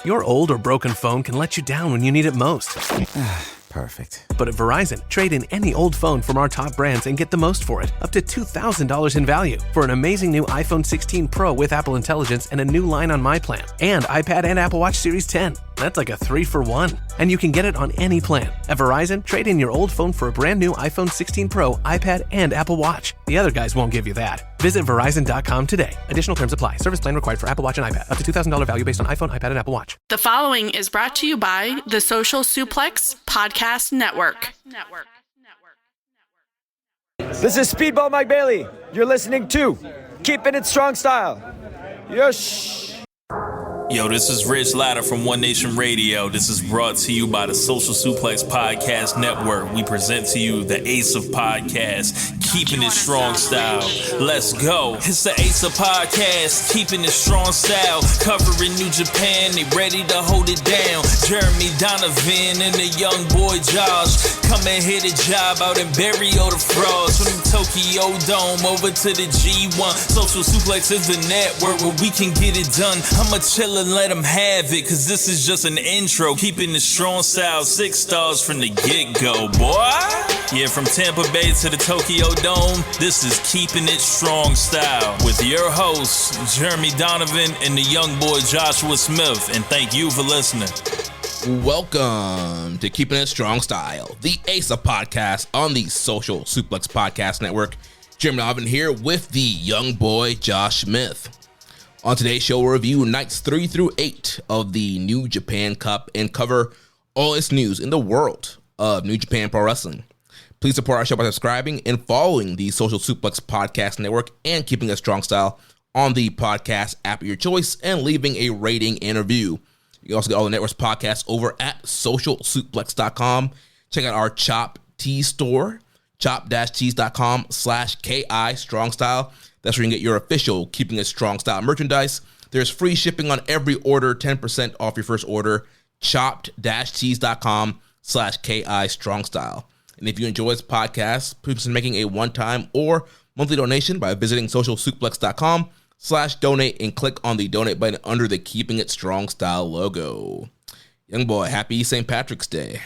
Your old or broken phone can let you down when you need it most. Perfect. But at Verizon, trade in any old phone from our top brands and get the most for it, up to $2,000 in value, for an amazing new iPhone 16 Pro with Apple Intelligence and a new line on My Plan, and iPad and Apple Watch Series 10. That's like a 3-for-1. And you can get it on any plan. At Verizon, trade in your old phone for a brand new iPhone 16 Pro, iPad, and Apple Watch. The other guys won't give you that. Visit Verizon.com today. Additional terms apply. Service plan required for Apple Watch and iPad. Up to $2,000 value based on iPhone, iPad, and Apple Watch. The following is brought to you by the Social Suplex Podcast Network. This is Speedball Mike Bailey. You're listening to Keepin It Strong Style. Yes. Yo, this is Rich Latta from One Nation Radio. This is brought to you by the Social Suplex Podcast Network. We present to you the Ace of Podcasts, Keepin It Strong Style. Let's go. It's the Ace of Podcasts, Keepin It Strong Style. Covering New Japan, they ready to hold it down. Jeremy Donovan and the young boy Josh. Come and hit a job out and bury all the frauds. From the Tokyo Dome over to the G1. Social Suplex is the network where we can get it done. I'ma chill and let them have it, cause this is just an intro. Keeping the strong style, 6 stars from the get-go, boy. Yeah, from Tampa Bay to the Tokyo Dome, this is Keeping It Strong Style with your hosts, Jeremy Donovan and the young boy Joshua Smith. And thank you for listening. Welcome to Keeping It Strong Style, the Ace of Podcast on the Social Suplex Podcast Network. Jeremy Donovan here with the young boy Josh Smith. On today's show, we'll review nights 3 through 8 of the New Japan Cup and cover all its news in the world of New Japan Pro Wrestling. Please support our show by subscribing and following the Social Suplex Podcast Network and Keeping It Strong Style on the podcast app of your choice and leaving a rating and review. You can also get all the network's podcasts over at socialsuplex.com. Check out our Chop Tea store, chop-tees.com/KI Strong Style. That's where you can get your official Keeping It Strong Style merchandise. There's free shipping on every order, 10% off your first order, chopped-tees.com/KI Strong Style. And if you enjoy this podcast, please consider making a one-time or monthly donation by visiting socialsuplex.com/donate and click on the donate button under the Keeping It Strong Style logo. Young boy, happy St. Patrick's Day.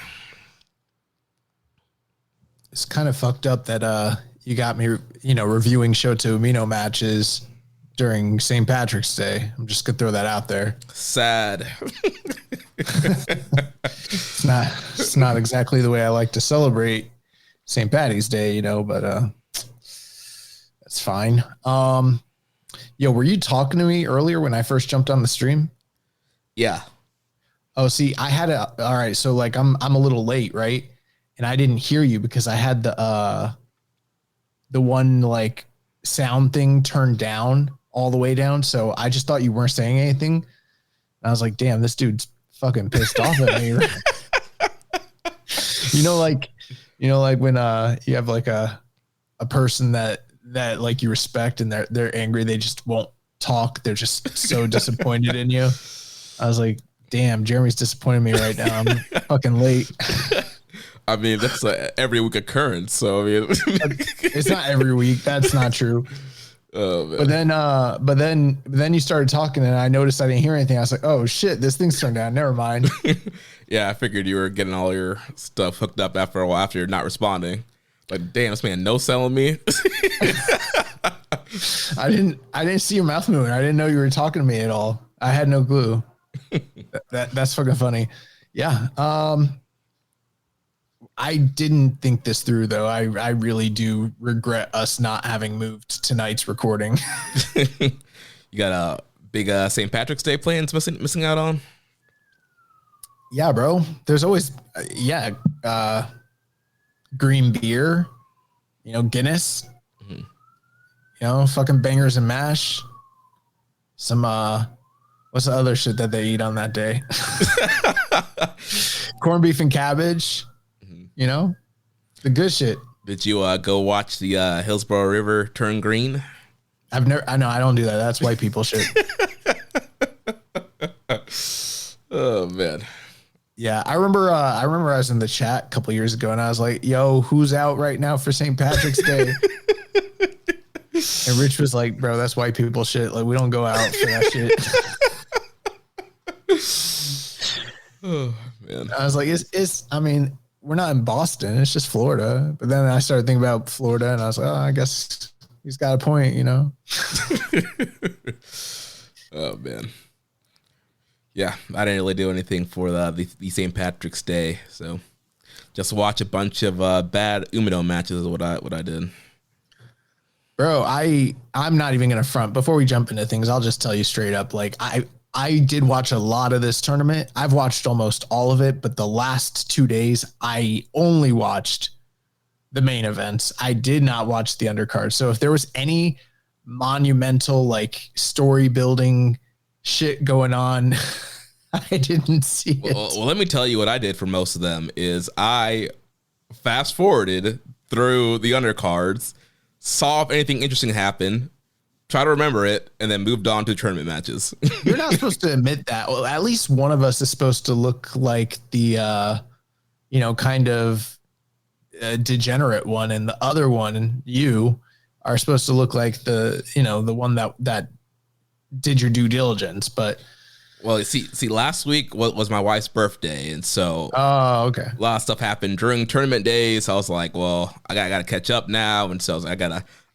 It's kind of fucked up that you got me, reviewing Shota Umino matches during St. Patrick's Day. I'm just gonna throw that out there. Sad. It's not exactly the way I like to celebrate St. Patty's Day, but that's fine. Were you talking to me earlier when I first jumped on the stream? Yeah. Oh, see, I had all right. So like, I'm a little late, right? And I didn't hear you because I had the one like sound thing turned down all the way down. So I just thought you weren't saying anything. And I was like, damn, this dude's fucking pissed off at me. like when you have like a person that like you respect and they're angry, they just won't talk. They're just so disappointed in you. I was like, damn, Jeremy's disappointing me right now. I'm fucking late. I mean, that's an every week occurrence. So I mean, it's not every week. That's not true. Oh, man. But then you started talking, and I noticed I didn't hear anything. I was like, oh shit, this thing's turned down. Never mind. Yeah, I figured you were getting all your stuff hooked up after a while after you're not responding. Like, damn, this man no selling me. I didn't see your mouth moving. I didn't know you were talking to me at all. I had no clue. That's fucking funny. Yeah. I didn't think this through, though. I really do regret us not having moved tonight's recording. You got a big St. Patrick's Day plans missing out on? Yeah, bro. There's always, green beer, Guinness, fucking bangers and mash. Some, what's the other shit that they eat on that day? Corned beef and cabbage. The good shit. Did you go watch the Hillsborough River turn green? I don't do that. That's white people shit. Oh man. Yeah, I remember I was in the chat a couple years ago and I was like, yo, who's out right now for St. Patrick's Day? And Rich was like, bro, that's white people shit. Like, we don't go out for that shit. Oh man. I was like, I mean, we're not in Boston. It's just Florida. But then I started thinking about Florida, and I was like, oh, I guess he's got a point, you know? Oh man. Yeah, I didn't really do anything for the St. Patrick's Day, so just watch a bunch of bad Umino matches is what I did. Bro, I'm not even gonna front. Before we jump into things, I'll just tell you straight up. Like I did watch a lot of this tournament. I've watched almost all of it, but the last 2 days I only watched the main events. I did not watch the undercard. So if there was any monumental like story building shit going on, I didn't see it. Well, let me tell you what I did for most of them is I fast forwarded through the undercards, saw if anything interesting happened, try to remember it, and then moved on to tournament matches. You're not supposed to admit that. Well, at least one of us is supposed to look like the, kind of degenerate one, and the other one, you, are supposed to look like the one that did your due diligence. But well, see, last week was my wife's birthday, and so okay, a lot of stuff happened during tournament days. So I was like, well, I gotta catch up now, and so I was like,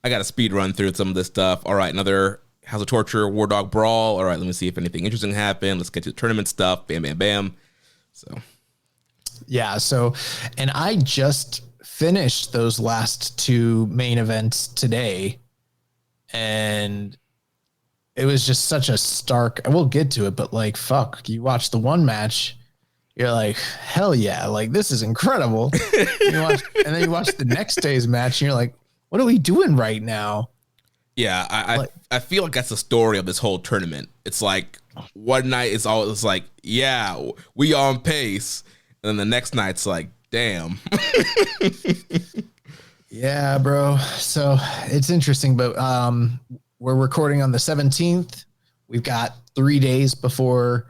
I gotta speed run through some of this stuff. All right, another House of Torture War Dog Brawl. All right, let me see if anything interesting happened. Let's get to the tournament stuff. Bam, bam, bam. So yeah, and I just finished those last two main events today, and it was just such a stark, we'll get to it, but like, fuck, you watch the one match, you're like, hell yeah, like this is incredible. And then you watch the next day's match and you're like, what are we doing right now? Yeah, I feel like that's the story of this whole tournament. It's like one night it's like, yeah, we on pace. And then the next night's like, damn. Yeah, bro. So it's interesting, but we're recording on the 17th. We've got 3 days before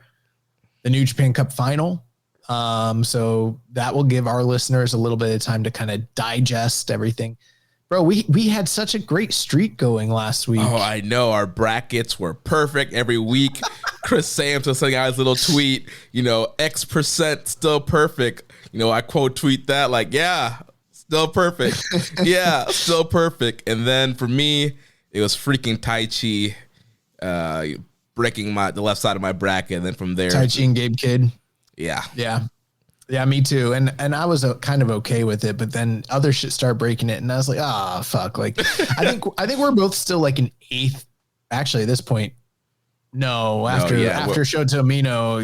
the New Japan Cup final. So that will give our listeners a little bit of time to kind of digest everything. Bro, we had such a great streak going last week. Oh, I know. Our brackets were perfect every week. Chris Samps was sending out his little tweet, X% still perfect. I quote tweet that like, yeah, still perfect. Yeah, still perfect. And then for me, it was freaking Tai Chi breaking the left side of my bracket. And then from there, Tai Chi and Gabe Kidd. Yeah. Yeah. Yeah, me too. And I was kind of okay with it, but then other shit started breaking it. And I was like, fuck. Like, I think we're both still like an eighth. Actually, at this point, no, after Shota Umino,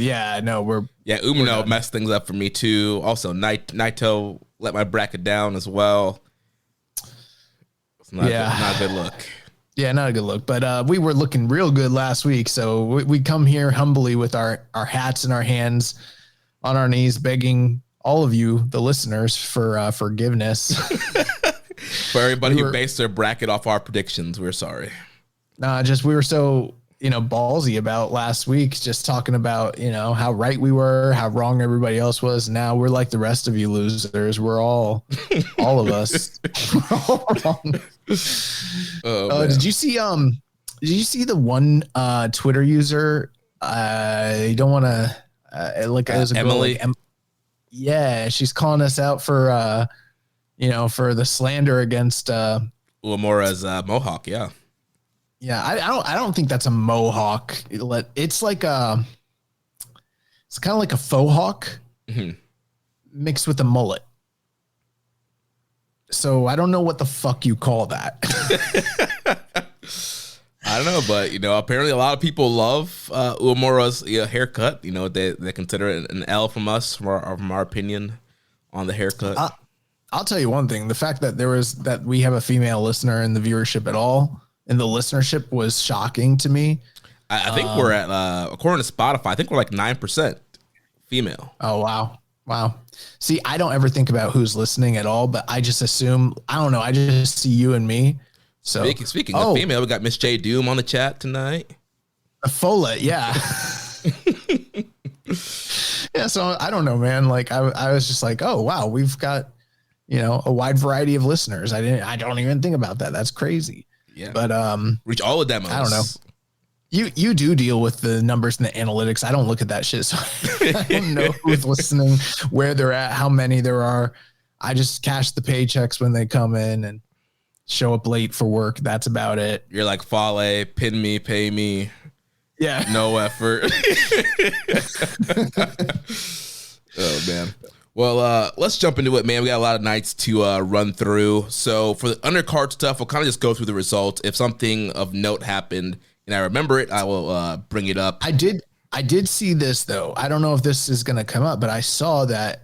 Umino messed things up for me too. Also, Naito let my bracket down as well. It's not a good look. Yeah, not a good look. But we were looking real good last week. So we come here humbly with our hats in our hands, on our knees, begging all of you, the listeners, for forgiveness. For everybody who based their bracket off our predictions, we're sorry. We were so, ballsy about last week, just talking about, how right we were, how wrong everybody else was. Now we're like the rest of you losers. We're all of us. We're all wrong. Did you see the one Twitter user? You don't want to. Emily. Yeah, she's calling us out for for the slander against Uemura's Mohawk. Yeah, I don't think that's a Mohawk. It's like it's kind of like a faux hawk mixed with a mullet. So I don't know what the fuck you call that. I don't know, but apparently a lot of people love Uemura's haircut. They consider it an L from us, from our opinion on the haircut. I'll tell you one thing: the fact that we have a female listener in the viewership at all, and the listenership was shocking to me. I think we're at according to Spotify, I think we're like 9% female. Oh wow. See, I don't ever think about who's listening at all, but I just assume, I don't know, I just see you and me. So speaking of female, we got Miss J Doom on the chat tonight. A Follett, yeah. Yeah, so I don't know, man. Like I was just like, oh wow, we've got a wide variety of listeners. I don't even think about that. That's crazy. Yeah. But reach all the demos. I don't know. You do deal with the numbers and the analytics. I don't look at that shit, so I don't know who's listening, where they're at, how many there are. I just cash the paychecks when they come in and show up late for work. That's about it. You're like, Finlay, pin me, pay me. Yeah. No effort. Oh, man. Well, let's jump into it, man. We got a lot of nights to run through. So for the undercard stuff, we'll kind of just go through the results. If something of note happened and I remember it, I will bring it up. I did see this, though. I don't know if this is going to come up, but I saw that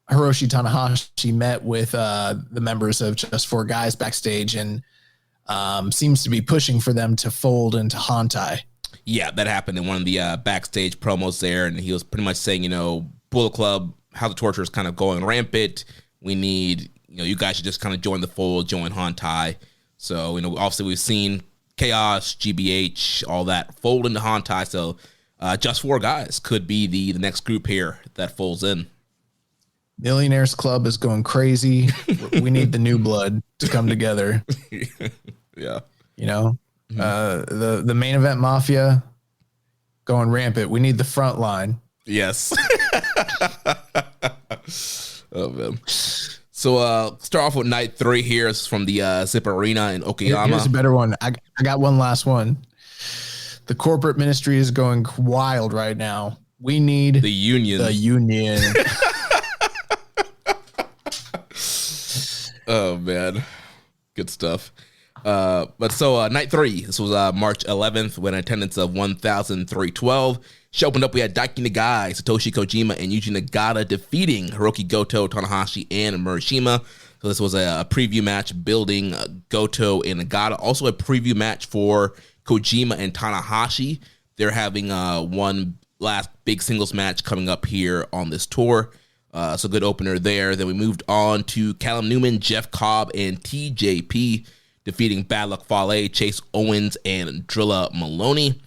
Hiroshi Tanahashi met with the members of Just Four Guys backstage and seems to be pushing for them to fold into Hantai. Yeah, that happened in one of the backstage promos there, and he was pretty much saying, Bullet Club, House of Torture is kind of going rampant. We need, you guys should just kind of join the fold, join Hantai. So, obviously we've seen Chaos, GBH, all that fold into Hantai. So, Just Four Guys could be the next group here that folds in. Millionaires Club is going crazy. We need the new blood to come together. Yeah. The main event mafia going rampant. We need the front line. Yes. Oh, man. So start off with night 3 here. It's from the Zip Arena in Okayama. Here's a better one. I got one last one. The corporate ministry is going wild right now. We need the union. The union. Oh, man. Good stuff. But so night 3, this was March 11th with an attendance of 1,312. Show opened up, we had Daiki Nagai, Satoshi Kojima, and Yuji Nagata defeating Hirooki Goto, Tanahashi, and Murashima. So this was a preview match building Goto and Nagata. Also a preview match for Kojima and Tanahashi. They're having one last big singles match coming up here on this tour. So good opener there. Then we moved on to Callum Newman, Jeff Cobb, and TJP defeating Bad Luck Fale, Chase Owens, and Drilla Maloney.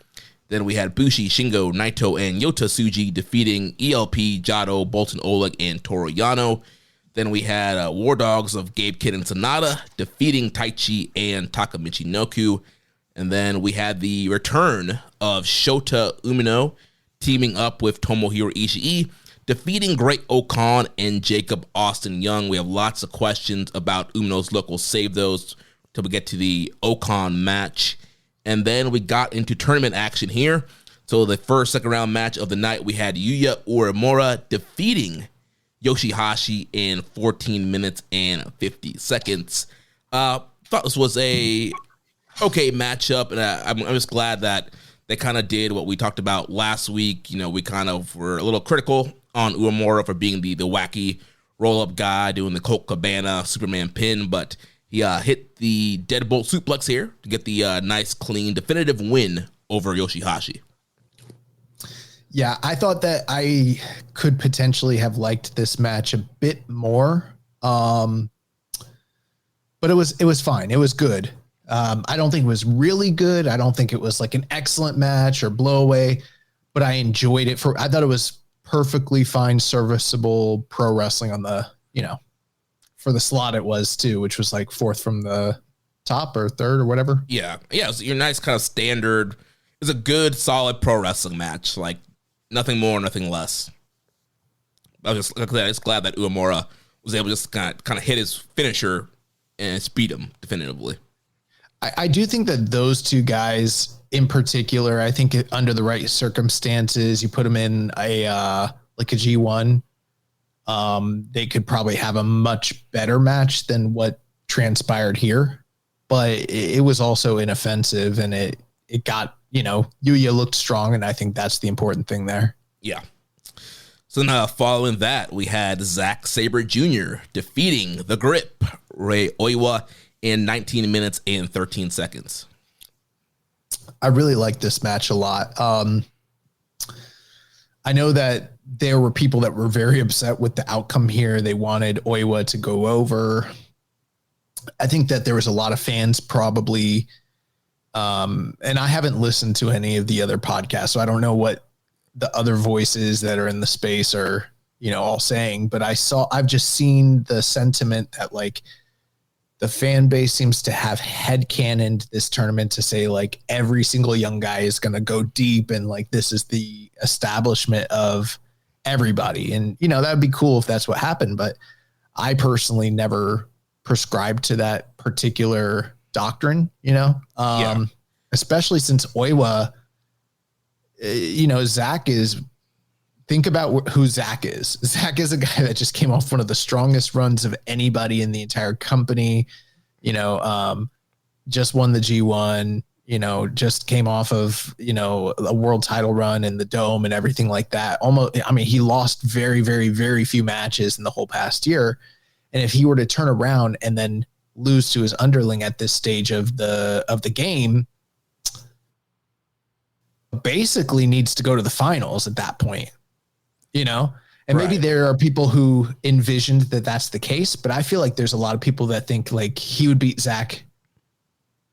Then we had Bushi, Shingo, Naito, and Yota Tsuji defeating ELP, Jado, Bolton Oleg, and Toru Yano. Then we had War Dogs of Gabe Kidd and Sonata defeating Taichi and Taka Michinoku. And then we had the return of Shota Umino teaming up with Tomohiro Ishii, defeating Great Okan and Jacob Austin Young. We have lots of questions about Umino's look. We'll save those till we get to the Okan match. And then we got into tournament action here. So the first second round match of the night, we had Yuya Uemura defeating Yoshihashi in 14 minutes and 50 seconds. Thought this was a okay matchup, and I'm just glad that they kind of did what we talked about last week. We kind of were a little critical on Uemura for being the wacky roll-up guy, doing the Colt Cabana Superman pin, but he hit the deadbolt suplex here to get the nice, clean, definitive win over Yoshihashi. Yeah, I thought that I could potentially have liked this match a bit more, but it was fine. It was good. I don't think it was really good. I don't think it was like an excellent match or blow away, but I enjoyed it. I thought it was perfectly fine, serviceable pro wrestling on the, for the slot it was too, which was like 4th from the top or 3rd or whatever. Yeah. It was your nice kind of standard. It's a good, solid pro wrestling match. Like nothing more, nothing less. I was just glad that Uemura was able to just kind of hit his finisher and speed him definitively. I do think that those two guys in particular, I think under the right circumstances, you put them in a G1, they could probably have a much better match than what transpired here. But it was also inoffensive, and it got, Yuya looked strong, and I think that's the important thing there. Yeah. So now following that, we had Zack Sabre Jr. defeating The Grip, Rei Oiwa, in 19 minutes and 13 seconds. I really like this match a lot. I know that there were people that were very upset with the outcome here. They wanted Oiwa to go over. I think that there was a lot of fans probably, and I haven't listened to any of the other podcasts, so I don't know what the other voices that are in the space are, all saying, but I've just seen the sentiment that like the fan base seems to have headcanoned this tournament to say like every single young guy is going to go deep and like this is the establishment of everybody. And, you know, that would be cool if that's what happened. But I personally never prescribed to that particular doctrine, you know, especially since Oiwa, you know, Zach is, think about who Zach is. Zach is a guy that just came off one of the strongest runs of anybody in the entire company, you know, just won the G1, you know, just came off of, you know, a world title run in the Dome and everything like that. Almost, I mean, he lost very, very, very few matches in the whole past year. And if he were to turn around and then lose to his underling at this stage of the game, basically needs to go to the finals at that point. You know, and maybe there are people who envisioned that that's the case, but I feel like there's a lot of people that think like he would beat Zach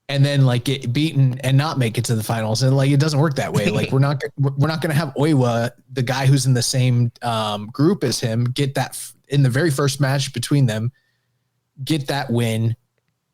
and then like get beaten and not make it to the finals. And like, it doesn't work that way. Like we're not going to have Oiwa, the guy who's in the same group as him, get that in the very first match between them, get that win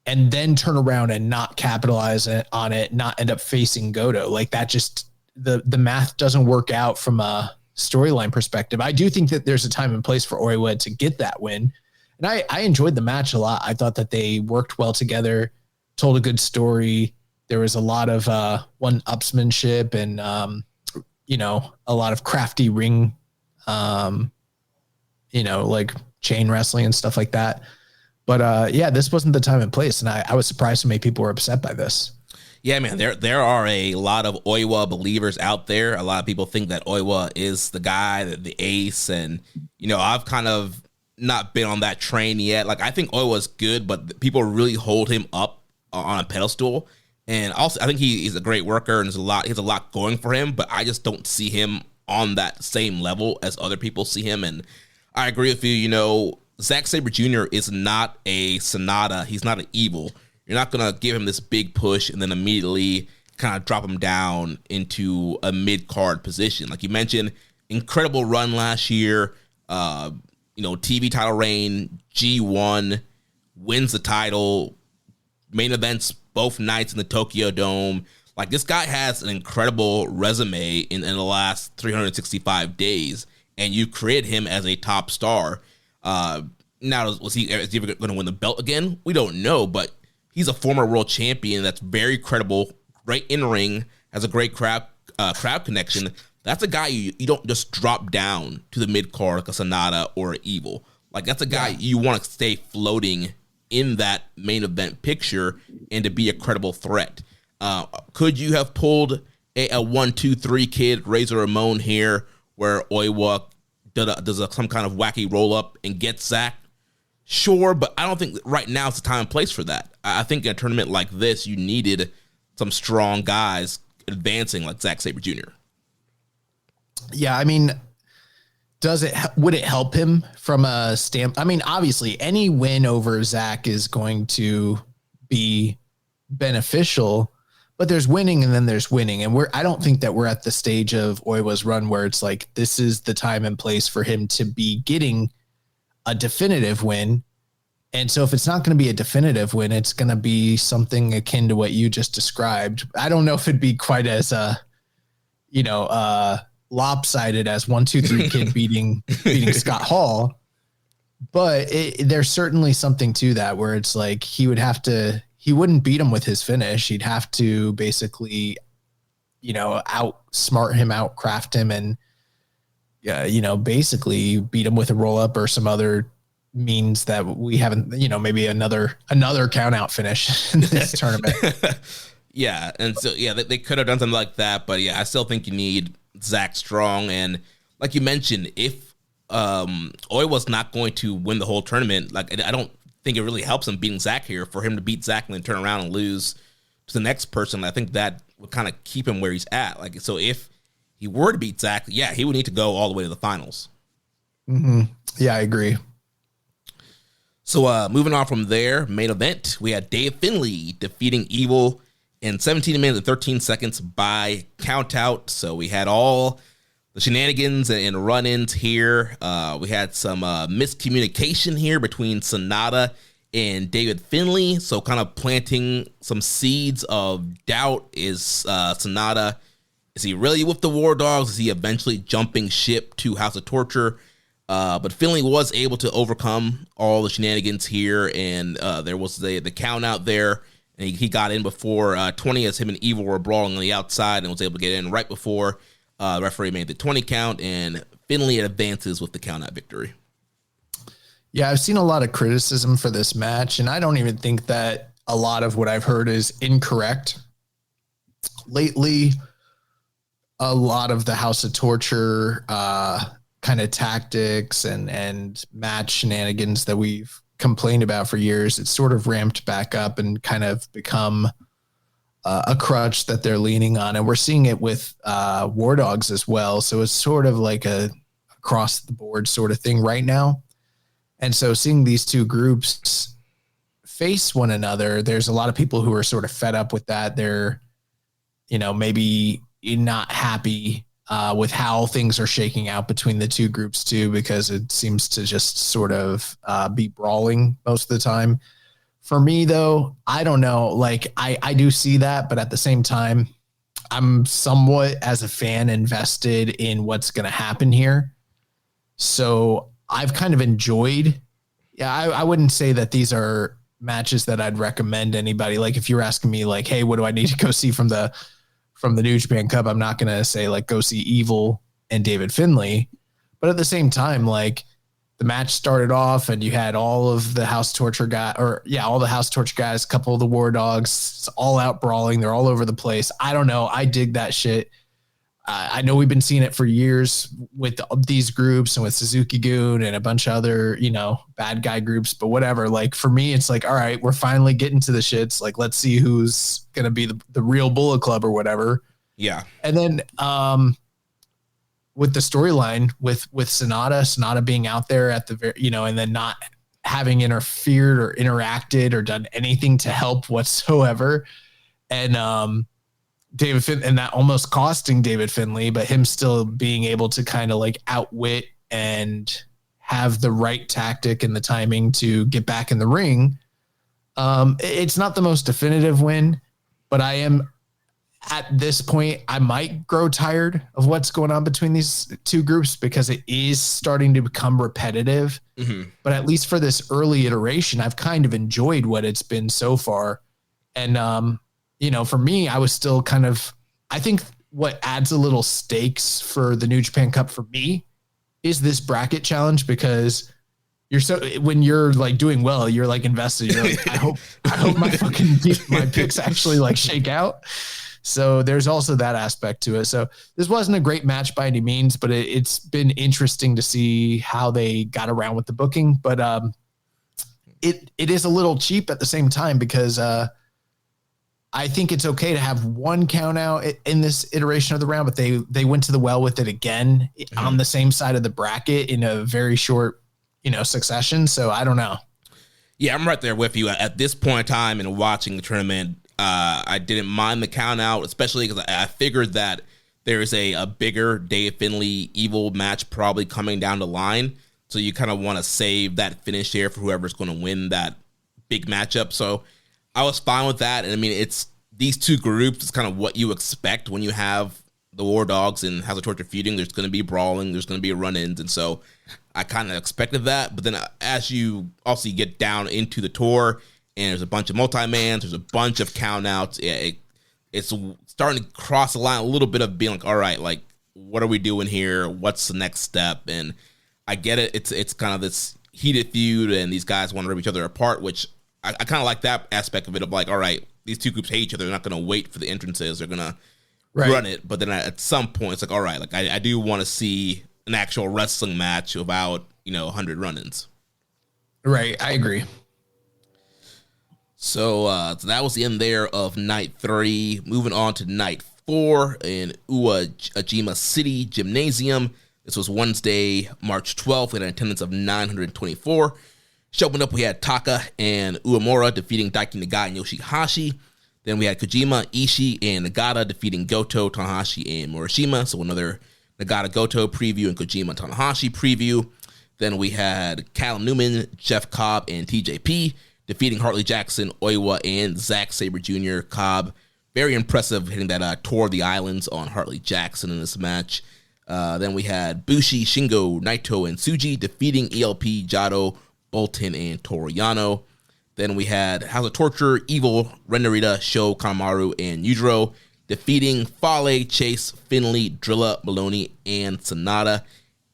and then turn around and not capitalize on it, not end up facing Goto. Like that just, the math doesn't work out from a storyline perspective. I do think that there's a time and place for Oiwa to get that win. And I enjoyed the match a lot. I thought that they worked well together, told a good story. There was a lot of one-upsmanship and, you know, a lot of crafty ring, you know, like chain wrestling and stuff like that. But yeah, this wasn't the time and place. And I was surprised so many people were upset by this. Yeah, man, there are a lot of Oiwa believers out there. A lot of people think that Oiwa is the guy, the ace. And, you know, I've kind of not been on that train yet. Like, I think Oiwa's good, but people really hold him up on a pedestal. And also, I think he's a great worker and he has a lot going for him, but I just don't see him on that same level as other people see him. And I agree with you. You know, Zack Sabre Jr. is not a Sonata. He's not an evil. You're not going to give him this big push and then immediately kind of drop him down into a mid-card position. Like you mentioned, incredible run last year, you know, TV title reign, G1, wins the title, main events both nights in the Tokyo Dome. Like this guy has an incredible resume in the last 365 days, and you create him as a top star. Now, is he ever going to win the belt again? We don't know, but he's a former world champion that's very credible, great in-ring, has a great crowd connection. That's a guy you don't just drop down to the mid-card like a Sonata or an Evil. Like, that's a guy you want to stay floating in that main event picture and to be a credible threat. Could you have pulled a 1-2-3 kid, Razor Ramon here, where Oiwa does some kind of wacky roll-up and gets Zach? Sure, but I don't think right now it's the time and place for that. I think in a tournament like this, you needed some strong guys advancing like Zack Sabre Jr. Yeah, I mean, would it help him from a stamp? I mean, obviously, any win over Zach is going to be beneficial, but there's winning and then there's winning. And I don't think that we're at the stage of Oiwa's run where it's like, this is the time and place for him to be getting a definitive win. And so if it's not going to be a definitive win, it's going to be something akin to what you just described. I don't know if it'd be quite as, lopsided as 1-2-3 kid beating Scott Hall, but there's certainly something to that where it's like, he wouldn't beat him with his finish. He'd have to basically, outsmart him, outcraft him, and basically beat him with a roll up or some other means that we haven't, maybe another count out finish in this tournament. Yeah. And so, they could have done something like that, but I still think you need Zach Strong. And like you mentioned, if Oiwa's not going to win the whole tournament, like I don't think it really helps him beating Zach here. For him to beat Zach and then turn around and lose to the next person, I think that would kind of keep him where he's at. Like, so if he were to beat Zach, he would need to go all the way to the finals. Mm-hmm. Yeah, I agree. So moving on from there, main event, we had Dave Finlay defeating Evil in 17 minutes and 13 seconds by count out. So we had all the shenanigans and run-ins here. We had some miscommunication here between Sonata and David Finlay. So kind of planting some seeds of doubt. Is Sanada, is he really with the War Dogs? Is he eventually jumping ship to House of Torture? But Finlay was able to overcome all the shenanigans here, and there was the count out there, and he got in before 20 as him and Evil were brawling on the outside and was able to get in right before the referee made the 20 count, and Finlay advances with the count out victory. Yeah, I've seen a lot of criticism for this match, and I don't even think that a lot of what I've heard is incorrect. Lately, a lot of the House of Torture kind of tactics and match shenanigans that we've complained about for years, it's sort of ramped back up and kind of become a crutch that they're leaning on. And we're seeing it with War Dogs as well. So it's sort of like a across the board sort of thing right now. And so seeing these two groups face one another, there's a lot of people who are sort of fed up with that. They're, maybe not happy with how things are shaking out between the two groups too, because it seems to just sort of be brawling most of the time. For me though, I don't know, like I do see that, but at the same time, I'm somewhat as a fan invested in what's going to happen here. So I've kind of enjoyed, I wouldn't say that these are matches that I'd recommend anybody. Like if you're asking me like, hey, what do I need to go see from the New Japan Cup? I'm not going to say like, go see Evil and David Finlay, but at the same time, like the match started off and you had all of the House Torture all the House Torture guys, a couple of the War Dogs, all out brawling. They're all over the place. I don't know. I dig that shit. I know we've been seeing it for years with these groups and with Suzuki-gun and a bunch of other, bad guy groups, but whatever. Like for me, it's like, all right, we're finally getting to the shits. Like, let's see who's going to be the real Bullet Club or whatever. Yeah. And then with the storyline with Sonata being out there at the very, and then not having interfered or interacted or done anything to help whatsoever. And, David Finlay, and that almost costing David Finlay, but him still being able to kind of like outwit and have the right tactic and the timing to get back in the ring. It's not the most definitive win, but I am at this point, I might grow tired of what's going on between these two groups because it is starting to become repetitive. Mm-hmm. But at least for this early iteration, I've kind of enjoyed what it's been so far. And, for me, I was still I think what adds a little stakes for the New Japan Cup for me is this bracket challenge, because when you're like doing well, you're like invested. You're like, I hope my picks actually like shake out. So there's also that aspect to it. So this wasn't a great match by any means, but it's been interesting to see how they got around with the booking. But it is a little cheap at the same time, because I think it's okay to have one count out in this iteration of the round, but they went to the well with it again on the same side of the bracket in a very short, succession. So I don't know. Yeah, I'm right there with you. At this point in time and watching the tournament, I didn't mind the count out, especially because I figured that there's a bigger Dave Finlay Evil match probably coming down the line. So you kind of want to save that finish here for whoever's going to win that big matchup. So I was fine with that. And I mean, it's these two groups, it's kind of what you expect when you have the War Dogs and House of Torture feuding. There's going to be brawling, there's going to be run-ins. And so I kind of expected that. But then as you also get down into the tour and there's a bunch of multi-mans, there's a bunch of count-outs, it's starting to cross the line a little bit of being like, all right, like, what are we doing here? What's the next step? And I get it. It's kind of this heated feud and these guys want to rip each other apart, which I kind of like that aspect of it, of like, all right, these two groups hate each other. They're not going to wait for the entrances. They're going to run it. But then at some point, it's like, all right, like I do want to see an actual wrestling match without, 100 run-ins. Right. I agree. So that was the end there of night 3. Moving on to night 4 in Uwajima City Gymnasium. This was Wednesday, March 12th, with an attendance of 924. Showing up, we had Taka and Uemura defeating Daiki Nagai and Yoshihashi. Then we had Kojima, Ishii, and Nagata defeating Goto, Tanahashi, and Morishima. So another Nagata-Goto preview and Kojima-Tanahashi preview. Then we had Cal Newman, Jeff Cobb, and TJP defeating Hartley Jackson, Oiwa, and Zack Sabre Jr. Cobb, very impressive hitting that Tour of the Islands on Hartley Jackson in this match. Then we had Bushi, Shingo, Naito, and Tsuji defeating ELP, Jado, Bolton, and Toru Yano. Then we had House of Torture, Evil, Ren Narita, Sho, Kanemaru, and Yujiro defeating Fale, Chase, Finlay, Drilla, Maloney, and Sonata.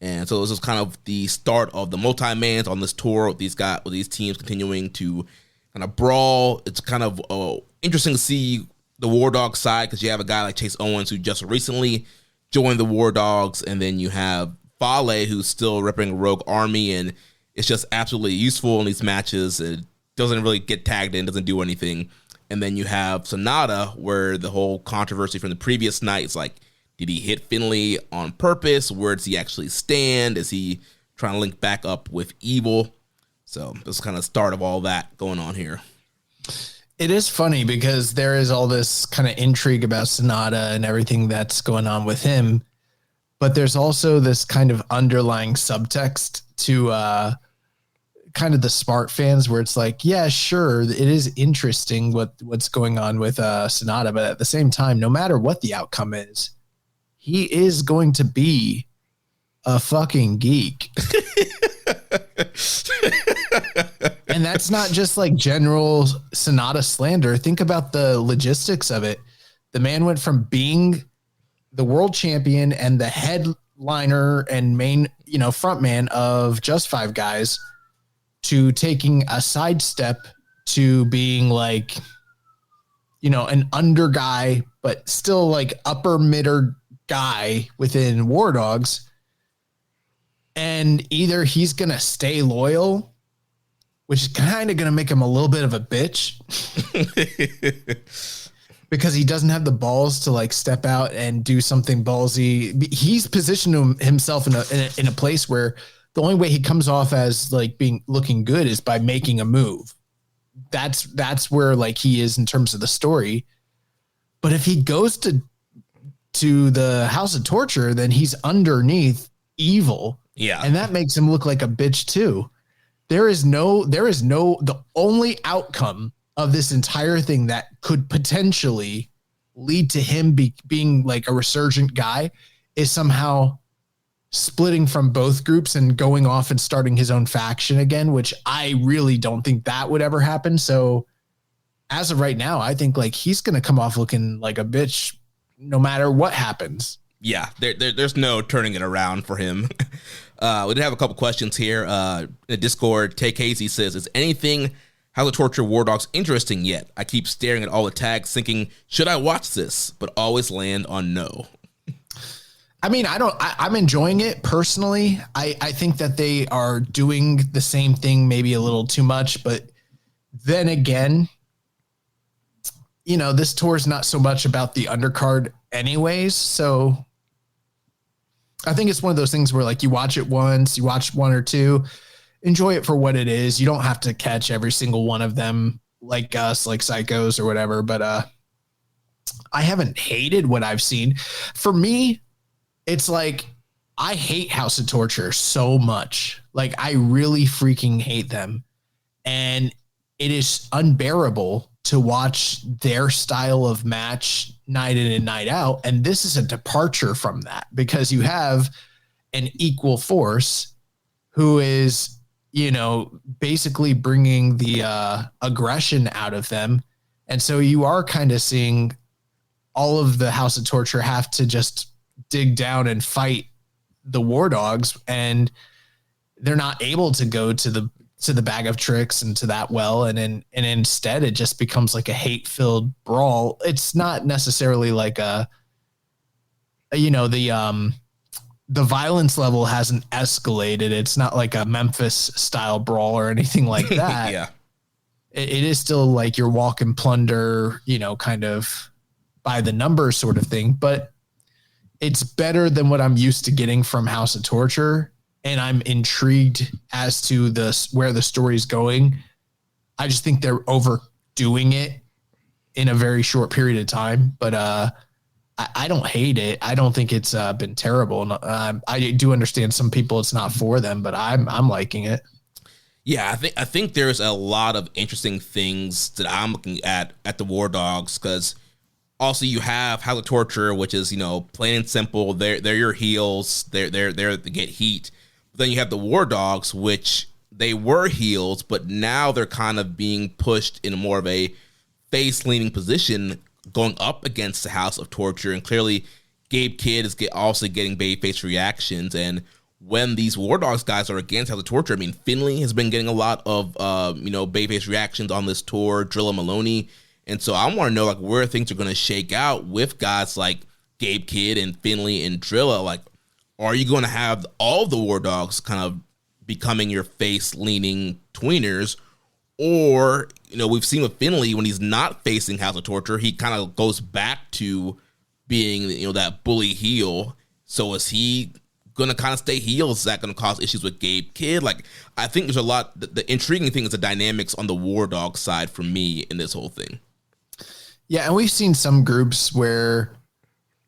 And so this was kind of the start of the multi-mans on this tour with these teams continuing to kind of brawl. It's kind of interesting to see the War Dogs side because you have a guy like Chase Owens who just recently joined the War Dogs, and then you have Fale who's still representing Rogue Army, and it's just absolutely useful in these matches. It doesn't really get tagged in, doesn't do anything. And then you have Sonata, where the whole controversy from the previous night is like, did he hit Finlay on purpose? Where does he actually stand? Is he trying to link back up with Evil? So this is kind of the start of all that going on here. It is funny because there is all this kind of intrigue about Sonata and everything that's going on with him. But there's also this kind of underlying subtext to kind of the smart fans where it's like, yeah, sure, it is interesting what's going on with Sonata. But at the same time, no matter what the outcome is, he is going to be a fucking geek. And that's not just like general Sonata slander. Think about the logistics of it. The man went from being the world champion and the headliner and main, frontman of Just Five Guys to taking a sidestep to being like, an under guy, but still like upper midder guy within War Dogs. And either he's going to stay loyal, which is kind of going to make him a little bit of a bitch because he doesn't have the balls to like step out and do something ballsy. He's positioned himself in a place where the only way he comes off as like looking good is by making a move. That's where like he is in terms of the story. But if he goes to the House of Torture, then he's underneath Evil. Yeah. And that makes him look like a bitch too. The only outcome of this entire thing that could potentially lead to him being like a resurgent guy is somehow splitting from both groups and going off and starting his own faction again, which I really don't think that would ever happen. So as of right now, I think like he's going to come off looking like a bitch no matter what happens. Yeah, there's no turning it around for him. We did have a couple questions here. In the Discord, Take Hazy says, is anything How to Torture War Dogs interesting yet? I keep staring at all the tags thinking, should I watch this? But always land on no. I mean, I'm enjoying it personally. I think that they are doing the same thing, maybe a little too much, but then again, this tour is not so much about the undercard anyways. So I think it's one of those things where like you watch it once, you watch one or two, enjoy it for what it is. You don't have to catch every single one of them like us, like psychos or whatever. But I haven't hated what I've seen. For me, it's like I hate House of Torture so much. Like I really freaking hate them. And it is unbearable to watch their style of match night in and night out. And this is a departure from that because you have an equal force who is, basically bringing the aggression out of them. And so you are kind of seeing all of the House of Torture have to just dig down and fight the War Dogs, and they're not able to go to the bag of tricks and to that well. And instead it just becomes like a hate-filled brawl. It's not necessarily like the violence level hasn't escalated. It's not like a Memphis style brawl or anything like that. Yeah. It is still like your walk and plunder, kind of by the numbers sort of thing, but it's better than what I'm used to getting from House of Torture. And I'm intrigued as to where the story's going. I just think they're overdoing it in a very short period of time, but I don't hate it. I don't think it's been terrible. I do understand some people it's not for them, but I'm liking it. Yeah, I think there's a lot of interesting things that I'm looking at the War Dogs, because also you have House of Torture, which is, plain and simple, they're your heels, they're there to get heat. But then you have the War Dogs, which they were heels, but now they're kind of being pushed in more of a face-leaning position, going up against the House of Torture, and clearly Gabe Kidd is also getting babyface reactions. And when these War Dogs guys are against House of Torture, I mean, Finlay has been getting a lot of babyface reactions on this tour, Drilla Maloney, and so I want to know where things are going to shake out with guys like Gabe Kidd and Finlay and Drilla. Like, are you going to have all the War Dogs kind of becoming your face-leaning tweeners, or we've seen with Finlay, when he's not facing House of Torture, he kind of goes back to being, that bully heel. So is he going to kind of stay heel? Is that going to cause issues with Gabe Kidd? I think there's a lot. The intriguing thing is the dynamics on the War Dog side for me in this whole thing. Yeah, and we've seen some groups where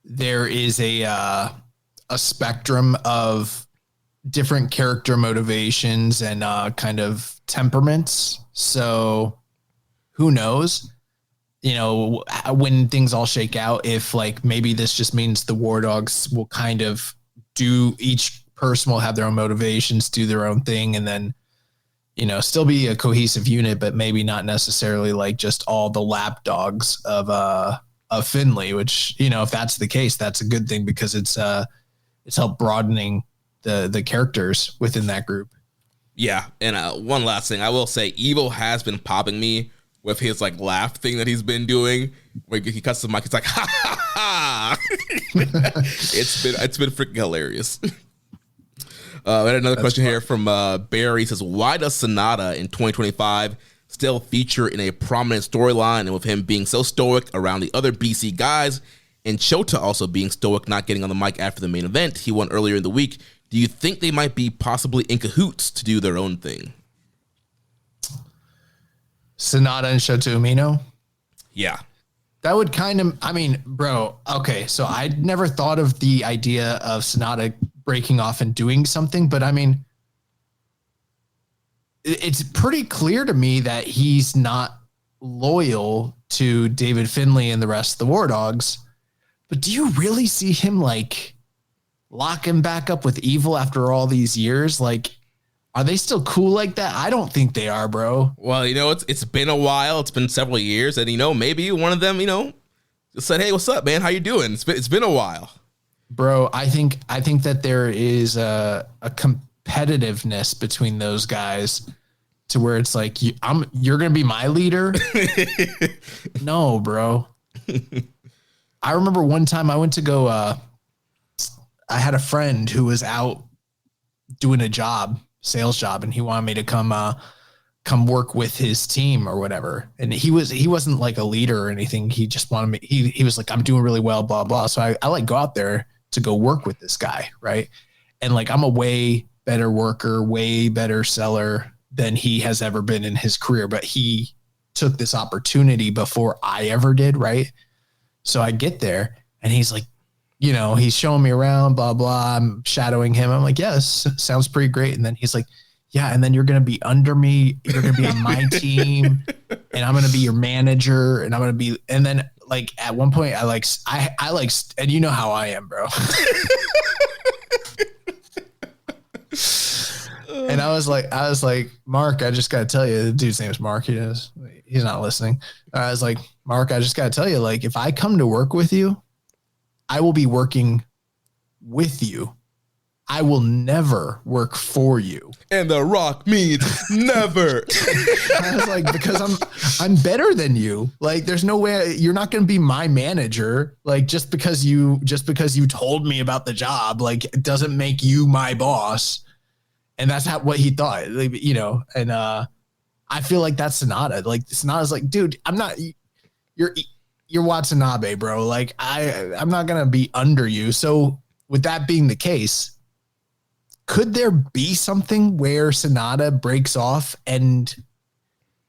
there is a spectrum of different character motivations and kind of temperaments. So who knows? When things all shake out, if maybe this just means the War Dogs will kind of each person will have their own motivations, do their own thing, and then, still be a cohesive unit, but maybe not necessarily just all the lapdogs of Finlay, which, if that's the case, that's a good thing, because it's helped broadening the characters within that group. Yeah. And one last thing I will say, Evo has been popping me with his laugh thing that he's been doing, where he cuts the mic. It's like, ha ha ha. It's been freaking hilarious. I had another question here from Barry. He says, why does Sonata in 2025 still feature in a prominent storyline, and with him being so stoic around the other BC guys, and Shota also being stoic, not getting on the mic after the main event he won earlier in the week? Do you think they might be possibly in cahoots to do their own thing? Sonata and Shota Umino? Yeah. That would bro, okay, so I'd never thought of the idea of Sonata breaking off and doing something, but it's pretty clear to me that he's not loyal to David Finlay and the rest of the War Dogs. But do you really see him lock him back up with Evil after all these years? Are they still cool like that? I don't think they are, bro. Well, it's been a while. It's been several years, and maybe one of them, just said, "Hey, what's up, man? How you doing?" It's been a while, bro. I think that there is a competitiveness between those guys, to where it's you're gonna be my leader. No, bro. I remember one time I went to go. I had a friend who was out doing a sales job, and he wanted me to come work with his team or whatever. And he wasn't a leader or anything. He just wanted me. He was like, I'm doing really well, blah, blah. So I go out there to go work with this guy. Right. And I'm a way better worker, way better seller than he has ever been in his career. But he took this opportunity before I ever did. Right. So I get there, and he's like, he's showing me around, blah, blah. I'm shadowing him. I'm like, yes, sounds pretty great. And then he's like, yeah, and then you're going to be under me. You're going to be on my team, and I'm going to be your manager, and I'm going to be, and then at one point I and you know how I am, bro. And I was like, Mark, I just got to tell you, the dude's name is Mark. He's not listening. I was like, Mark, I just got to tell you, if I come to work with you, I will be working with you. I will never work for you. And The Rock means never. I was like, because I'm better than you. There's no way you're not going to be my manager. Just because you told me about the job, it doesn't make you my boss. And that's what he thought, and I feel like that's Sonata. Sonata's dude, I'm not, you're Watanabe, bro. I'm not going to be under you. So with that being the case, could there be something where Sonata breaks off and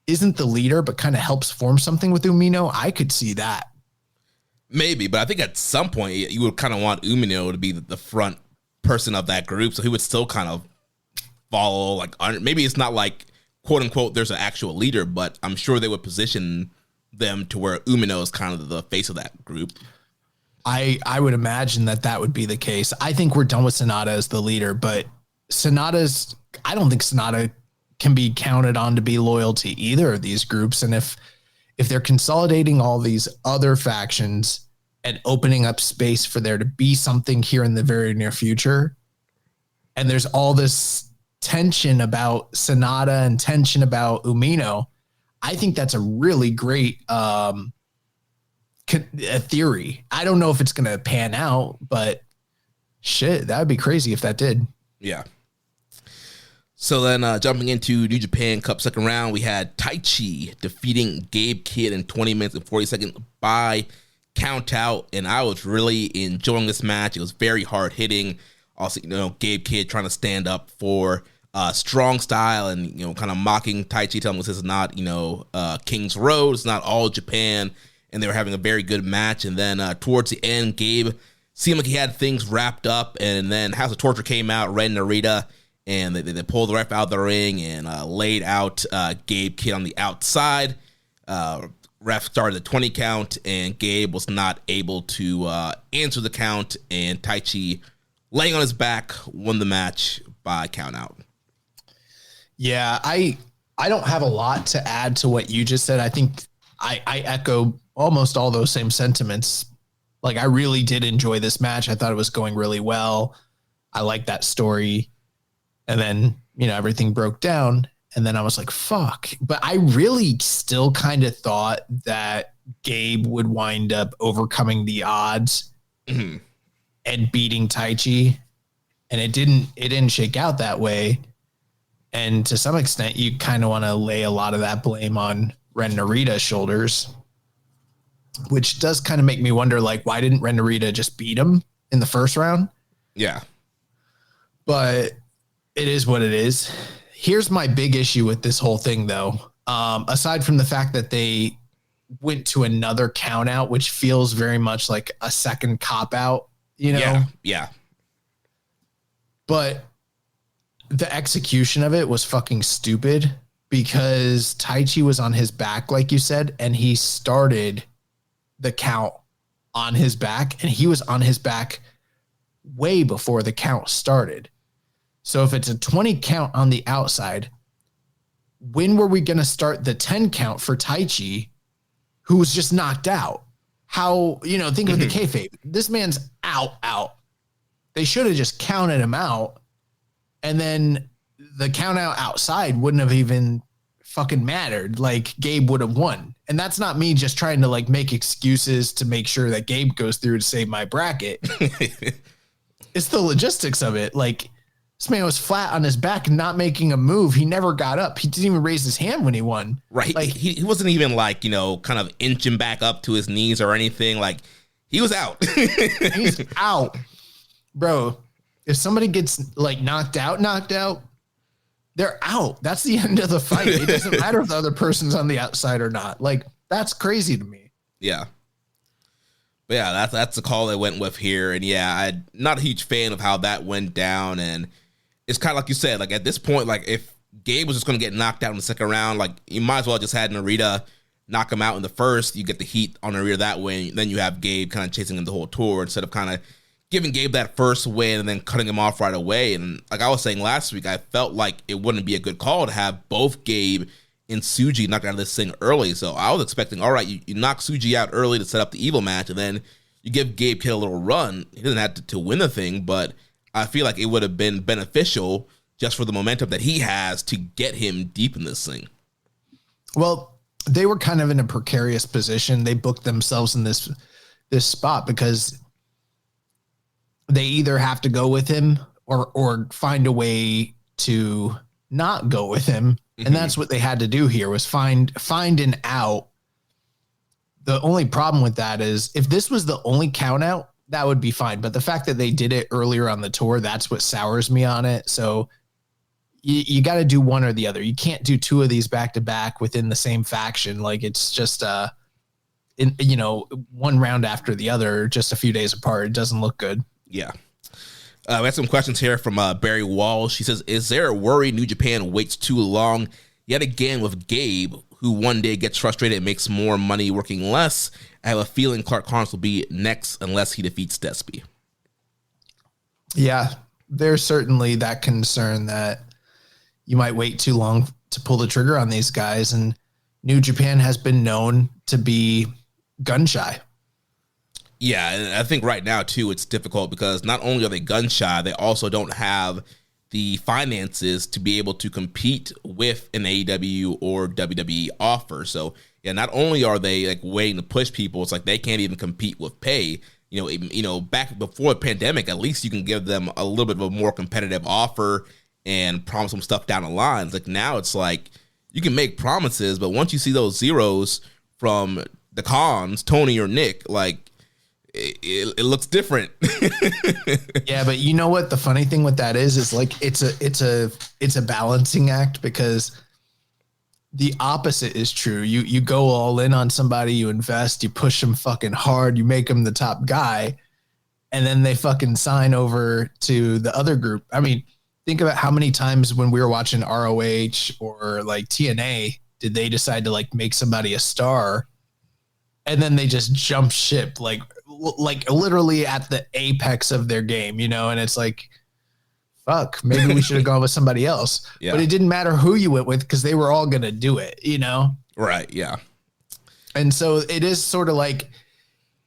isn't the leader, but kind of helps form something with Umino? I could see that. Maybe, but I think at some point you would kind of want Umino to be the front person of that group. So he would still kind of follow, maybe it's not quote unquote, there's an actual leader, but I'm sure they would position them to where Umino is kind of the face of that group. I would imagine that would be the case. I think we're done with Sonata as the leader, but I don't think Sonata can be counted on to be loyal to either of these groups. And if they're consolidating all these other factions and opening up space for there to be something here in the very near future, and there's all this tension about Sonata and tension about Umino, I think that's a really great a theory. I don't know if it's going to pan out, but shit, that would be crazy if that did. Yeah. So then jumping into New Japan Cup second round, we had Taichi defeating Gabe Kidd in 20 minutes and 40 seconds by count out. And I was really enjoying this match. It was very hard hitting. Also, Gabe Kidd trying to stand up for strong style and, kind of mocking Taichi, telling him this is not, King's Road. It's not all Japan. And they were having a very good match. And then towards the end, Gabe seemed like he had things wrapped up. And then House of Torture came out, Ren Narita. And they pulled the ref out of the ring and laid out Gabe Kidd on the outside. Ref started the 20 count, and Gabe was not able to answer the count. And Taichi, laying on his back, won the match by count out. Yeah, I don't have a lot to add to what you just said. I think I echo almost all those same sentiments. Like, I really did enjoy this match. I thought it was going really well. I like that story. And then, everything broke down. And then I was like, fuck. But I really still kind of thought that Gabe would wind up overcoming the odds and beating Taichi. And it didn't shake out that way. And to some extent, you kind of want to lay a lot of that blame on Ren Narita's shoulders, which does kind of make me wonder, like, why didn't Ren Narita just beat him in the first round? Yeah. But it is what it is. Here's my big issue with this whole thing, though. Aside from the fact that they went to another count out, which feels very much like a second cop out, Yeah. But the execution of it was fucking stupid because Taichi was on his back, like you said, and he started the count on his back, and he was on his back way before the count started. So if it's a 20 count on the outside, when were we going to start the 10 count for Taichi, who was just knocked out? How, think of the kayfabe. This man's out. They should have just counted him out, and then the count out outside wouldn't have even fucking mattered. Like, Gabe would have won. And that's not me just trying to make excuses to make sure that Gabe goes through to save my bracket. It's the logistics of it. Like, this man was flat on his back, not making a move. He never got up. He didn't even raise his hand when he won. Right. Like, he wasn't even kind of inching back up to his knees or anything. Like, he was out. He's out. Bro, if somebody gets knocked out, they're out. That's the end of the fight. It doesn't matter if the other person's on the outside or not. That's crazy to me. Yeah. But yeah, that's the call they went with here. And yeah, I'm not a huge fan of how that went down. And it's kind of like you said, at this point, if Gabe was just going to get knocked out in the second round, you might as well just had Narita knock him out in the first. You get the heat on Narita that way. Then you have Gabe kind of chasing him the whole tour instead of kind of giving Gabe that first win and then cutting him off right away. And like I was saying last week, I felt like it wouldn't be a good call to have both Gabe and Tsuji knocked out of this thing early. So I was expecting, all right, you knock Tsuji out early to set up the evil match, and then you give Gabe Kidd a little run. He doesn't have to win the thing, but I feel like it would have been beneficial just for the momentum that he has to get him deep in this thing. Well, they were kind of in a precarious position. They booked themselves in this spot because they either have to go with him or find a way to not go with him. And that's what they had to do here, was find an out. The only problem with that is if this was the only count out, that would be fine. But the fact that they did it earlier on the tour, that's what sours me on it. So you got to do one or the other. You can't do two of these back to back within the same faction. It's just, one round after the other, just a few days apart. It doesn't look good. Yeah. We have some questions here from Barry Walsh. She says, is there a worry New Japan waits too long Yet again with Gabe, who one day gets frustrated and makes more money working less, I have a feeling Clark Connors will be next unless he defeats Despy. Yeah, there's certainly that concern that you might wait too long to pull the trigger on these guys. And New Japan has been known to be gun shy. Yeah, and I think right now, too, it's difficult because not only are they gun shy, they also don't have the finances to be able to compete with an AEW or WWE offer. So, yeah, not only are they like waiting to push people, it's like they can't even compete with pay. Back before the pandemic, at least you can give them a little bit of a more competitive offer and promise them stuff down the line. It's like now it's like you can make promises, but once you see those zeros from the Khans, Tony or Nick, like it looks different. Yeah, but you know what the funny thing with that is like it's a balancing act, because the opposite is true. You go all in on somebody, you invest, you push them fucking hard, you make them the top guy, and then they fucking sign over to the other group. I mean, think about how many times when we were watching ROH or like TNA did they decide to like make somebody a star, and then they just jump ship like literally at the apex of their game, and it's like, fuck, maybe we should have gone with somebody else. Yeah. But it didn't matter who you went with because they were all going to do it, Right, yeah. And so it is sort of like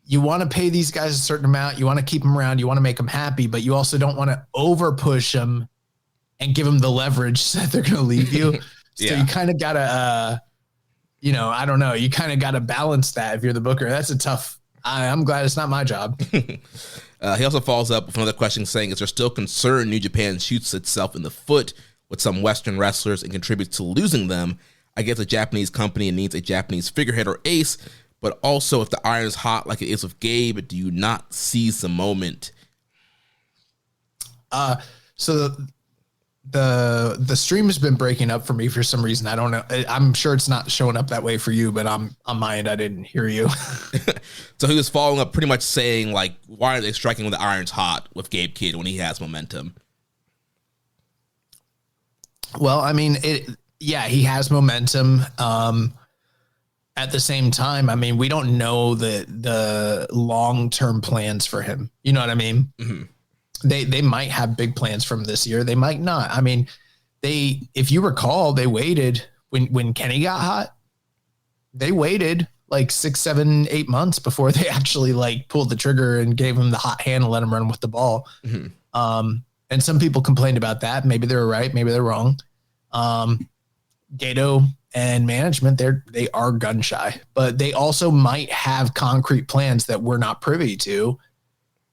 you want to pay these guys a certain amount, you want to keep them around, you want to make them happy, but you also don't want to over push them and give them the leverage that they're going to leave you. So you kind of got to, I don't know, you kind of got to balance that if you're the booker. That's a tough. I'm glad it's not my job. He also follows up with another question saying, is there still concern New Japan shoots itself in the foot with some Western wrestlers and contributes to losing them? I guess a Japanese company needs a Japanese figurehead or ace, but also if the iron is hot like it is with Gabe, do you not seize the moment? So the stream has been breaking up for me for some reason. I don't know. I'm sure it's not showing up that way for you, but on my end, I didn't hear you. So he was following up pretty much saying, like, why are they striking when the iron's hot with Gabe Kidd when he has momentum? Well, I mean, he has momentum. At the same time, I mean, we don't know the long-term plans for him. You know what I mean? Mm-hmm. They might have big plans from this year. They might not. I mean, if you recall, they waited when Kenny got hot. They waited like 6, 7, 8 months before they actually like pulled the trigger and gave him the hot hand and let him run with the ball. Mm-hmm. And some people complained about that. Maybe they were right. Maybe they're wrong. Gato and management, they are gun shy, but they also might have concrete plans that we're not privy to.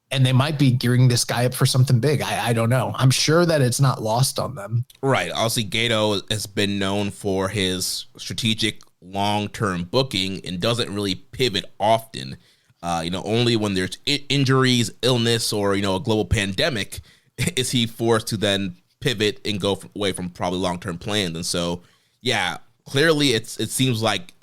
And they might be gearing this guy up for something big. I don't know. I'm sure that it's not lost on them. Right. Obviously, Gato has been known for his strategic long-term booking and doesn't really pivot often. Only when there's injuries, illness, or, a global pandemic is he forced to then pivot and go away from probably long-term plans. And so, yeah, clearly it seems like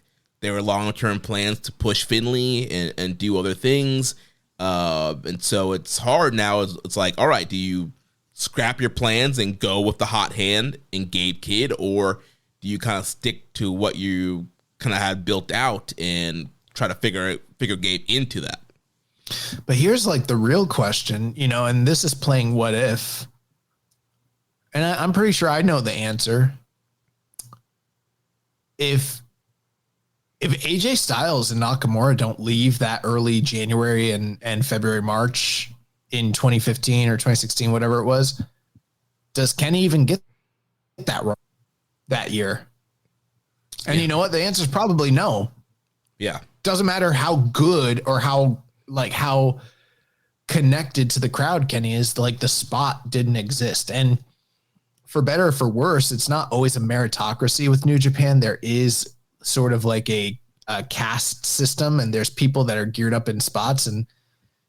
there were long-term plans to push Finlay and do other things. And so it's hard now. It's like, all right, do you scrap your plans and go with the hot hand and Gabe Kidd, or do you kind of stick to what you kind of had built out and try to figure Gabe into that? But here's like the real question, and this is playing what if, and I'm pretty sure I know the answer. If AJ Styles and Nakamura don't leave that early January and February, March in 2015 or 2016, whatever it was, does Kenny even get that wrong that year? And you know what? The answer is probably no. Yeah. Doesn't matter how good or how connected to the crowd Kenny is, like the spot didn't exist. And for better or for worse, it's not always a meritocracy with New Japan. There is sort of like a caste system, and there's people that are geared up in spots. And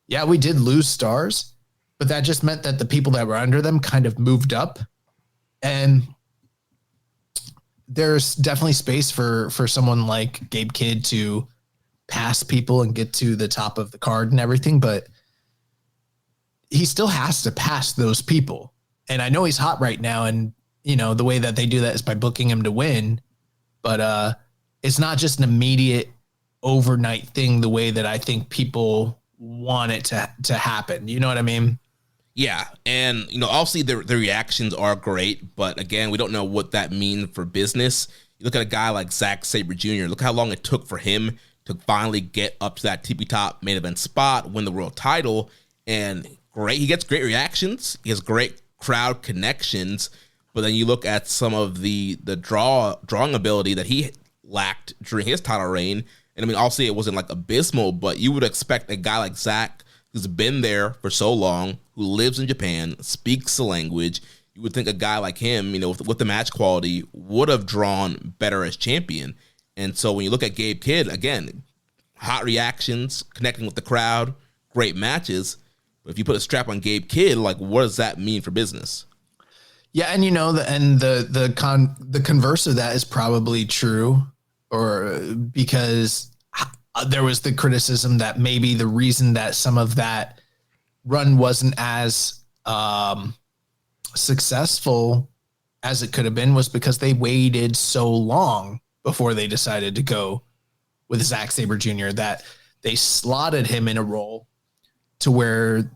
yeah, we did lose stars, but that just meant that the people that were under them kind of moved up. And there's definitely space for someone like Gabe Kidd to pass people and get to the top of the card and everything, but he still has to pass those people. And I know he's hot right now, and the way that they do that is by booking him to win. But it's not just an immediate overnight thing the way that I think people want it to happen. You know what I mean? Yeah. And, obviously the reactions are great, but again, we don't know what that means for business. You look at a guy like Zack Sabre Jr., look how long it took for him to finally get up to that tippy top main event spot, win the world title, and he gets great reactions. He has great crowd connections, but then you look at some of the drawing ability that he lacked during his title reign. And I mean, obviously it wasn't like abysmal, but you would expect a guy like Zack, who's been there for so long, who lives in Japan, speaks the language. You would think a guy like him, with the match quality, would have drawn better as champion. And so when you look at Gabe Kidd, again, hot reactions, connecting with the crowd, great matches. But if you put a strap on Gabe Kidd, like, what does that mean for business? Yeah, and the converse of that is probably true, or because there was the criticism that maybe the reason that some of that run wasn't as successful as it could have been was because they waited so long before they decided to go with Zack Sabre Jr. that they slotted him in a role to where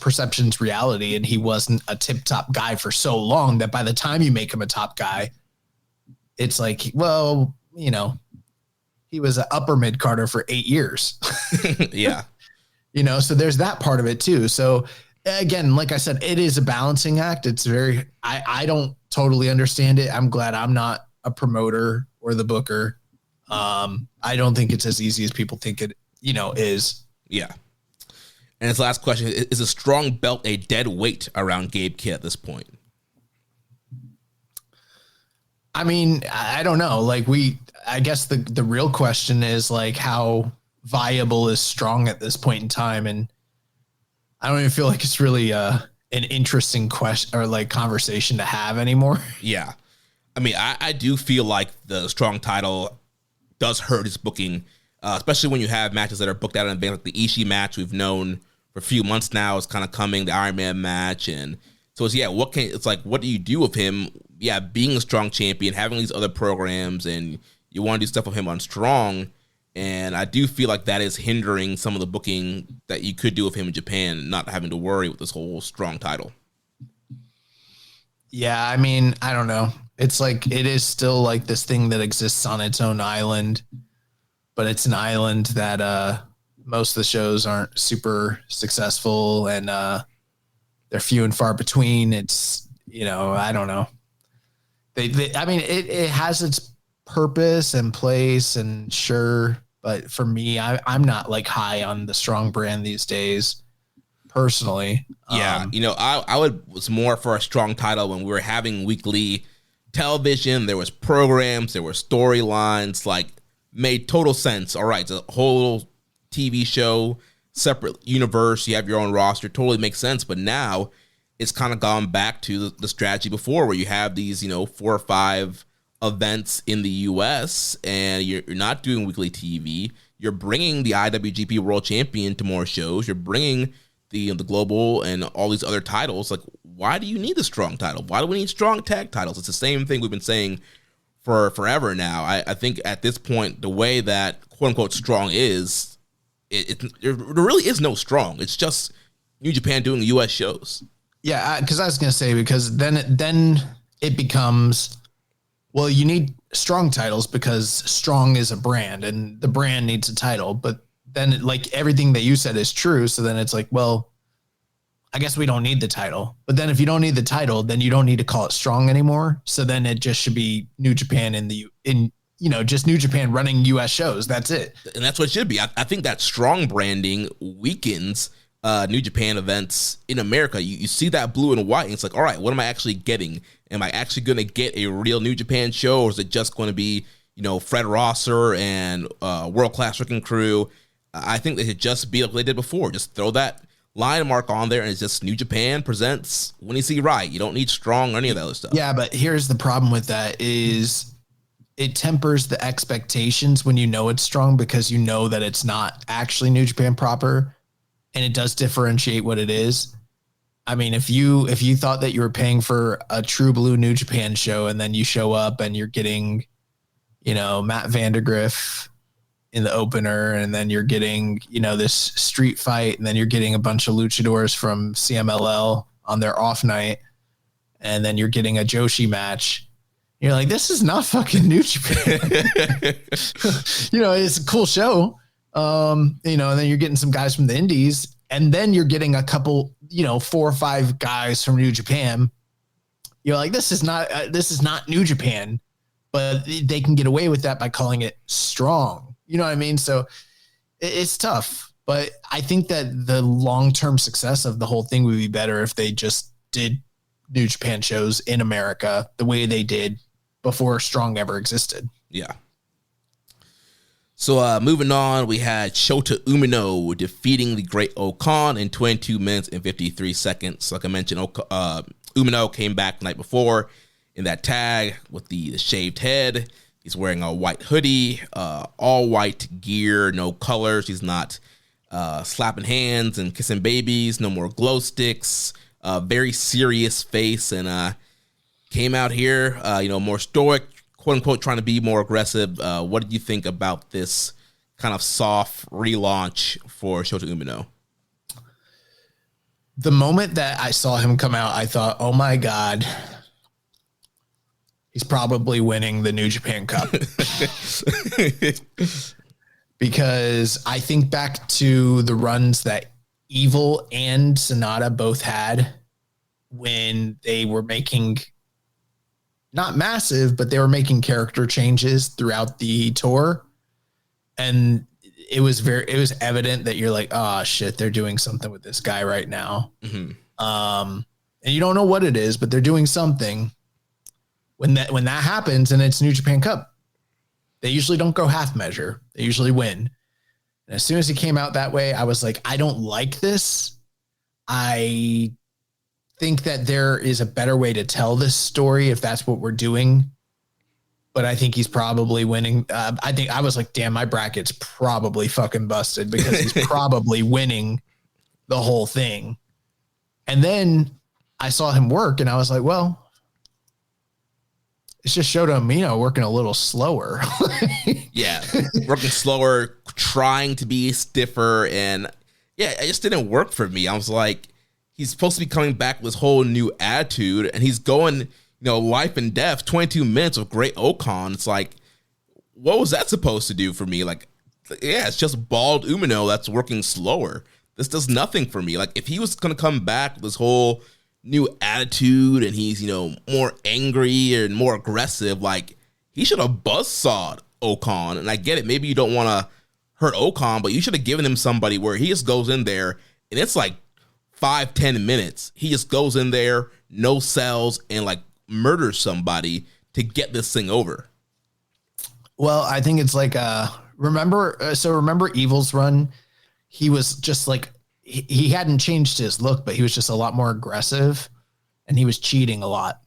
perception's reality, and he wasn't a tip-top guy for so long that by the time you make him a top guy, it's like, well, he was an upper mid-carder for 8 years. Yeah. So there's that part of it too. So again, like I said, it is a balancing act. It's I don't totally understand it. I'm glad I'm not a promoter or the booker. I don't think it's as easy as people think it, is. Yeah. And his last question, is a strong belt a dead weight around Gabe Kidd at this point? I mean, I don't know. I guess the real question is like, how viable is strong at this point in time? And I don't even feel like it's really an interesting question or like conversation to have anymore. Yeah. I mean, I do feel like the strong title does hurt his booking, especially when you have matches that are booked out in advance, like the Ishii match we've known for a few months now is kind of coming, the Iron Man match. And so what do you do with him? Yeah, being a strong champion, having these other programs, and you want to do stuff with him on strong. And I do feel like that is hindering some of the booking that you could do with him in Japan, not having to worry with this whole strong title. Yeah, I mean, I don't know. It's like, it is still like this thing that exists on its own island, but it's an island that most of the shows aren't super successful, and they're few and far between. It's, I don't know. I mean, it has its purpose and place, and sure, but for me, I'm not like high on the strong brand these days, personally. Yeah, I was more for a strong title when we were having weekly television. There was programs, there were storylines, like, made total sense. All right, it's a whole TV show, separate universe, you have your own roster, totally makes sense. But now it's kind of gone back to the strategy before, where you have these 4 or 5 events in the US, and you're not doing weekly TV. You're bringing the IWGP World Champion to more shows. You're bringing the global and all these other titles. Like, why do you need the strong title? Why do we need strong tag titles? It's the same thing we've been saying for forever now. I think at this point, the way that quote unquote strong is, there really is no strong. It's just New Japan doing US shows. Yeah, because I was going to say, because then it becomes, well, you need strong titles because strong is a brand and the brand needs a title. But then like everything that you said is true. So then it's like, well, I guess we don't need the title. But then if you don't need the title, then you don't need to call it strong anymore. So then it just should be New Japan just New Japan running US shows. That's it. And that's what it should be. I think that strong branding weakens New Japan events in America. You see that blue and white, and it's like, all right, what am I actually getting? Am I actually going to get a real New Japan show, or is it just going to be, Fred Rosser and World Class Wrecking Crew? I think they should just be like they did before. Just throw that line mark on there, and it's just New Japan presents When You See Right. You don't need strong or any of that other stuff. Yeah, but here's the problem with that is it tempers the expectations when you know it's strong, because you know that it's not actually New Japan proper, and it does differentiate what it is. I mean, if you thought that you were paying for a true blue New Japan show and then you show up and you're getting, Matt Vandergriff in the opener, and then you're getting, this street fight, and then you're getting a bunch of luchadors from CMLL on their off night, and then you're getting a Joshi match. You're like, this is not fucking New Japan. It's a cool show. And then you're getting some guys from the indies, and then you're getting a couple, 4 or 5 guys from New Japan. You're like, this is not New Japan, but they can get away with that by calling it strong. You know what I mean? So it's tough, but I think that the long-term success of the whole thing would be better if they just did New Japan shows in America the way they did before Strong ever existed. Yeah. So moving on, we had Shota Umino defeating the Great O-Khan in 22 minutes and 53 seconds. Like I mentioned, Umino came back the night before in that tag with the shaved head. He's wearing a white hoodie, all white gear, no colors. He's not slapping hands and kissing babies, no more glow sticks. Very serious face, and came out here, more stoic, quote unquote, trying to be more aggressive. What did you think about this kind of soft relaunch for Shota Umino? The moment that I saw him come out, I thought, oh my God, he's probably winning the New Japan Cup. Because I think back to the runs that Evil and Sonata both had when they were making, not massive, but they were making character changes throughout the tour. And it was evident that you're like, oh shit, they're doing something with this guy right now. Mm-hmm. And you don't know what it is, but they're doing something. When that happens and it's New Japan Cup, they usually don't go half measure. They usually win. And as soon as he came out that way, I was like, I don't like this. I think that there is a better way to tell this story if that's what we're doing. But I think he's probably winning. I was like, damn, my bracket's probably fucking busted because he's probably winning the whole thing. And then I saw him work and I was like, well, it's just Shota Umino working a little slower. Yeah, working slower, trying to be stiffer, and yeah, it just didn't work for me. I was like, he's supposed to be coming back with this whole new attitude, and he's going, life and death, 22 minutes of Great O-Khan. It's like, what was that supposed to do for me? Like, yeah, it's just bald Umino that's working slower. This does nothing for me. Like, if he was going to come back with this whole new attitude and he's, more angry and more aggressive, like, he should have buzzsawed O-Khan. And I get it, maybe you don't want to hurt O-Khan, but you should have given him somebody where he just goes in there and it's like 5-10 minutes. He just goes in there, no cells, and like murders somebody to get this thing over. Well, I think it's like, remember Evil's run? He was just like, he hadn't changed his look, but he was just a lot more aggressive and he was cheating a lot.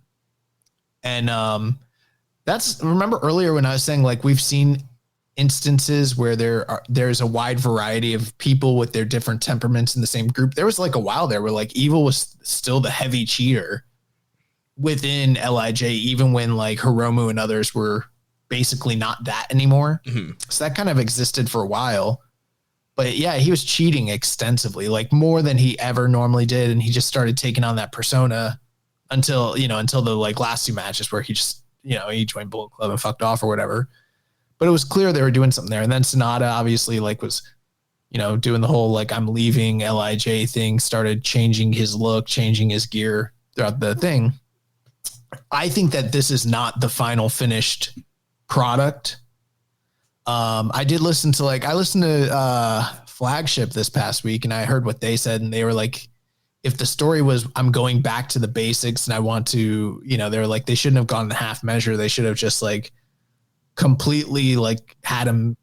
And remember earlier when I was saying, like, we've seen instances where there's a wide variety of people with their different temperaments in the same group. There was like a while there where like Evil was still the heavy cheater within LIJ, even when like Hiromu and others were basically not that anymore. Mm-hmm. So that kind of existed for a while. But yeah, he was cheating extensively, like more than he ever normally did. And he just started taking on that persona until the like last 2 matches where he just, he joined Bullet Club and fucked off or whatever. But it was clear they were doing something there. And then Sonata obviously like was, doing the whole, like, I'm leaving LIJ thing, started changing his look, changing his gear throughout the thing. I think that this is not the final finished product. I listened to Flagship this past week and I heard what they said, and they were like, if the story was, I'm going back to the basics and I want to, they were like, they shouldn't have gone the half measure. They should have just like completely like had him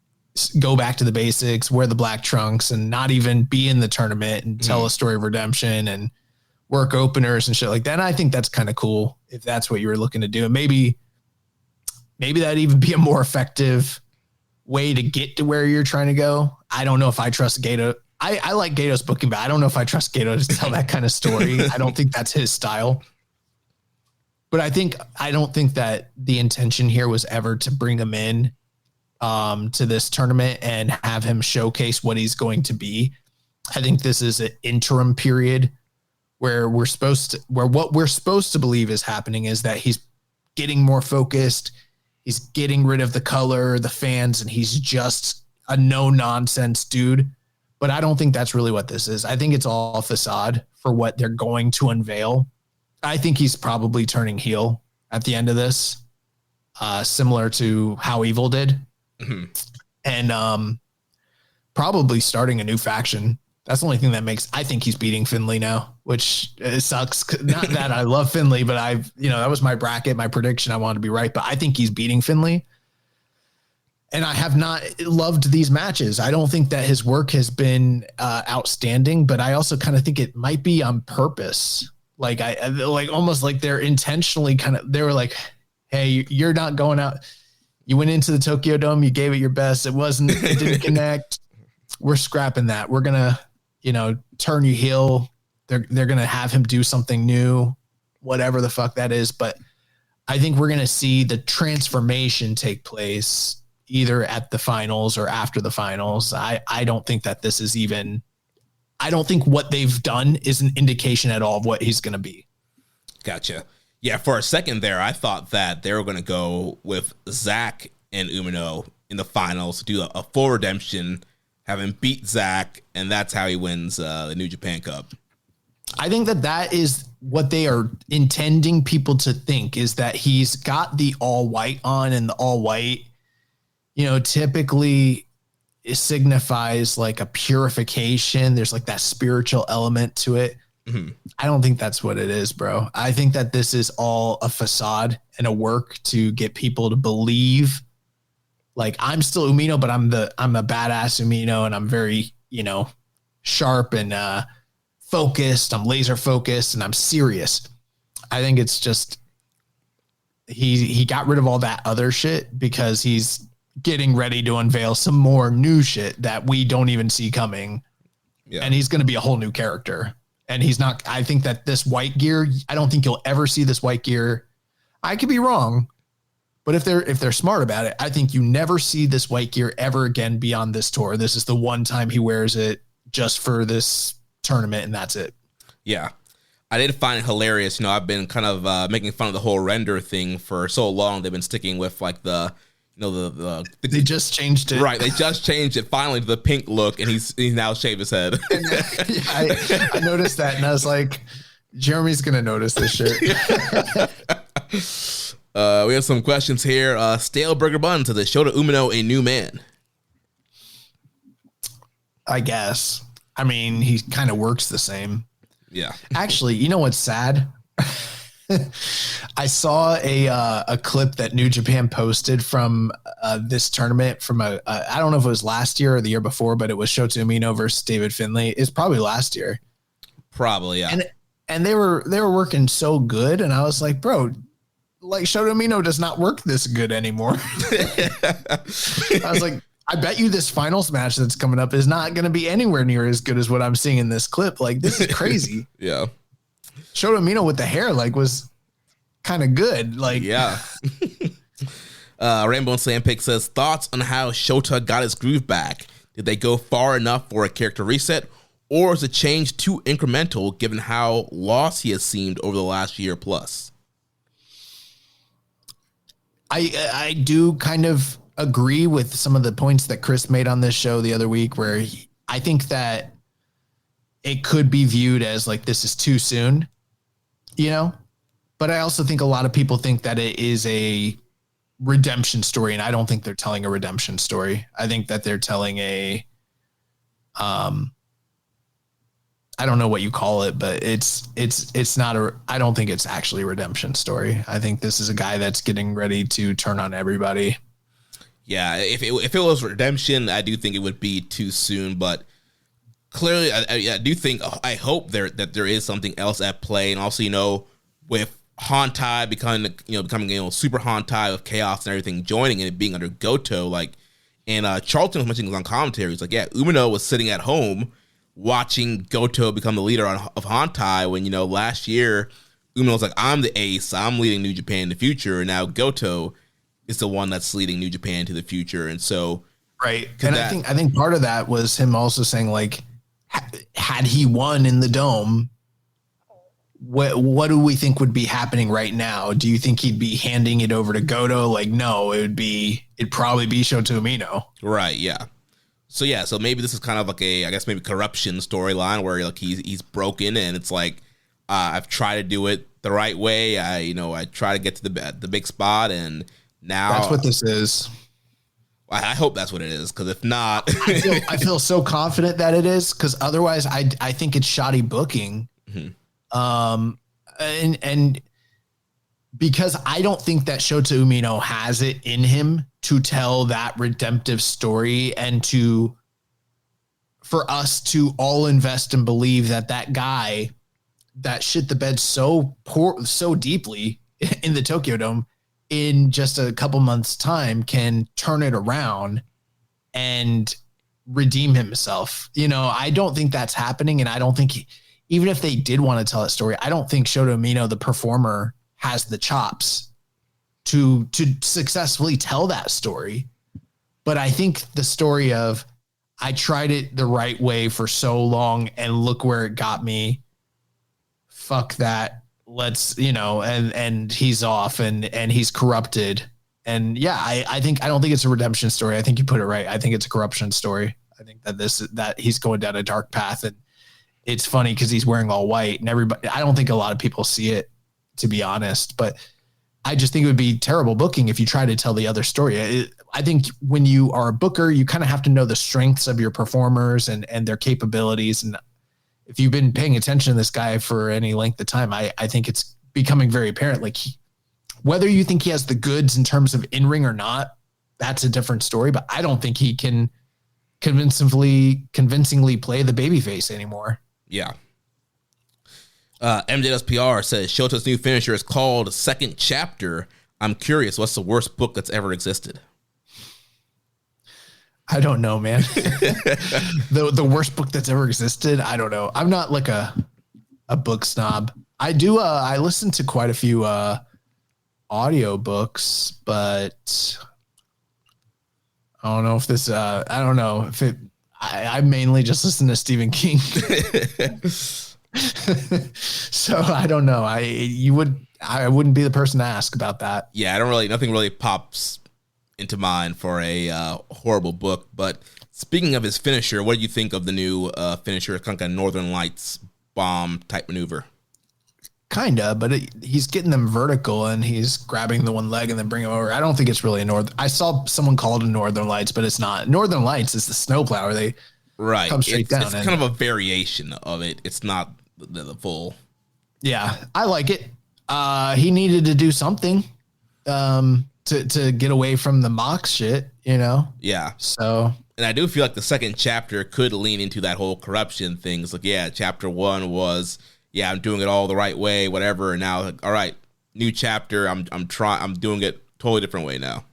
go back to the basics, wear the black trunks and not even be in the tournament and tell a story of redemption and work openers and shit like that. And I think that's kind of cool if that's what you were looking to do. And maybe that'd even be a more effective way to get to where you're trying to go. I don't know if I trust Goto. I like Gato's booking, but I don't know if I trust Gato to tell that kind of story. I don't think that's his style. But I don't think that the intention here was ever to bring him in to this tournament and have him showcase what he's going to be. I think this is an interim period where what we're supposed to believe is happening is that he's getting more focused. He's getting rid of the color, the fans, and he's just a no nonsense dude. But I don't think that's really what this is. I think it's all a facade for what they're going to unveil. I think he's probably turning heel at the end of this, similar to how Evil did. Mm-hmm. And probably starting a new faction. That's the only thing that I think he's beating Finlay now, which sucks. Not that I love Finlay, but that was my bracket, my prediction. I wanted to be right, but I think he's beating Finlay. And I have not loved these matches. I don't think that his work has been outstanding, but I also kind of think it might be on purpose. Like almost like they're intentionally they were like, hey, you're not going out. You went into the Tokyo Dome. You gave it your best. It didn't connect. We're scrapping that. We're going to, turn you heel. They're going to have him do something new, whatever the fuck that is. But I think we're going to see the transformation take place either at the finals or after the finals. I don't think that this is even, I don't think what they've done is an indication at all of what he's going to be. Gotcha. Yeah, for a second there, I thought that they were going to go with Zach and Umino in the finals, do a full redemption, have him beat Zach, and that's how he wins the New Japan Cup. I think that is what they are intending people to think, is that he's got the all white on, and the all white, typically it signifies like a purification. There's like that spiritual element to it. Mm-hmm. I don't think that's what it is, bro. I think that this is all a facade and a work to get people to believe like I'm still Umino, but I'm a badass Umino, and I'm very, sharp and focused. I'm laser focused and I'm serious. I think it's just he got rid of all that other shit because he's getting ready to unveil some more new shit that we don't even see coming. Yeah. And he's going to be a whole new character. And he's not, I think that this white gear, I don't think you'll ever see this white gear. I could be wrong, but if they're smart about it, I think you never see this white gear ever again beyond this tour. This is the one time he wears it just for this tournament, and that's it. Yeah. I did find it hilarious. I've been kind of making fun of the whole render thing for so long. They've been sticking with like they just changed it. Right. They just changed it finally to the pink look, and he's now shaved his head. I noticed that, and I was like, Jeremy's going to notice this shit. We have some questions here. Stale Burger Bun to the Shota Umino a new man. I guess. I mean, he kind of works the same. Yeah. Actually, you know what's sad? I saw a clip that New Japan posted from this tournament from I don't know if it was last year or the year before, but it was Shota Umino versus David Finlay. It's probably last year. Probably, yeah. And they were working so good, and I was like, bro, like Shota Umino does not work this good anymore. I was like, I bet you this finals match that's coming up is not going to be anywhere near as good as what I'm seeing in this clip. Like, this is crazy. Yeah. Shota Umino with the hair was kind of good. Like, yeah. Rainbow and Sandpick says, thoughts on how Shota got his groove back? Did they go far enough for a character reset, or is the change too incremental given how lost he has seemed over the last year plus? I do kind of agree with some of the points that Chris made on this show the other week, where I think that it could be viewed as like, this is too soon, but I also think a lot of people think that it is a redemption story. And I don't think they're telling a redemption story. I think that they're telling I don't know what you call it, but it's not I don't think it's actually a redemption story. I think this is a guy that's getting ready to turn on everybody. Yeah. If it was redemption, I do think it would be too soon, but clearly I do think, I hope that there is something else at play. And also, with Hantai becoming super Hantai with Chaos and everything, joining and it being under Goto, and Charlton was mentioning on commentary, he's like, yeah, Umino was sitting at home, watching Goto become the leader of Hantai when, last year Umino was like, I'm the ace, I'm leading New Japan in the future, and now Goto is the one that's leading New Japan into the future. And so right. And I think part of that was him also saying, like, had he won in the Dome, what do we think would be happening right now? Do you think he'd be handing it over to Goto? Like, no, it'd probably be Shota Umino. Right, yeah. So maybe this is kind of like maybe corruption storyline where like he's broken and it's like, I've tried to do it the right way. I try to get to the big spot, and now that's what this is. I hope that's what it is, because if not, I feel so confident that it is, because otherwise I think it's shoddy booking. Mm-hmm. And because I don't think that Shota Umino has it in him to tell that redemptive story, and for us to all invest and believe that guy that shit the bed so deeply in the Tokyo Dome in just a couple months' time can turn it around and redeem himself. I don't think that's happening. And I don't think even if they did want to tell that story, I don't think Shota Umino, the performer, has the chops to successfully tell that story. But I think the story of, I tried it the right way for so long and look where it got me. Fuck that. Let's, and he's off and he's corrupted. And yeah, I don't think it's a redemption story. I think you put it right. I think it's a corruption story. I think that he's going down a dark path, and it's funny because he's wearing all white, and I don't think a lot of people see it, to be honest, but I just think it would be terrible booking if you try to tell the other story. I think when you are a booker, you kind of have to know the strengths of your performers and their capabilities. And if you've been paying attention to this guy for any length of time, I think it's becoming very apparent. Like, whether you think he has the goods in terms of in-ring or not, that's a different story. But I don't think he can convincingly play the babyface anymore. Yeah. MJSPR says Shota's new finisher is called Second Chapter. I'm curious, what's the worst book that's ever existed? I don't know, man. The worst book that's ever existed. I don't know. I'm not like a book snob. I do. I listen to quite a few audio books, but I don't know if this. I don't know if it. I mainly just listen to Stephen King. So I don't know. I wouldn't be the person to ask about that. Yeah, nothing really pops into mind for a horrible book. But speaking of his finisher, what do you think of the new finisher, kind of Northern Lights bomb type maneuver? Kinda, but he's getting them vertical and he's grabbing the one leg and then bringing it over. I don't think it's really I saw someone call it a Northern Lights, but it's not. Northern Lights is the snowplow. They come straight down. It's kind of a variation of it. It's not the full. Yeah, I like it. He needed to do something to get away from the Mox shit, Yeah. So, and I do feel like the second chapter could lean into that whole corruption thing. It's like, yeah, chapter 1 was, yeah, I'm doing it all the right way, whatever. And now, all right, new chapter. I'm doing it totally different way now.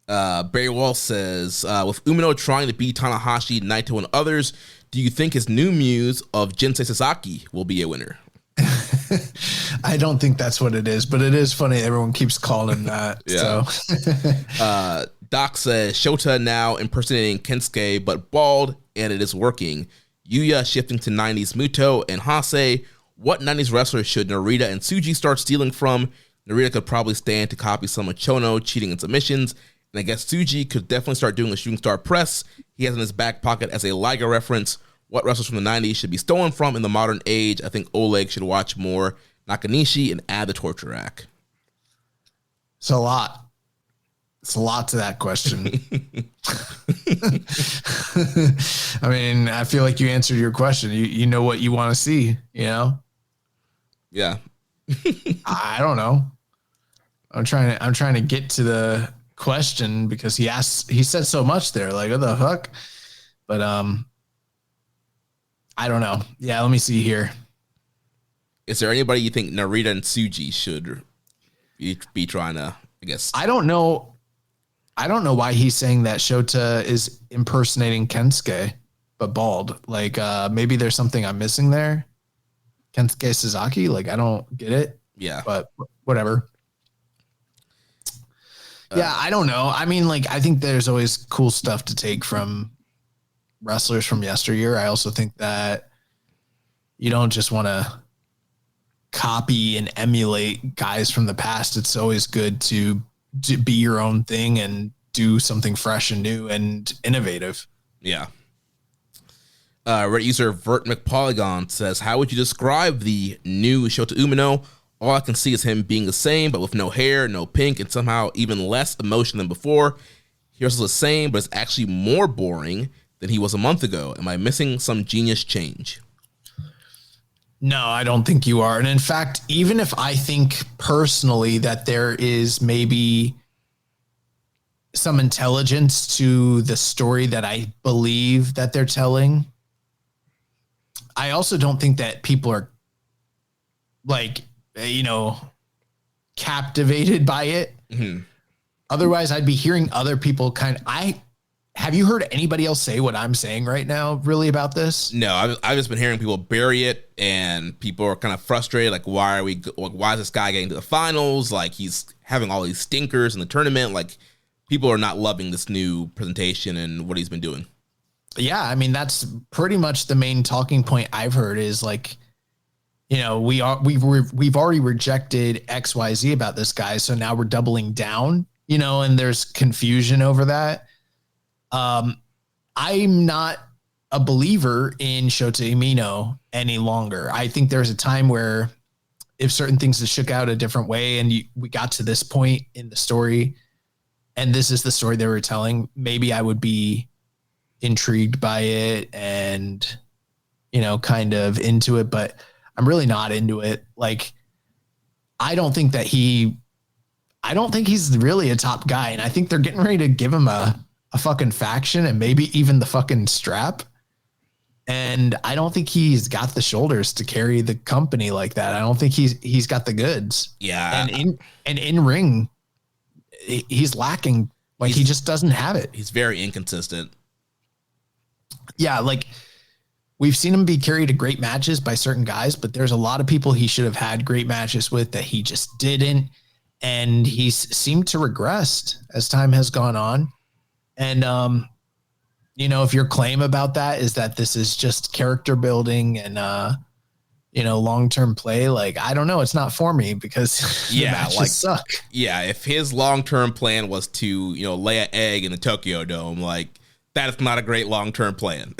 Barry Wall says, with Umino trying to beat Tanahashi, Naito, and others, do you think his new muse of Jinsei Sasaki will be a winner? I don't think that's what it is, but it is funny. Everyone keeps calling him that. Yeah. So. Doc says, Shota now impersonating Kensuke, but bald, and it is working. Yuya shifting to 90s Muto and Hase. What 90s wrestler should Narita and Tsuji start stealing from? Narita could probably stand to copy some of Chono cheating in submissions. And I guess Tsuji could definitely start doing a shooting star press he has in his back pocket as a Liger reference. What wrestlers from the 90s should be stolen from in the modern age? I think Oleg should watch more Nakanishi and add the torture rack. It's a lot. It's a lot to that question. I mean, I feel like you answered your question. You know what you want to see, Yeah. I don't know. I'm trying to get to the question because he said so much there. Like, what the fuck? But I don't know. Yeah, let me see here. Is there anybody you think Narita and Tsuji should be trying to, I guess? I don't know why he's saying that Shota is impersonating Kensuke. but bald. Like maybe there's something I'm missing there. Kensuke Sasaki, like I don't get it. Yeah, but whatever. Yeah, I don't know. I mean, like I think there's always cool stuff to take from wrestlers from yesteryear. I also think that you don't just want to copy and emulate guys from the past. It's always good to be your own thing and do something fresh and new and innovative. Yeah. Reddit user Vert McPolygon says, how would you describe the new Shota Umino? All I can see is him being the same, but with no hair, no pink, and somehow even less emotion than before. He was the same, but it's actually more boring than he was a month ago. Am I missing some genius change? No, I don't think you are. And in fact, even if I think personally that there is maybe some intelligence to the story that I believe that they're telling, I also don't think that people are like, captivated by it. Mm-hmm. Otherwise, I'd be hearing other people have you heard anybody else say what I'm saying right now really about this? No, I've just been hearing people bury it, and people are kind of frustrated. Like, why is this guy getting to the finals? Like, he's having all these stinkers in the tournament. Like, people are not loving this new presentation and what he's been doing. Yeah, I mean, that's pretty much the main talking point I've heard is like, we've already rejected XYZ about this guy, so now we're doubling down, and there's confusion over that. I'm not a believer in Shota Umino any longer. I think there's a time where if certain things have shook out a different way and we got to this point in the story and this is the story they were telling, maybe I would be intrigued by it and, kind of into it, but I'm really not into it. Like, I don't think he's really a top guy. And I think they're getting ready to give him a fucking faction and maybe even the fucking strap. And I don't think he's got the shoulders to carry the company like that. I don't think he's got the goods. Yeah. And in ring, he's lacking. Like he just doesn't have it. He's very inconsistent. Yeah. Like we've seen him be carried to great matches by certain guys, but there's a lot of people he should have had great matches with that he just didn't. And he's seemed to regress as time has gone on. And, if your claim about that is that this is just character building and, long-term play, like, I don't know. It's not for me because the matches suck. Yeah. If his long-term plan was to, lay an egg in the Tokyo Dome, like that is not a great long-term plan.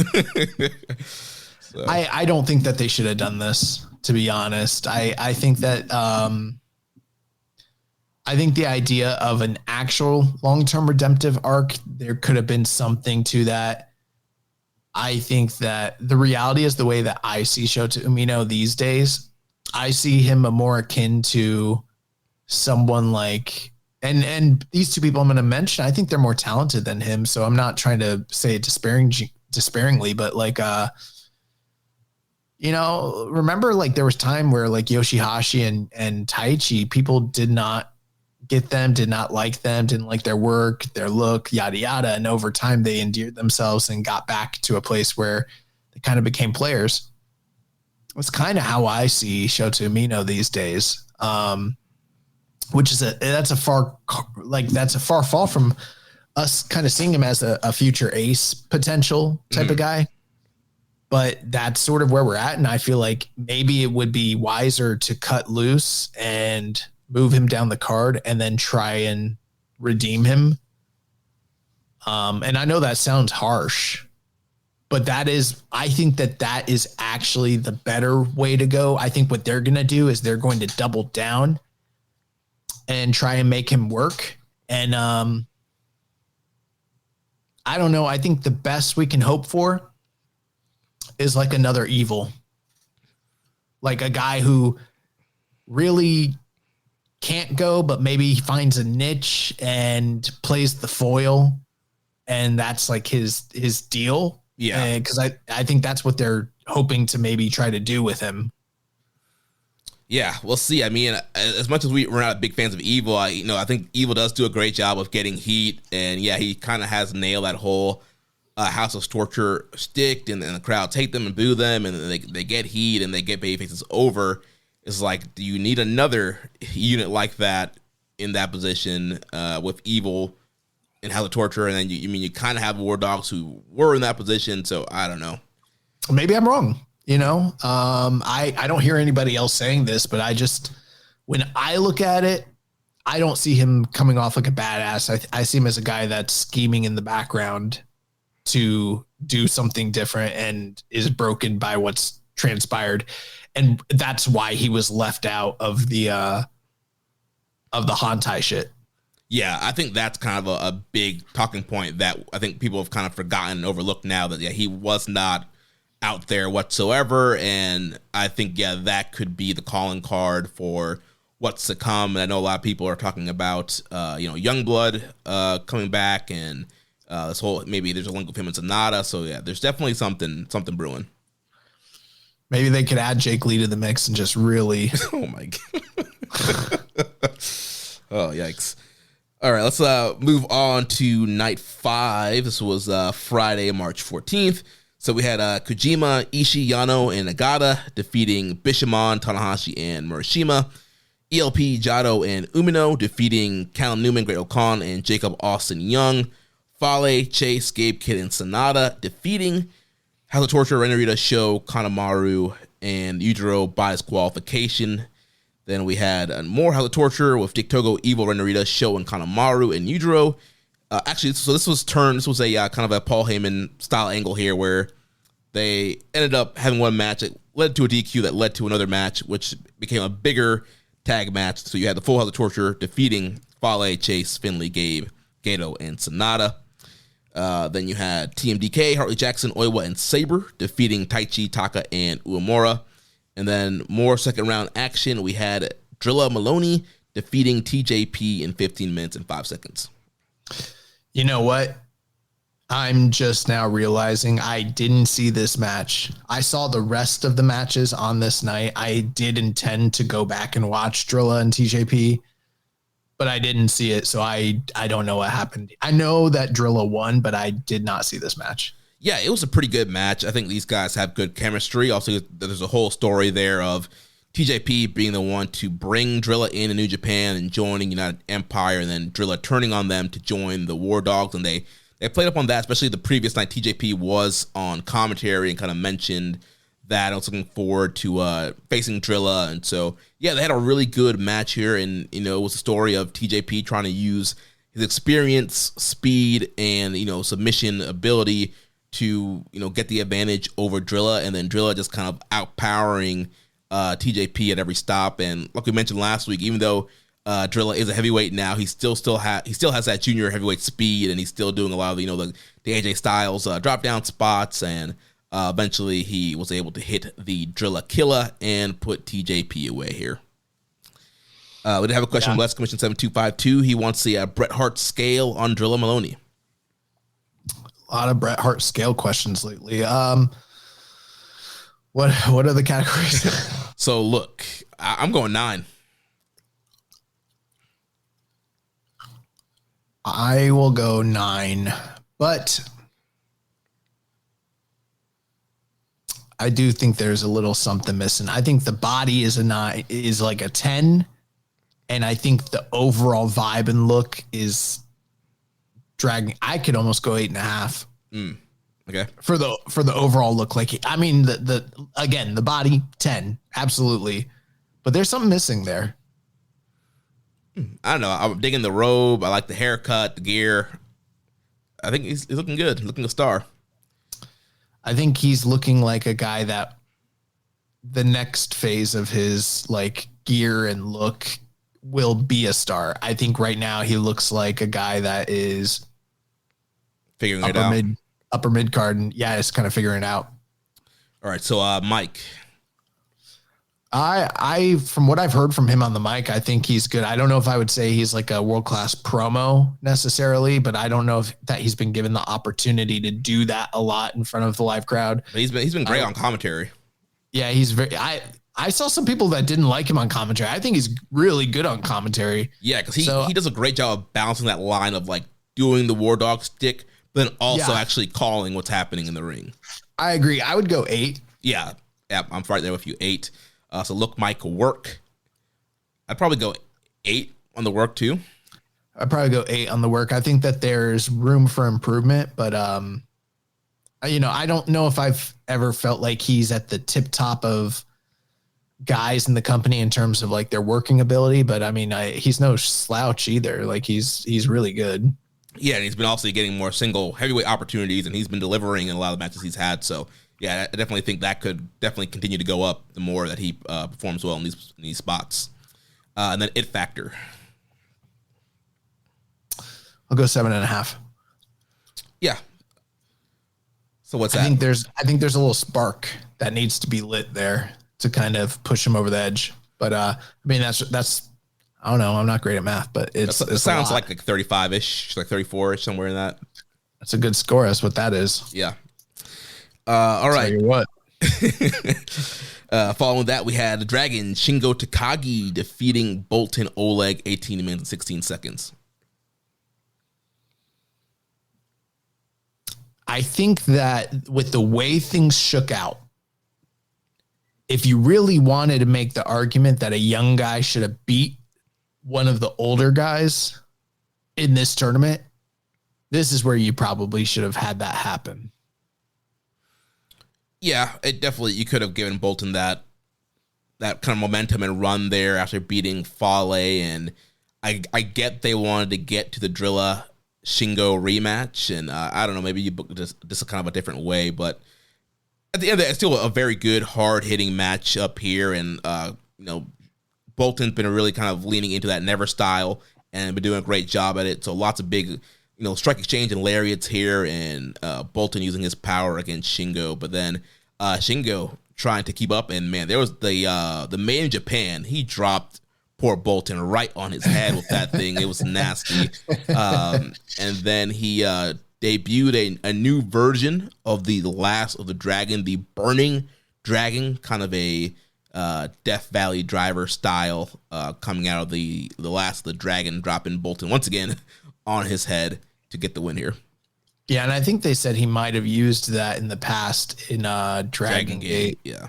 So. I don't think that they should have done this, to be honest. I think that, I think the idea of an actual long-term redemptive arc, there could have been something to that. I think that the reality is the way that I see Shota Umino these days, I see him more akin to someone like, and these two people I'm going to mention, I think they're more talented than him. So I'm not trying to say it despairingly, but like, remember like there was time where like Yoshihashi and Taichi, people did not get them, did not like them, didn't like their work, their look, yada, yada. And over time they endeared themselves and got back to a place where they kind of became players. It's kind of how I see Shota Umino these days. Which is that's a far fall from us kind of seeing him as a future ace potential type of guy. But that's sort of where we're at. And I feel like maybe it would be wiser to cut loose and move him down the card and then try and redeem him. And I know that sounds harsh, but I think that is actually the better way to go. I think what they're going to do is they're going to double down and try and make him work. And I don't know. I think the best we can hope for is like another Evil, like a guy who really can't go, but maybe he finds a niche and plays the foil, and that's like his deal. Yeah, because I think that's what they're hoping to maybe try to do with him. Yeah, we'll see. I mean, as much as we're not big fans of Evil, I think Evil does do a great job of getting heat, and yeah, he kind of has nailed that whole House of Torture stick, and the crowd take them and boo them, and they get heat and they get babyfaces over. It's like, do you need another unit like that in that position with Evil and House of Torture? And then you kind of have War Dogs who were in that position. So I don't know. Maybe I'm wrong. I don't hear anybody else saying this, but when I look at it, I don't see him coming off like a badass. I see him as a guy that's scheming in the background to do something different and is broken by what's transpired. And that's why he was left out of the Hantai shit. Yeah, I think that's kind of a big talking point that I think people have kind of forgotten and overlooked now, that he was not out there whatsoever. And I think, that could be the calling card for what's to come. And I know a lot of people are talking about, Youngblood coming back, and this whole, maybe there's a link with him and Sonata. So there's definitely something brewing. Maybe they could add Jake Lee to the mix and just really. Oh my God. Oh, yikes. All right, let's move on to night 5. This was Friday, March 14th. So we had Kojima, Ishii, Yano, and Nagata defeating Bishamon, Tanahashi, and Murashima. ELP, Jado, and Umino defeating Callum Newman, Great O'Khan, and Jacob Austin Young. Fale, Chase, Gabe Kidd, and Sonata defeating House of Torture, Renarita, Sho, Kanemaru, and Yujiro by disqualification. Then we had more House of Torture with Dick Togo, Evil, Renarita, Sho, and Kanemaru, and Yujiro. So this was a kind of a Paul Heyman style angle here, where they ended up having one match. It led to a DQ that led to another match, which became a bigger tag match. So you had the full House of Torture defeating Fale, Chase, Finlay, Gabe, Gato, and Sonata. Then you had TMDK, Hartley Jackson, Oiwa, and Sabre defeating Taichi, Taka, and Uemura. And then more second round action. We had Drilla Maloney defeating TJP in 15 minutes and 5 seconds. You know what? I'm just now realizing I didn't see this match. I saw the rest of the matches on this night. I did intend to go back and watch Drilla and TJP, but I didn't see it, so I don't know what happened. I know that Drilla won, but I did not see this match. Yeah, it was a pretty good match. I think these guys have good chemistry. Also, there's a whole story there of TJP being the one to bring Drilla into New Japan and joining United Empire, and then Drilla turning on them to join the War Dogs. And they played up on that, especially the previous night. TJP was on commentary and kind of mentioned that I was looking forward to facing Drilla. And so, they had a really good match here. And, it was a story of TJP trying to use his experience, speed, and, submission ability to, get the advantage over Drilla. And then Drilla just kind of outpowering TJP at every stop. And like we mentioned last week, even though Drilla is a heavyweight now, he still has that junior heavyweight speed, and he's still doing a lot of the AJ Styles drop down spots, and eventually he was able to hit the Drilla killer and put TJP away here. We did have a question from West Commission 7252. He wants the Bret Hart scale on Drilla Maloney. A lot of Bret Hart scale questions lately. What are the categories? So look, I'm going 9. I will go 9, but I do think there's a little something missing. I think the body is like a 10, and I think the overall vibe and look is dragging. I could almost go 8.5. Okay. For the overall look, the body 10, absolutely, but there's something missing there. I don't know. I'm digging the robe. I like the haircut, the gear. I think he's looking good, looking a star. I think he's looking like a guy that the next phase of his gear and look will be a star. I think right now he looks like a guy that is figuring it out. Upper mid card, and it's kind of figuring it out. All right, so Mike. I from what I've heard from him on the mic, I think he's good. I don't know if I would say he's like a world-class promo necessarily, but I don't know if that he's been given the opportunity to do that a lot in front of the live crowd. But he's been great on commentary. Yeah, he's very. I saw some people that didn't like him on commentary. I think he's really good on commentary. Yeah, because he does a great job of balancing that line of doing the War Dog stick, but then also actually calling what's happening in the ring. I agree. I would go 8. Yeah, I'm right there with you. 8. So look, Mike, work. I'd probably go 8 on the work too. I'd probably go 8 on the work. I think that there's room for improvement, but I don't know if I've ever felt like he's at the tip top of guys in the company in terms of like their working ability. But I mean, he's no slouch either. Like he's really good. Yeah, and he's been also getting more single heavyweight opportunities, and he's been delivering in a lot of matches he's had. So yeah, I definitely think that could definitely continue to go up the more that he performs well in these spots. And then it factor. I'll go 7.5. Yeah. So what's that? I think there's a little spark that needs to be lit there to kind of push him over the edge. But I mean, that's I don't know. I'm not great at math, but it sounds like 35-ish, like 34-ish, somewhere in that. That's a good score. That's what that is. Yeah. All right. Tell you what. Following that, we had the Dragon Shingo Takagi defeating Boltin Oleg 18 minutes and 16 seconds. I think that with the way things shook out, if you really wanted to make the argument that a young guy should have beat one of the older guys in this tournament, this is where you probably should have had that happen. Yeah, it definitely, you could have given Boltin that kind of momentum and run there after beating Fale, and I get they wanted to get to the Drilla Shingo rematch, and I don't know, maybe you booked this kind of a different way, but at the end of the day, it's still a very good, hard-hitting match up here, and Bolton's been really kind of leaning into that never style and been doing a great job at it. So lots of big, strike exchange and lariats here, and Boltin using his power against Shingo, but then Shingo trying to keep up, and man, there was the Made in Japan. He dropped poor Boltin right on his head with that thing. It was nasty. And then he debuted a new version of the Last of the Dragon, the Burning Dragon, kind of a Death Valley Driver style, coming out of the Last of the Dragon, dropping Boltin once again on his head to get the win here. Yeah, and I think they said he might have used that in the past in Dragon Gate. Yeah.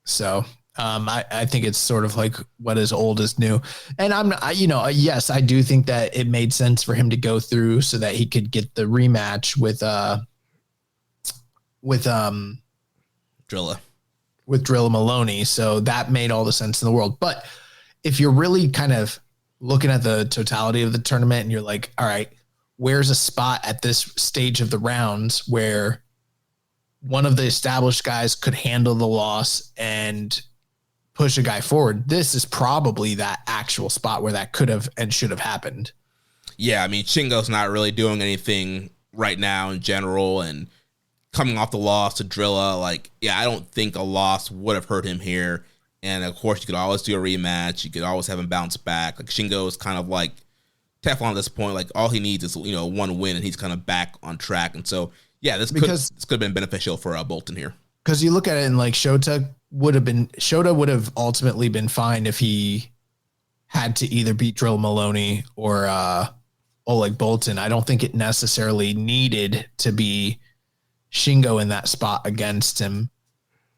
So I think it's sort of like what is old is new. And yes, I do think that it made sense for him to go through so that he could get the rematch with Drilla Maloney. So that made all the sense in the world. But if you're really kind of looking at the totality of the tournament and you're like, all right, where's a spot at this stage of the rounds where one of the established guys could handle the loss and push a guy forward? This is probably that actual spot where that could have and should have happened. Yeah, I mean, Shingo's not really doing anything right now in general, and coming off the loss to Drilla, I don't think a loss would have hurt him here. And of course, you could always do a rematch. You could always have him bounce back. Shingo is kind of like Teflon at this point. All he needs is one win, and he's kind of back on track. And so, yeah, this could have been beneficial for Boltin here. Because you look at it and Shota would have ultimately been fine if he had to either beat Drill Maloney or Oleg Boltin. I don't think it necessarily needed to be Shingo in that spot against him.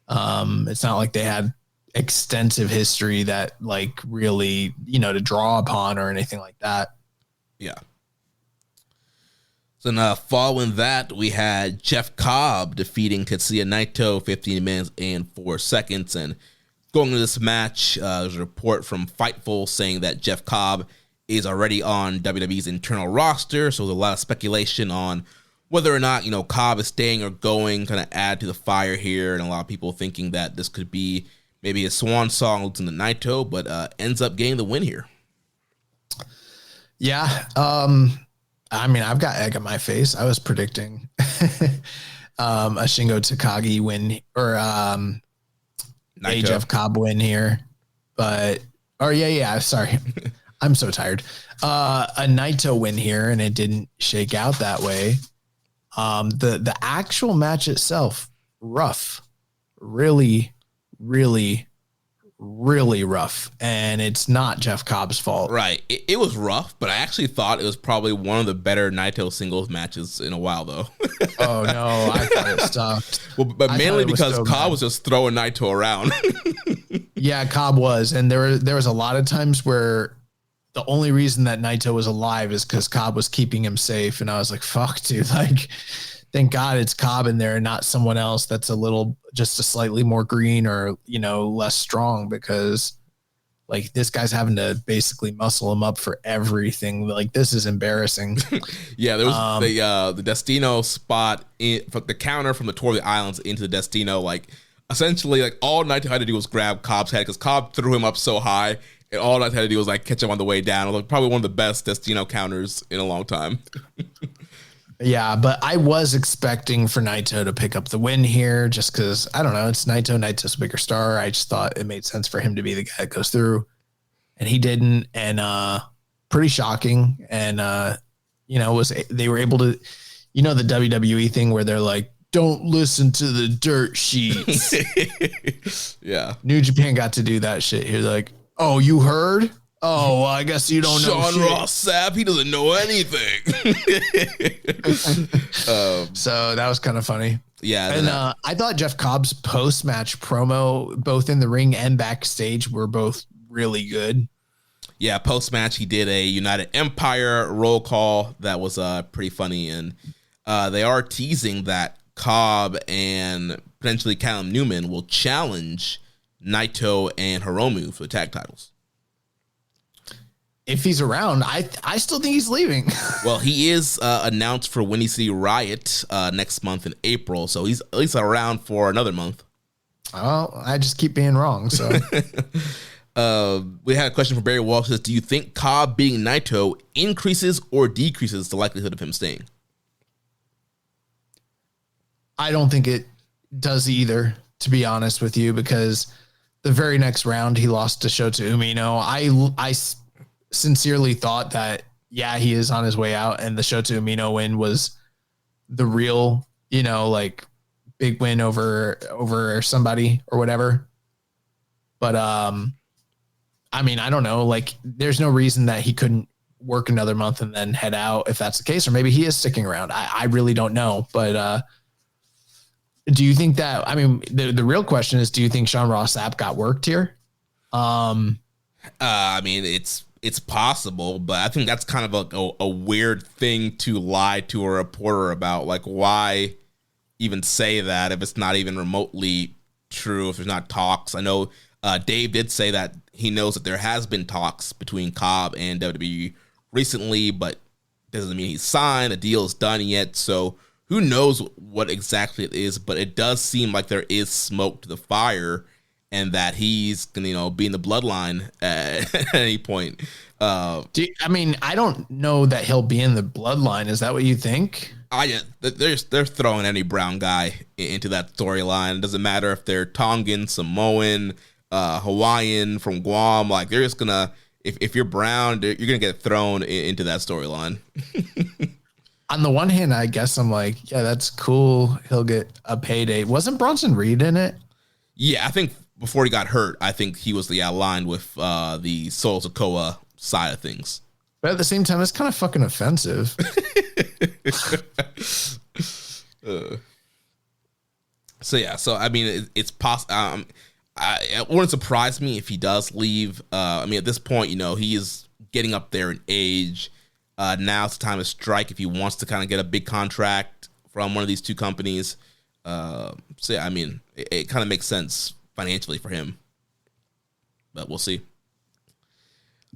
It's not like they had extensive history that really, to draw upon or anything like that. Yeah. So now following that, we had Jeff Cobb defeating Tetsuya Naito 15 minutes and 4 seconds. And going into this match, there's a report from Fightful saying that Jeff Cobb is already on WWE's internal roster. So there's a lot of speculation on whether or not, Cobb is staying or going, kind of add to the fire here. And a lot of people thinking that this could be maybe a swan song to the Naito, but ends up getting the win here. Yeah. I mean, I've got egg on my face. I was predicting a Shingo Takagi win or a Jeff Cobb win here. Sorry. I'm so tired. A Naito win here, and it didn't shake out that way. The actual match itself, rough. Really, really really rough, and it's not Jeff Cobb's fault. Right. It was rough, but I actually thought it was probably one of the better Naito singles matches in a while, though. Oh, no, I thought it sucked. Well, but mainly because so Cobb bad. was just throwing Naito around. Yeah, Cobb was, and there was a lot of times where the only reason that Naito was alive is because Cobb was keeping him safe, and I was like, "Fuck, dude!" Like, thank God it's Cobb in there and not someone else that's just a slightly more green or less strong, because like this guy's having to basically muscle him up for everything. Like, this is embarrassing. Yeah, there was the Destino spot for the counter from the Tour of the Islands into the Destino. Like, essentially, like all Naito had to do was grab Cobb's head because Cobb threw him up so high. And all Naito had to do was like catch him on the way down. It was like probably one of the best Destino counters in a long time. Yeah, but I was expecting for Naito to pick up the win here just because, I don't know, it's Naito. Naito's a bigger star. I just thought it made sense for him to be the guy that goes through. And he didn't. And pretty shocking. And, they were able to, the WWE thing where they're like, don't listen to the dirt sheets. Yeah. New Japan got to do that shit here. Like, oh, you heard? Oh, well, I guess you don't know. Sean Ross Sapp, he doesn't know anything. So that was kind of funny. Yeah. And I thought Jeff Cobb's post-match promo, both in the ring and backstage, were both really good. Yeah, post-match, he did a United Empire roll call that was pretty funny. And they are teasing that Cobb and potentially Callum Newman will challenge Naito and Hiromu for the tag titles. If he's around, I still think he's leaving. Well, he is announced for Windy City Riot next month in April, so he's at least around for another month. Oh, I just keep being wrong. So we had a question from Barry Walsh. Says, do you think Cobb beating Naito increases or decreases the likelihood of him staying? I don't think it does either, to be honest with you, because the very next round he lost to Shota Umino. I sincerely thought that, yeah, he is on his way out, and the Shota Umino win was the real, like big win over somebody or whatever. But I mean, I don't know. Like, there's no reason that he couldn't work another month and then head out if that's the case, or maybe he is sticking around. I really don't know. But do you think that? I mean, the real question is, do you think Sean Ross Sapp got worked here? I mean, it's possible, but I think that's kind of like a weird thing to lie to a reporter about. Like, why even say that if it's not even remotely true, if there's not talks? I know Dave did say that he knows that there has been talks between Cobb and WWE recently, but doesn't mean he's signed. The deal is done yet, so who knows what exactly it is, but it does seem like there is smoke to the fire and that he's going to, be in the bloodline at any point. I mean, I don't know that he'll be in the bloodline. Is that what you think? They're throwing any brown guy into that storyline. It doesn't matter if they're Tongan, Samoan, Hawaiian, from Guam. Like, they're just going to, if you're brown, you're going to get thrown into that storyline. On the one hand, I guess I'm like, yeah, that's cool. He'll get a payday. Wasn't Bronson Reed in it? Yeah, I think before he got hurt, I think he was aligned with the Solo Sikoa side of things. But at the same time, it's kind of fucking offensive. So I mean, it's possible. It wouldn't surprise me if he does leave. I mean, at this point, he is getting up there in age. Now's the time to strike if he wants to kind of get a big contract from one of these two companies. So yeah, I mean, it kind of makes sense financially for him, but we'll see.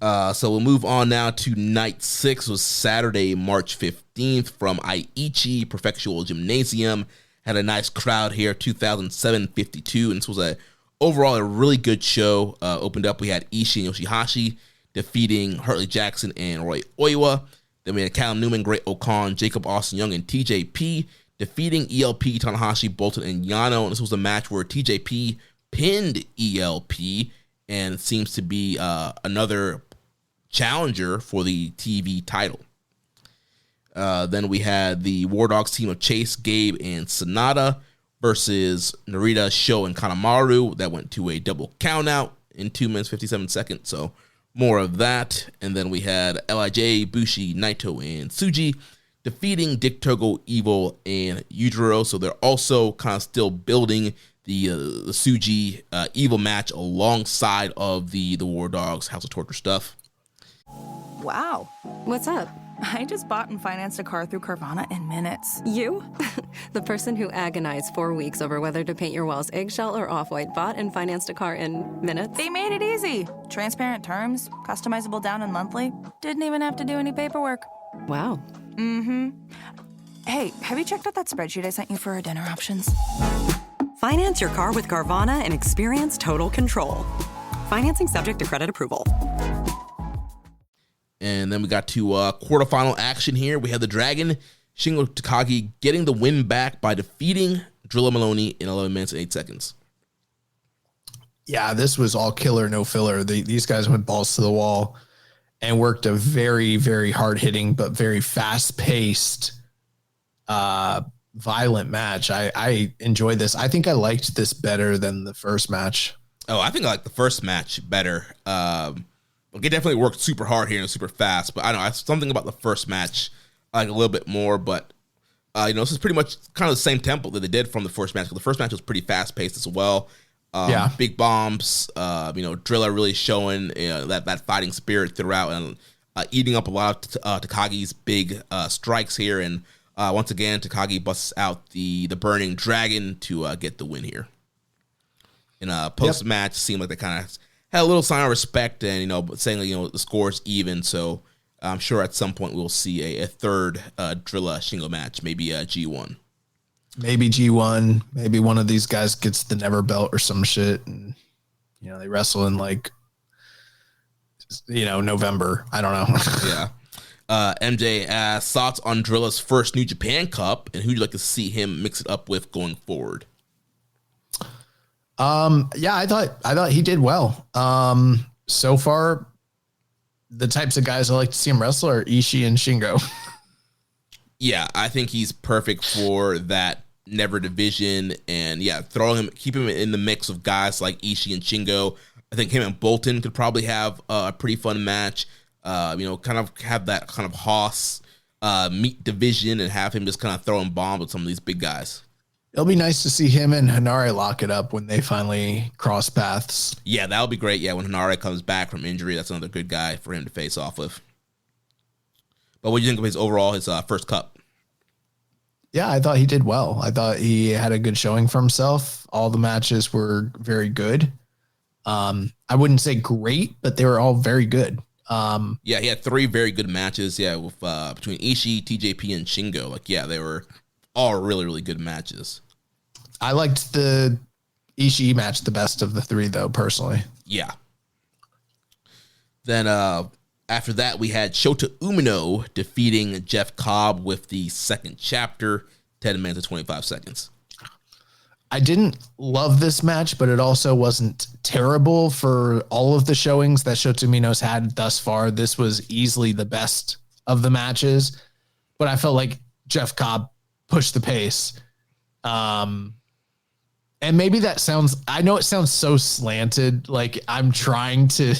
So we'll move on now to night 6. Was Saturday, March 15th from Aichi Prefectural Gymnasium. Had a nice crowd here, 2,752, and this was overall a really good show. Opened up, we had Ishii and Yoshihashi defeating Hartley Jackson and Roy Oiwa. Then we had Callum Newman, Great Okan, Jacob Austin Young, and TJP defeating ELP, Tanahashi, Bolton, and Yano. And this was a match where TJP pinned ELP and seems to be another challenger for the TV title. Then we had the War Dogs team of Chase, Gabe, and Sonata versus Narita, Sho, and Kanemaru. That went to a double countout. in 2 minutes 57 seconds. So more of that. And then we had LIJ, Bushi, Naito, and Tsuji defeating Dick Togo, Evil, and Yujiro. So they're also kind of still building the Tsuji Evil match alongside of the War Dogs House of Torture stuff. Wow. What's up? I just bought and financed a car through Carvana in minutes. You? The person who agonized 4 weeks over whether to paint your walls eggshell or off-white bought and financed a car in minutes? They made it easy. Transparent terms, customizable down and monthly. Didn't even have to do any paperwork. Wow. Mm-hmm. Hey, have you checked out that spreadsheet I sent you for our dinner options? Finance your car with Carvana and experience total control. Financing subject to credit approval. And then we got to quarterfinal action here. We have the Dragon, Shingo Takagi, getting the win back by defeating Drilla Maloney in 11 minutes and 8 seconds. Yeah, this was all killer, no filler. These guys went balls to the wall and worked a very, very hard-hitting but very fast-paced, violent match. I enjoyed this. I think I liked this better than the first match. Oh, I think I like the first match better. It definitely worked super hard here and super fast, but I don't know, something about the first match I like a little bit more, but this is pretty much kind of the same tempo that they did from the first match. The first match was pretty fast paced as well. Big bombs, Drilla really showing that fighting spirit throughout and eating up a lot of Takagi's big strikes here. And once again, Takagi busts out the Burning Dragon to get the win here. In a post match, seemed like they kind of had a little sign of respect and, saying, the score's even. So I'm sure at some point we'll see a third Drilla Shingo match, maybe a G1. Maybe G1. Maybe one of these guys gets the Never Belt or some shit. And, they wrestle in November. I don't know. Yeah. MJ asks thoughts on Drilla's first New Japan Cup and who you'd like to see him mix it up with going forward. I thought he did well. So far, the types of guys I like to see him wrestle are Ishii and Shingo. Yeah, I think he's perfect for that Never division, and keep him in the mix of guys like Ishii and Shingo. I think him and Bolton could probably have a pretty fun match. Kind of have that kind of Hoss meet division and have him just kind of throwing bombs with some of these big guys. It'll be nice to see him and Hanare lock it up when they finally cross paths. Yeah, that'll be great. Yeah, when Hanare comes back from injury, that's another good guy for him to face off with. But what do you think of his first cup? Yeah, I thought he did well. I thought he had a good showing for himself. All the matches were very good. I wouldn't say great, but they were all very good. He had 3 very good matches. Yeah, with between Ishii, TJP, and Shingo. They were all really, really good matches. I liked the Ishii match the best of the 3, though, personally. Yeah. Then after that, we had Shota Umino defeating Jeff Cobb with the second chapter, 10 minutes and 25 seconds. I didn't love this match, but it also wasn't terrible for all of the showings that Shota Umino's had thus far. This was easily the best of the matches, but I felt like Jeff Cobb pushed the pace. And maybe I know it sounds so slanted, like I'm trying to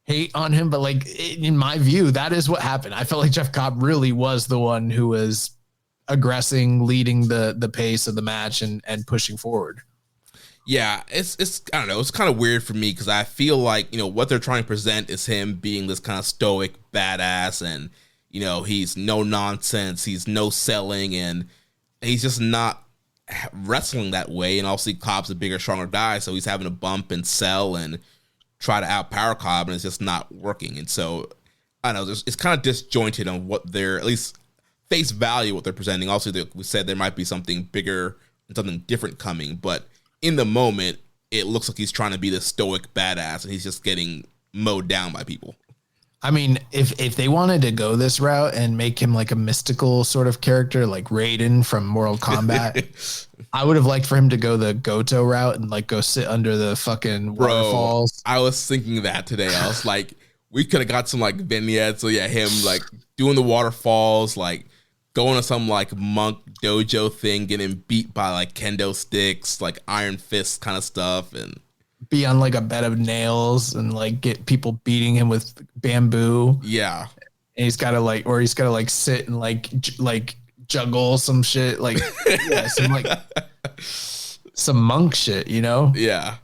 hate on him, but in my view, that is what happened. I felt like Jeff Cobb really was the one who was aggressing, leading the pace of the match and pushing forward. Yeah, it's I don't know, it's kind of weird for me because I feel like, what they're trying to present is him being this kind of stoic badass and, he's no nonsense, he's no selling, and he's just not wrestling that way. And obviously Cobb's a bigger, stronger guy, so he's having to bump and sell and try to outpower Cobb, and it's just not working. And so, I don't know, it's kind of disjointed on what they're, at least face value, what they're presenting. Also, we said there might be something bigger and something different coming, but in the moment, it looks like he's trying to be the stoic badass, and he's just getting mowed down by people. I mean, if they wanted to go this route and make him like a mystical sort of character, like Raiden from Mortal Kombat, I would have liked for him to go the Goto route and go sit under the fucking waterfalls. I was thinking that today. I was like, we could have got some vignettes. So yeah, him doing the waterfalls, going to some monk dojo thing, getting beat by kendo sticks, iron fist kind of stuff, and be on like a bed of nails and like get people beating him with bamboo. Yeah. And he's got to like sit and like juggle some shit. Like, yeah, some monk shit, you know? Yeah.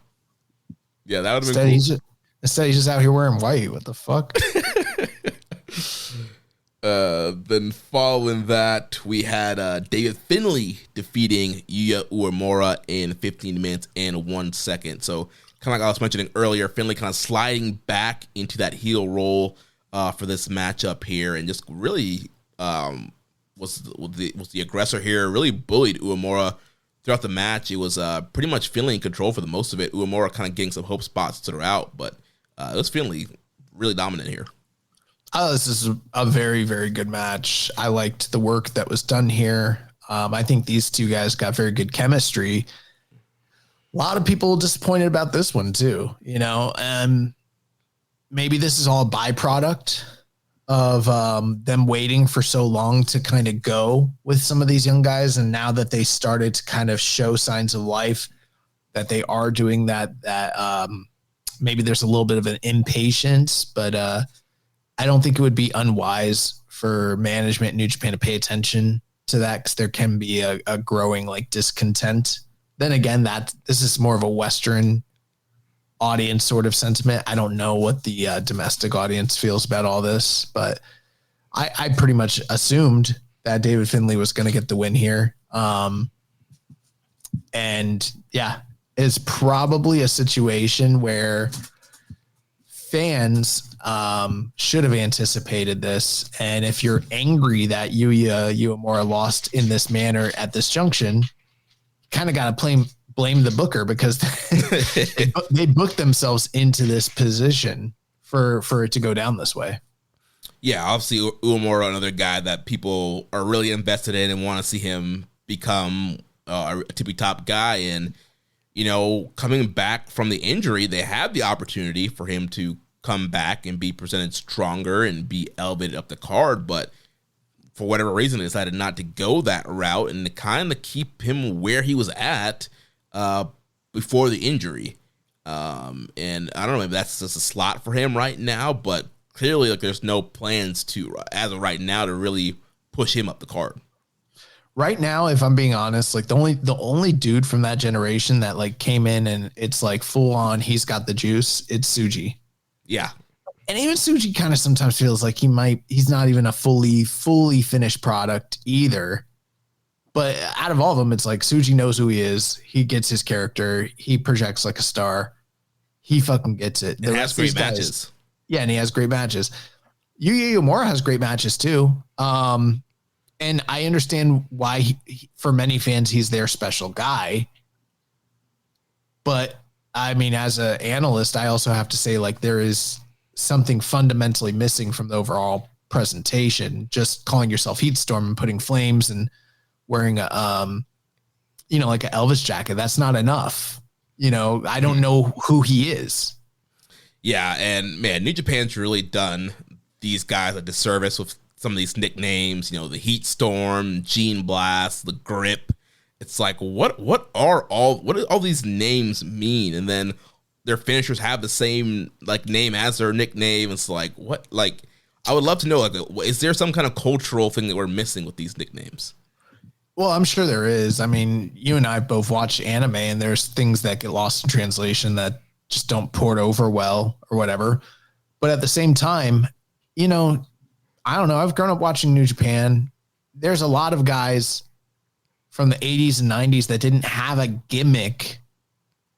Yeah, that would have been cool. Instead, he's just out here wearing white. What the fuck? Then following that, we had David Finlay defeating Yuya Uemura in 15 minutes and 1 second. So kind of like I was mentioning earlier, Finlay kind of sliding back into that heel role for this matchup here, and just really was the aggressor here. Really bullied Uemura throughout the match. It was pretty much Finlay in control for the most of it. Uemura kind of getting some hope spots throughout, but it was Finlay really dominant here. Oh, this is a very, very good match. I liked the work that was done here. I think these two guys got very good chemistry. A lot of people disappointed about this one too, you know, and maybe this is all a byproduct of them waiting for so long to kind of go with some of these young guys. And now that they started to kind of show signs of life, that they are doing that maybe there's a little bit of an impatience, but I don't think it would be unwise for management in New Japan to pay attention to that, because there can be a growing like discontent. Then again, this is more of a Western audience sort of sentiment. I don't know what the domestic audience feels about all this, but I pretty much assumed that David Finlay was going to get the win here. And yeah, it's probably a situation where fans should have anticipated this. And if you're angry that Yuya Uemura lost in this manner at this junction, kind of got to blame the booker, because they booked themselves into this position for it to go down this way. Yeah, obviously Uemura, another guy that people are really invested in and want to see him become a tippy top guy. And, you know, coming back from the injury, they had the opportunity for him to come back and be presented stronger and be elevated up the card, but for whatever reason, they decided not to go that route and to kind of keep him where he was at before the injury. And I don't know, maybe that's just a slot for him right now, but clearly, like, there's no plans to, as of right now, to really push him up the card. Right now, if I'm being honest, like the only dude from that generation that like came in and it's like full on, he's got the juice, it's Tsuji. Yeah. And even Tsuji kind of sometimes feels like he's not even a fully finished product either. But out of all of them, it's like Tsuji knows who he is. He gets his character. He projects like a star. He fucking gets it. And has great matches. Yeah, and he has great matches. Yuya Uemura has great matches too. And I understand why for many fans, he's their special guy. But I mean, as an analyst, I also have to say, like, there is something fundamentally missing from the overall presentation. Just calling yourself Heatstorm and putting flames and wearing a, like an Elvis jacket, that's not enough. You know, I don't know who he is. Yeah, and man, New Japan's really done these guys a disservice with some of these nicknames. You know, the Heat Storm, Gene Blast, the Grip. It's like, what do all these names mean? And then their finishers have the same like name as their nickname. It's like, what? Like, I would love to know, like, is there some kind of cultural thing that we're missing with these nicknames? Well, I'm sure there is. I mean, you and I both watch anime, and there's things that get lost in translation that just don't port over well or whatever. But at the same time, you know, I don't know. I've grown up watching New Japan. There's a lot of guys from the 80s and 90s that didn't have a gimmick,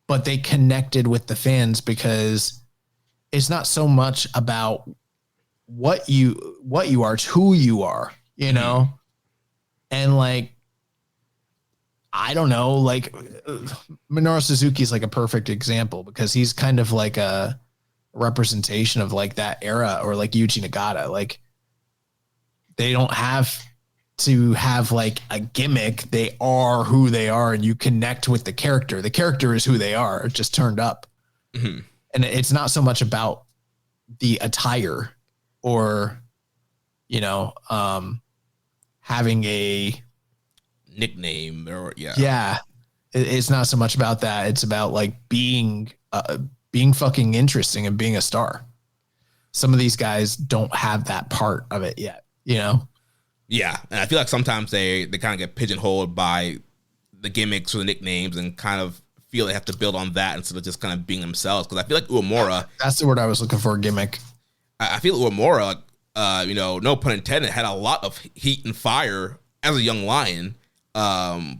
but they connected with the fans, because it's not so much about what you are, it's who you are, you know? And like, I don't know, like Minoru Suzuki is like a perfect example, because he's kind of like a representation of like that era, or like Yuji Nagata. Like, they don't have to have like a gimmick. They are who they are, and you connect with the character. The character is who they are, just turned up. Mm-hmm. And it's not so much about the attire or, you know, having a nickname or yeah. It's not so much about that. It's about like being being fucking interesting and being a star. Some of these guys don't have that part of it yet, you know? Yeah, and I feel like sometimes they kind of get pigeonholed by the gimmicks or the nicknames and kind of feel they have to build on that instead of just kind of being themselves. Because I feel like Uemura... That's the word I was looking for, gimmick. I feel Uemura, no pun intended, had a lot of heat and fire as a young lion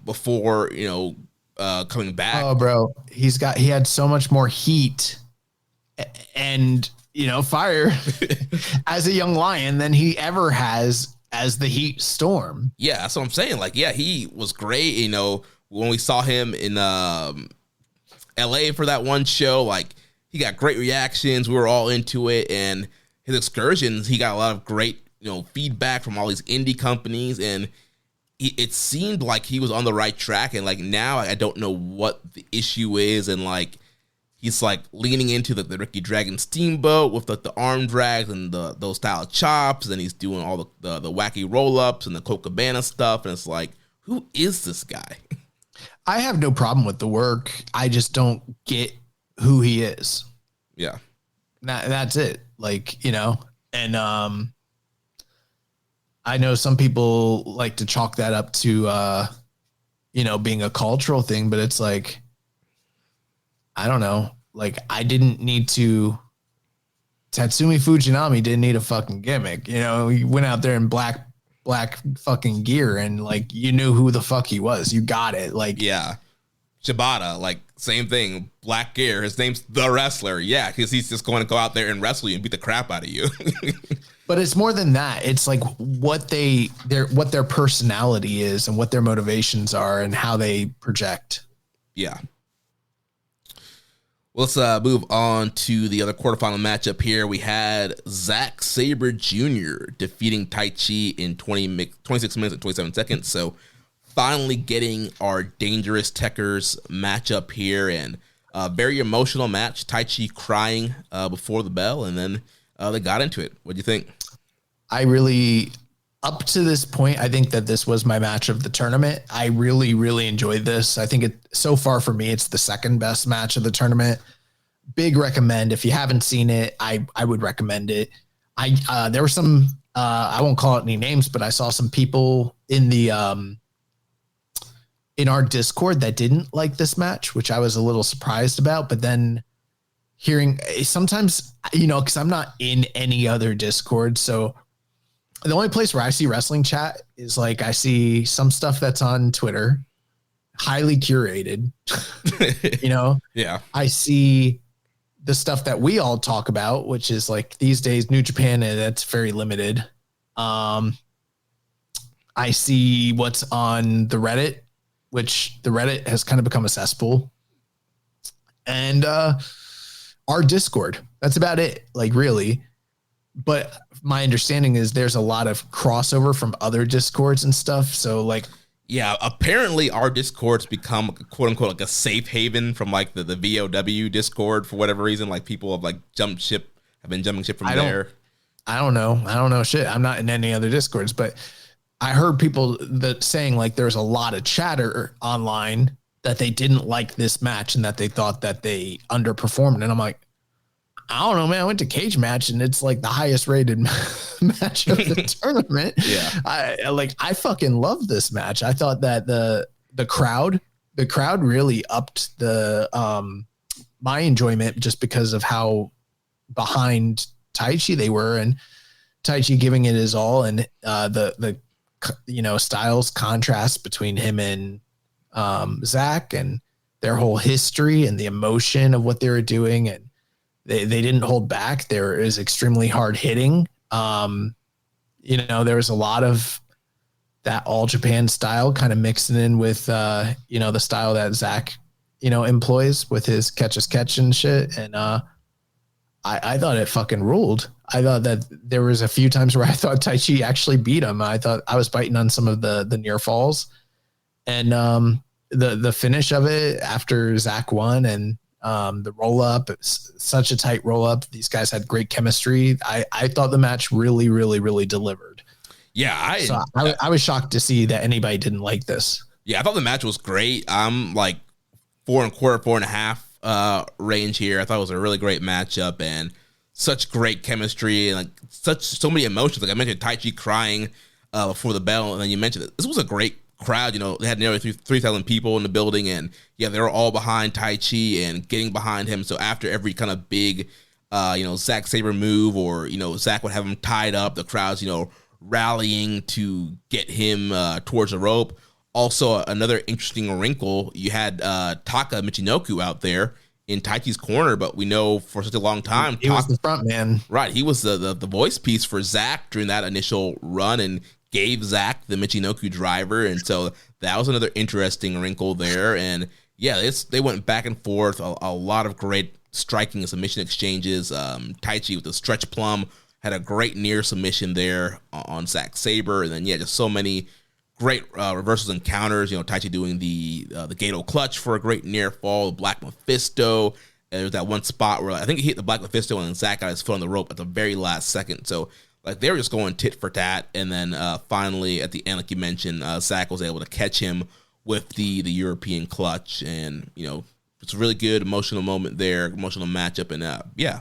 before, coming back. Oh, bro, he had so much more heat and, fire as a young lion than he ever has as the Heat Storm. Yeah, that's what I'm saying. Like, yeah, he was great. When we saw him in LA for that one show, like, he got great reactions. We were all into it. And his excursions, he got a lot of great, feedback from all these indie companies. And it seemed like he was on the right track. And, like, now I don't know what the issue is. And, like, he's, like, leaning into the Ricky Dragon Steamboat with, like, the arm drags and those style chops. And he's doing all the wacky roll-ups and the Colt Cabana stuff. And it's like, who is this guy? I have no problem with the work. I just don't get who he is. Yeah. That's it. Like, and I know some people like to chalk that up to, being a cultural thing, but it's like, I don't know. Like, I didn't need to. Tatsumi Fujinami didn't need a fucking gimmick. He went out there in black fucking gear and, like, you knew who the fuck he was. You got it. Like, yeah. Shibata, like, same thing. Black gear. His name's The Wrestler. Yeah, because he's just going to go out there and wrestle you and beat the crap out of you. But it's more than that. It's like what their personality is and what their motivations are and how they project. Yeah. Let's move on to the other quarterfinal matchup here. We had Zack Sabre Jr. defeating Taichi in 26 minutes and 27 seconds. So finally getting our Dangerous Techers matchup here, and a very emotional match. Taichi crying before the bell, and then they got into it. What do you think? Up to this point, I think that this was my match of the tournament. I really, really enjoyed this. I think so far for me, it's the second best match of the tournament. Big recommend. If you haven't seen it, I would recommend it. There were some, I won't call it any names, but I saw some people in the, in our Discord that didn't like this match, which I was a little surprised about, but then hearing sometimes, cause I'm not in any other Discord. So the only place where I see wrestling chat is, like, I see some stuff that's on Twitter, highly curated, Yeah. I see the stuff that we all talk about, which is, like, these days, New Japan, that's very limited. I see what's on the Reddit, which the Reddit has kind of become a cesspool, and our Discord. That's about it, like, really. But my understanding is there's a lot of crossover from other Discords and stuff. So, like, yeah, apparently our Discord's become, quote unquote, like a safe haven from, like, the VOW Discord for whatever reason. Like, people have, like, have been jumping ship from there. I don't know shit. I'm not in any other Discords, but I heard people that saying, like, there's a lot of chatter online that they didn't like this match and that they thought that they underperformed. And I'm like, I don't know, man. I went to Cage Match and it's, like, the highest rated match of the tournament. Yeah. I fucking love this match. I thought that the crowd really upped the my enjoyment just because of how behind Taichi they were, and Taichi giving it his all, and the styles contrast between him and Zack and their whole history and the emotion of what they were doing, and they didn't hold back. There is extremely hard hitting. There was a lot of that all Japan style kind of mixing in with, the style that Zack, employs with his catch as catch and shit. And I thought it fucking ruled. I thought that there was a few times where I thought Taichi actually beat him. I thought I was biting on some of the near falls, and the finish of it after Zack won, and the roll up, it's such a tight roll up. These guys had great chemistry. I thought the match really, really, really delivered. Yeah. I was shocked to see that anybody didn't like this. Yeah. I thought the match was great. I'm like 4 1/4, 4.5 range here. I thought it was a really great matchup and such great chemistry and like so many emotions. Like I mentioned, Taichi crying before the bell, and then you mentioned this was a great crowd. You know, they had nearly 3,000 people in the building, and yeah, they were all behind Taichi and getting behind him. So after every kind of big, Zack Sabre move, or Zack would have him tied up, the crowd's rallying to get him towards the rope. Also, another interesting wrinkle, you had Taka Michinoku out there in Taichi's corner, but we know for such a long time he was the front man. Right, he was the voice piece for Zack during that initial run and gave Zack the Michinoku driver, and so that was another interesting wrinkle there. And yeah, they went back and forth, a lot of great striking and submission exchanges. Taichi with the stretch plum had a great near submission there on Zack Sabre, and then yeah, just so many great reversals and counters. Taichi doing the Gato clutch for a great near fall, the Black Mephisto. There's that one spot where I think he hit the Black Mephisto and Zack got his foot on the rope at the very last second. So like they were just going tit for tat, and then finally at the end, like you mentioned, Zack was able to catch him with the European clutch, and it's a really good emotional moment there, emotional matchup, and yeah,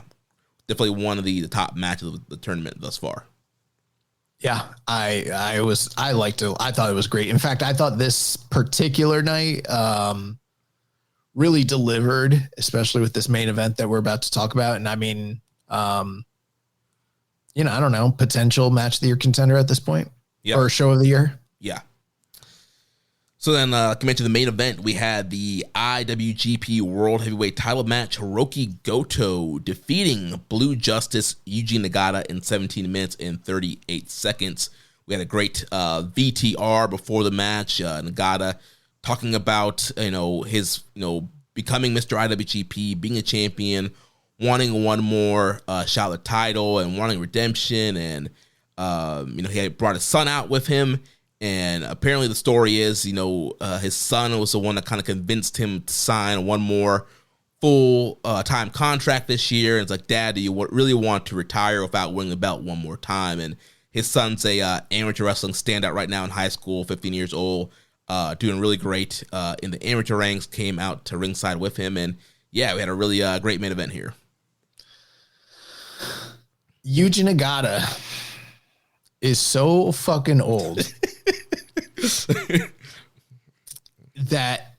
definitely one of the top matches of the tournament thus far. Yeah, I liked it. I thought it was great. In fact, I thought this particular night really delivered, especially with this main event that we're about to talk about. And I mean, I don't know, potential match of the year contender at this point, or show of the year. Yeah. So then, like I mentioned, the main event, we had the IWGP World Heavyweight Title match. Hirooki Goto defeating Blue Justice Yuji Nagata in 17 minutes and 38 seconds. We had a great VTR before the match. Nagata talking about his becoming Mr. IWGP, being a champion, wanting one more shot at the title, and wanting redemption. And he had brought his son out with him. And apparently the story is, his son was the one that kind of convinced him to sign one more full-time contract this year. And it's like, Dad, do you really want to retire without winning the belt one more time? And his son's a amateur wrestling standout right now in high school, 15 years old, doing really great in the amateur ranks, came out to ringside with him. And yeah, we had a really great main event here. Yuji Nagata is so fucking old that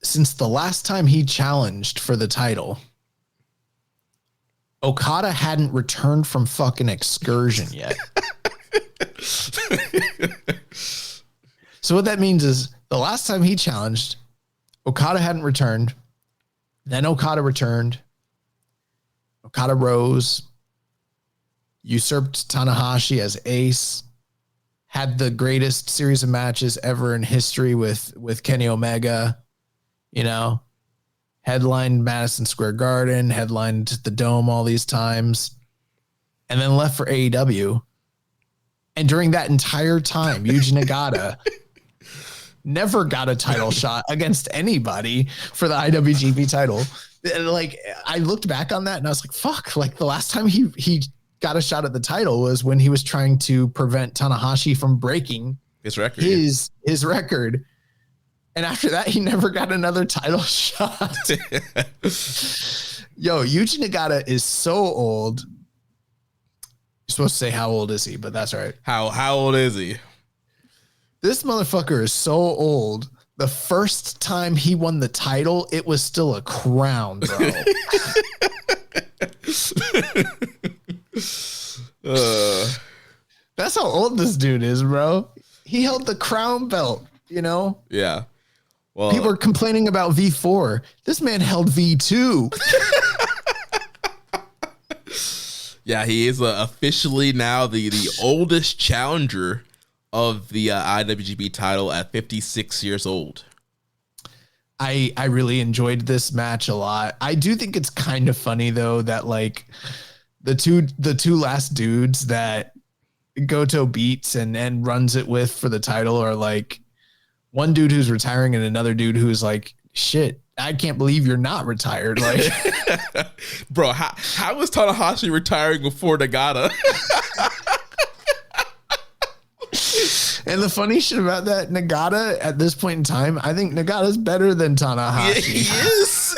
since the last time he challenged for the title, Okada hadn't returned from fucking excursion yet. So what that means is the last time he challenged, Okada hadn't returned. Then Okada returned. Okada rose, usurped Tanahashi as ace, had the greatest series of matches ever in history with Kenny Omega, headlined Madison Square Garden, headlined the Dome all these times, and then left for AEW. And during that entire time, Yuji Nagata never got a title shot against anybody for the IWGP title. And like, I looked back on that and I was like, fuck, like the last time he got a shot at the title was when he was trying to prevent Tanahashi from breaking his record. His record. And after that, he never got another title shot. Yo, Yuji Nagata is so old. You're supposed to say how old is he, but that's all right. How old is he? This motherfucker is so old. The first time he won the title, it was still a crown, bro. That's how old this dude is, bro. He held the crown belt, Yeah. Well, people are complaining about V4. This man held V2. Yeah, he is officially now the oldest challenger of the IWGP title at 56 years old. I really enjoyed this match a lot. I do think it's kind of funny though that like the two last dudes that Goto beats and runs it with for the title are like one dude who's retiring and another dude who's like, shit, I can't believe you're not retired. Like, bro, how was Tanahashi retiring before Nagata? And the funny shit about that, Nagata at this point in time, I think Nagata's better than Tanahashi. He is.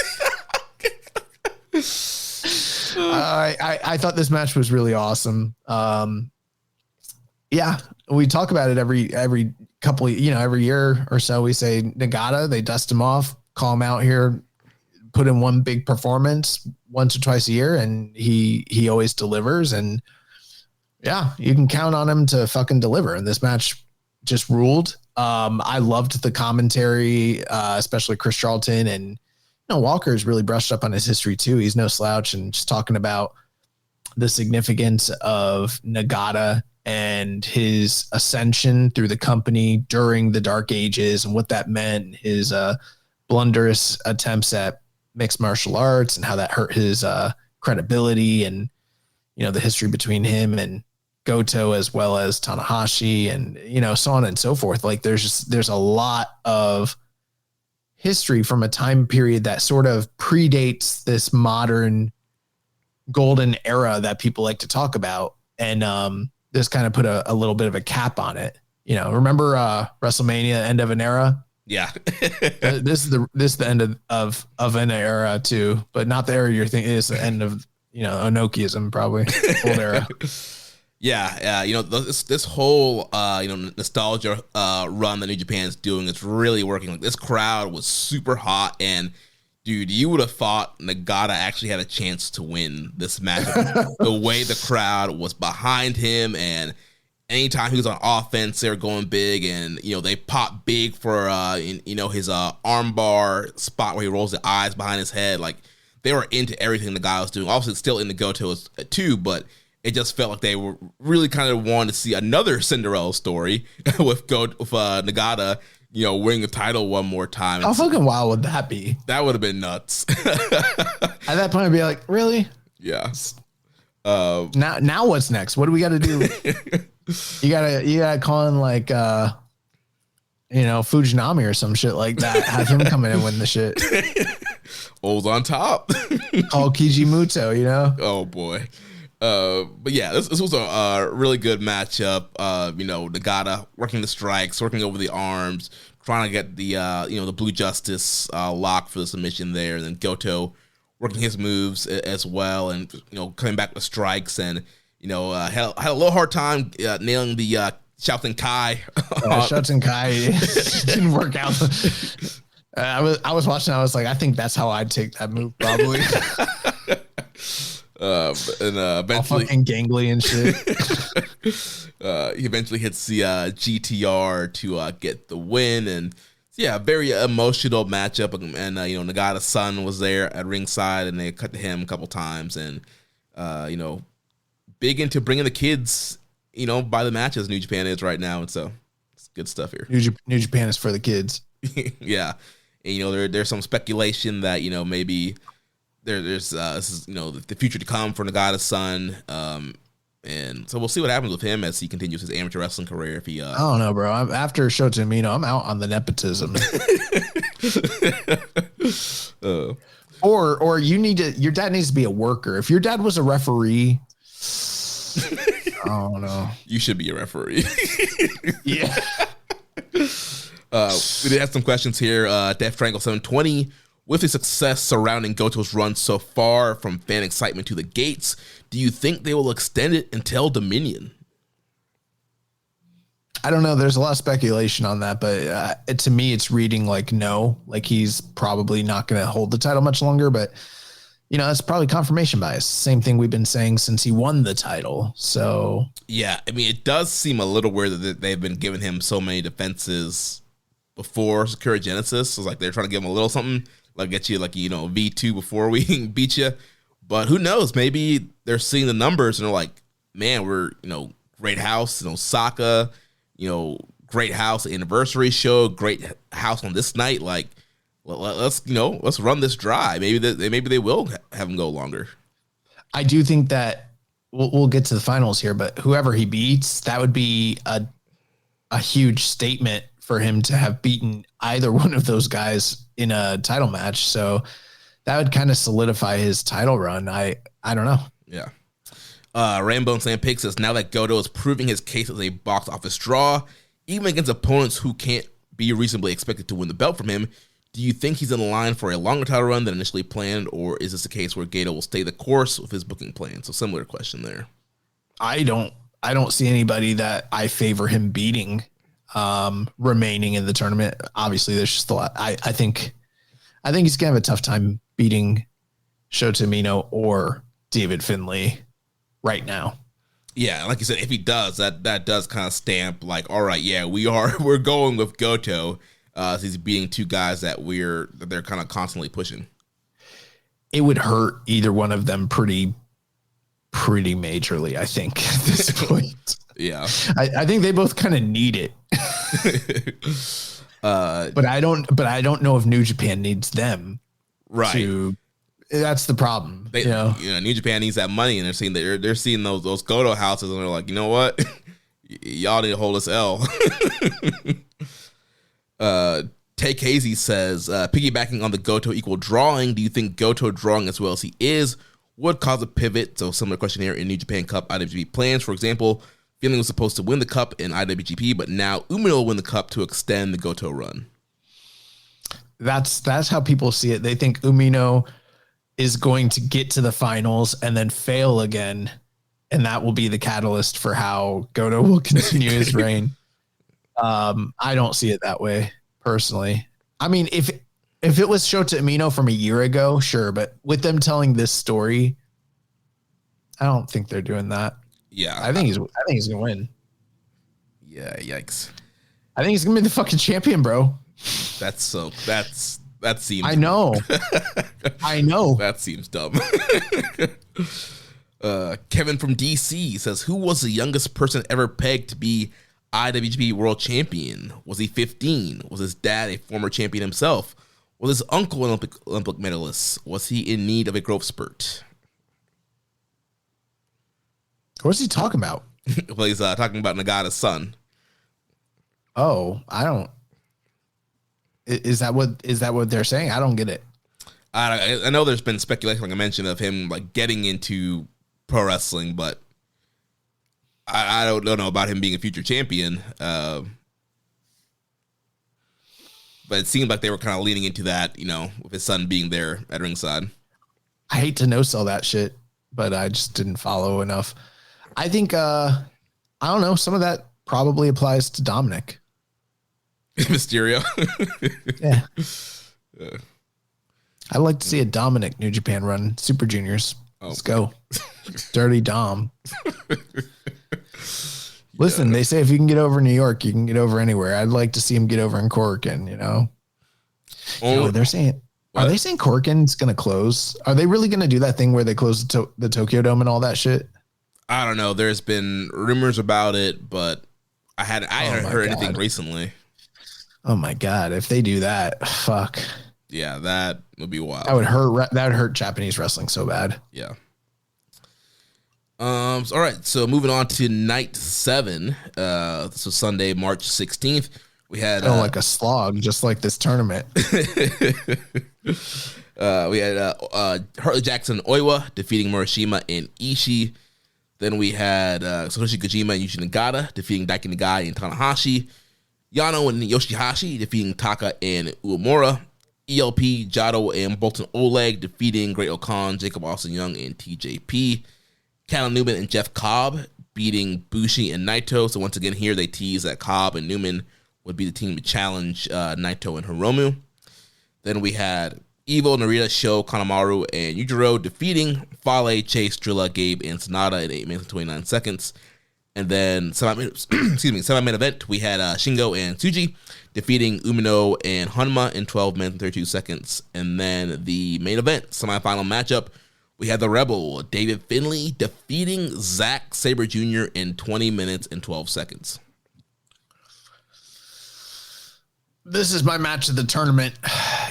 I thought this match was really awesome. Yeah, we talk about it every couple, every year or so. We say Nagata, they dust him off, call him out here, put in one big performance once or twice a year, and he always delivers. And yeah, you can count on him to fucking deliver. And this match just ruled. I loved the commentary, especially Chris Charlton, and Walker's really brushed up on his history too. He's no slouch, and just talking about the significance of Nagata and his ascension through the company during the dark ages and what that meant, his blunderous attempts at mixed martial arts and how that hurt his credibility, and the history between him and Goto as well as Tanahashi, and so on and so forth. Like there's a lot of history from a time period that sort of predates this modern golden era that people like to talk about, and this kind of put a little bit of a cap on it. Remember WrestleMania, end of an era? Yeah. This is the end of an era too, but not the era you're thinking. It's the end of Enochiism, probably old era. Yeah, this whole nostalgia run that New Japan is doing is really working. Like, this crowd was super hot, and dude, you would have thought Nagata actually had a chance to win this match. The way the crowd was behind him, and anytime he was on offense, they were going big, and they pop big for his armbar spot where he rolls the eyes behind his head. Like, they were into everything the guy was doing. Obviously, it's still into Goto too, but it just felt like they were really kind of wanting to see another Cinderella story with Nagata, winning the title one more time. How fucking wild would that be? That would have been nuts. At that point, I'd be like, really? Yeah. Now what's next? What do we got to do? You gotta call in like Fujinami or some shit like that. Have him come in and win the shit. Old on top. Call Kijimuto, Oh boy. But yeah, this was a really good matchup. Nagata working the strikes, working over the arms, trying to get the the Blue Justice lock for the submission there, and then Goto working his moves as well, and coming back with strikes, and had a little hard time nailing the Shouting Kai. Shouting Kai didn't work out. I was watching. I was like, I think that's how I'd take that move probably. And eventually, all fucking gangly and shit. He eventually hits the GTR to get the win, and yeah, very emotional matchup. And Nagata's son was there at ringside, and they cut to him a couple times, and big into bringing the kids, by the matches New Japan is right now, and so it's good stuff here. New Japan is for the kids. Yeah, and there's some speculation that maybe. There's this is the future to come for Nagata's son, and so we'll see what happens with him as he continues his amateur wrestling career. If he, I don't know, bro. After Shota Umino, I'm out on the nepotism. Or your dad needs to be a worker. If your dad was a referee, I don't know. You should be a referee. Yeah. We did have some questions here. Death Triangle 720. With the success surrounding Goto's run so far, from fan excitement to the gates, do you think they will extend it until Dominion? I don't know. There's a lot of speculation on that, but to me, it's reading like no, like he's probably not going to hold the title much longer. But it's probably confirmation bias. Same thing we've been saying since he won the title. So yeah, I mean, it does seem a little weird that they've been giving him so many defenses before Sakura Genesis. It's like they're trying to give him a little something. Like get you V2 before we beat you. But who knows? Maybe they're seeing the numbers and they're like, man, we're, great house in Osaka, great house anniversary show, great house on this night. Like, let's run this dry. Maybe they will have him go longer. I do think that we'll get to the finals here, but whoever he beats, that would be a huge statement for him to have beaten either one of those guys in a title match. So that would kind of solidify his title run. I don't know. Yeah. Rainbow and Sand Pig says, now that Goto is proving his case as a box office draw, even against opponents who can't be reasonably expected to win the belt from him, do you think he's in the line for a longer title run than initially planned, or is this a case where Goto will stay the course with his booking plan? So similar question there. I don't see anybody that I favor him beating, remaining in the tournament. Obviously, there's just a lot. I think he's gonna have a tough time beating Shota Umino or David Finlay right now. Yeah, like you said, if he does, that does kind of stamp like, all right, yeah, we're going with Goto. He's beating two guys that they're kind of constantly pushing. It would hurt either one of them pretty majorly, I think, at this point. Yeah. I think they both kind of need it. But I don't know if New Japan needs them. Right. That's the problem. New Japan needs that money, and they're seeing those Goto houses, and they're like, you know what? Y'all need to hold us L. Take Hazy says, piggybacking on the Goto equal drawing, do you think Goto drawing as well as he is would cause a pivot? So similar question here in New Japan Cup IWGP plans. For example, Finlay was supposed to win the Cup in IWGP, but now Umino will win the Cup to extend the Goto run. That's how people see it. They think Umino is going to get to the finals and then fail again, and that will be the catalyst for how Goto will continue his reign. I don't see it that way personally. I mean, if it was Shota Umino from a year ago, sure, but with them telling this story, I don't think they're doing that. Yeah, I think he's gonna win. Yeah, yikes. I think he's gonna be the fucking champion, bro. That seems. I know. That seems dumb. Kevin from DC says, who was the youngest person ever pegged to be IWGP World Champion? Was he 15? Was his dad a former champion himself? Was his uncle an Olympic medalist? Was he in need of a growth spurt? What's he talking about? Well, he's talking about Nagata's son. Oh, I don't. Is that what they're saying? I don't get it. I know there's been speculation, like I mentioned, of him like getting into pro wrestling, but I don't know about him being a future champion. But it seemed like they were kind of leaning into that, with his son being there at ringside. I hate to no-sell that shit, but I just didn't follow enough. I think, I don't know, some of that probably applies to Dominic. Mysterio. Yeah. I'd like to see a Dominic New Japan run. Super Juniors. Let's go. Dirty Dom. Listen, they say if you can get over New York, you can get over anywhere. I'd like to see him get over in Corkin, they're saying, are they saying Corkin's going to close? Are they really going to do that thing where they close the Tokyo Dome and all that shit? I don't know. There's been rumors about it, but I hadn't heard anything recently. Oh my God. If they do that, fuck. Yeah, that would be wild. That would hurt Japanese wrestling so bad. Yeah. All right. So moving on to night 7. This was Sunday, March 16th. We had like a slog, just like this tournament. We had Hartley Jackson and Oiwa defeating Morishima and Ishii. Then we had Satoshi Kojima and Yuji Nagata defeating Daiki Nagai and Tanahashi. Yano and Yoshihashi defeating Taka and Uemura. ELP, Jado, and Bolton Oleg defeating Great Okan, Jacob Austin Young, and TJP. Callum Newman and Jeff Cobb beating Bushi and Naito. So once again here they tease that Cobb and Newman would be the team to challenge Naito and Hiromu. Then we had Evo, Narita, Sho, Kanemaru, and Yujiro defeating Fale, Chase, Drilla, Gabe, and Sonata in 8 minutes and 29 seconds. And then semi-main event, we had Shingo and Tsuji defeating Umino and Hanma in 12 minutes and 32 seconds. And then the main event, semi-final matchup, we had the Rebel, David Finlay, defeating Zack Sabre Jr. in 20 minutes and 12 seconds. This is my match of the tournament,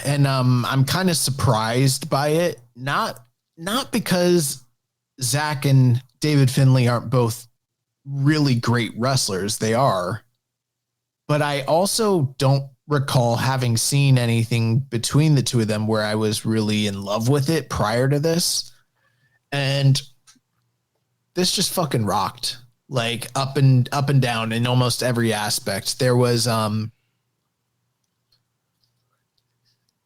and I'm kind of surprised by it. Not because Zack and David Finlay aren't both really great wrestlers. They are. But I also don't recall having seen anything between the two of them where I was really in love with it prior to this. And this just fucking rocked. like up and down in almost every aspect. There was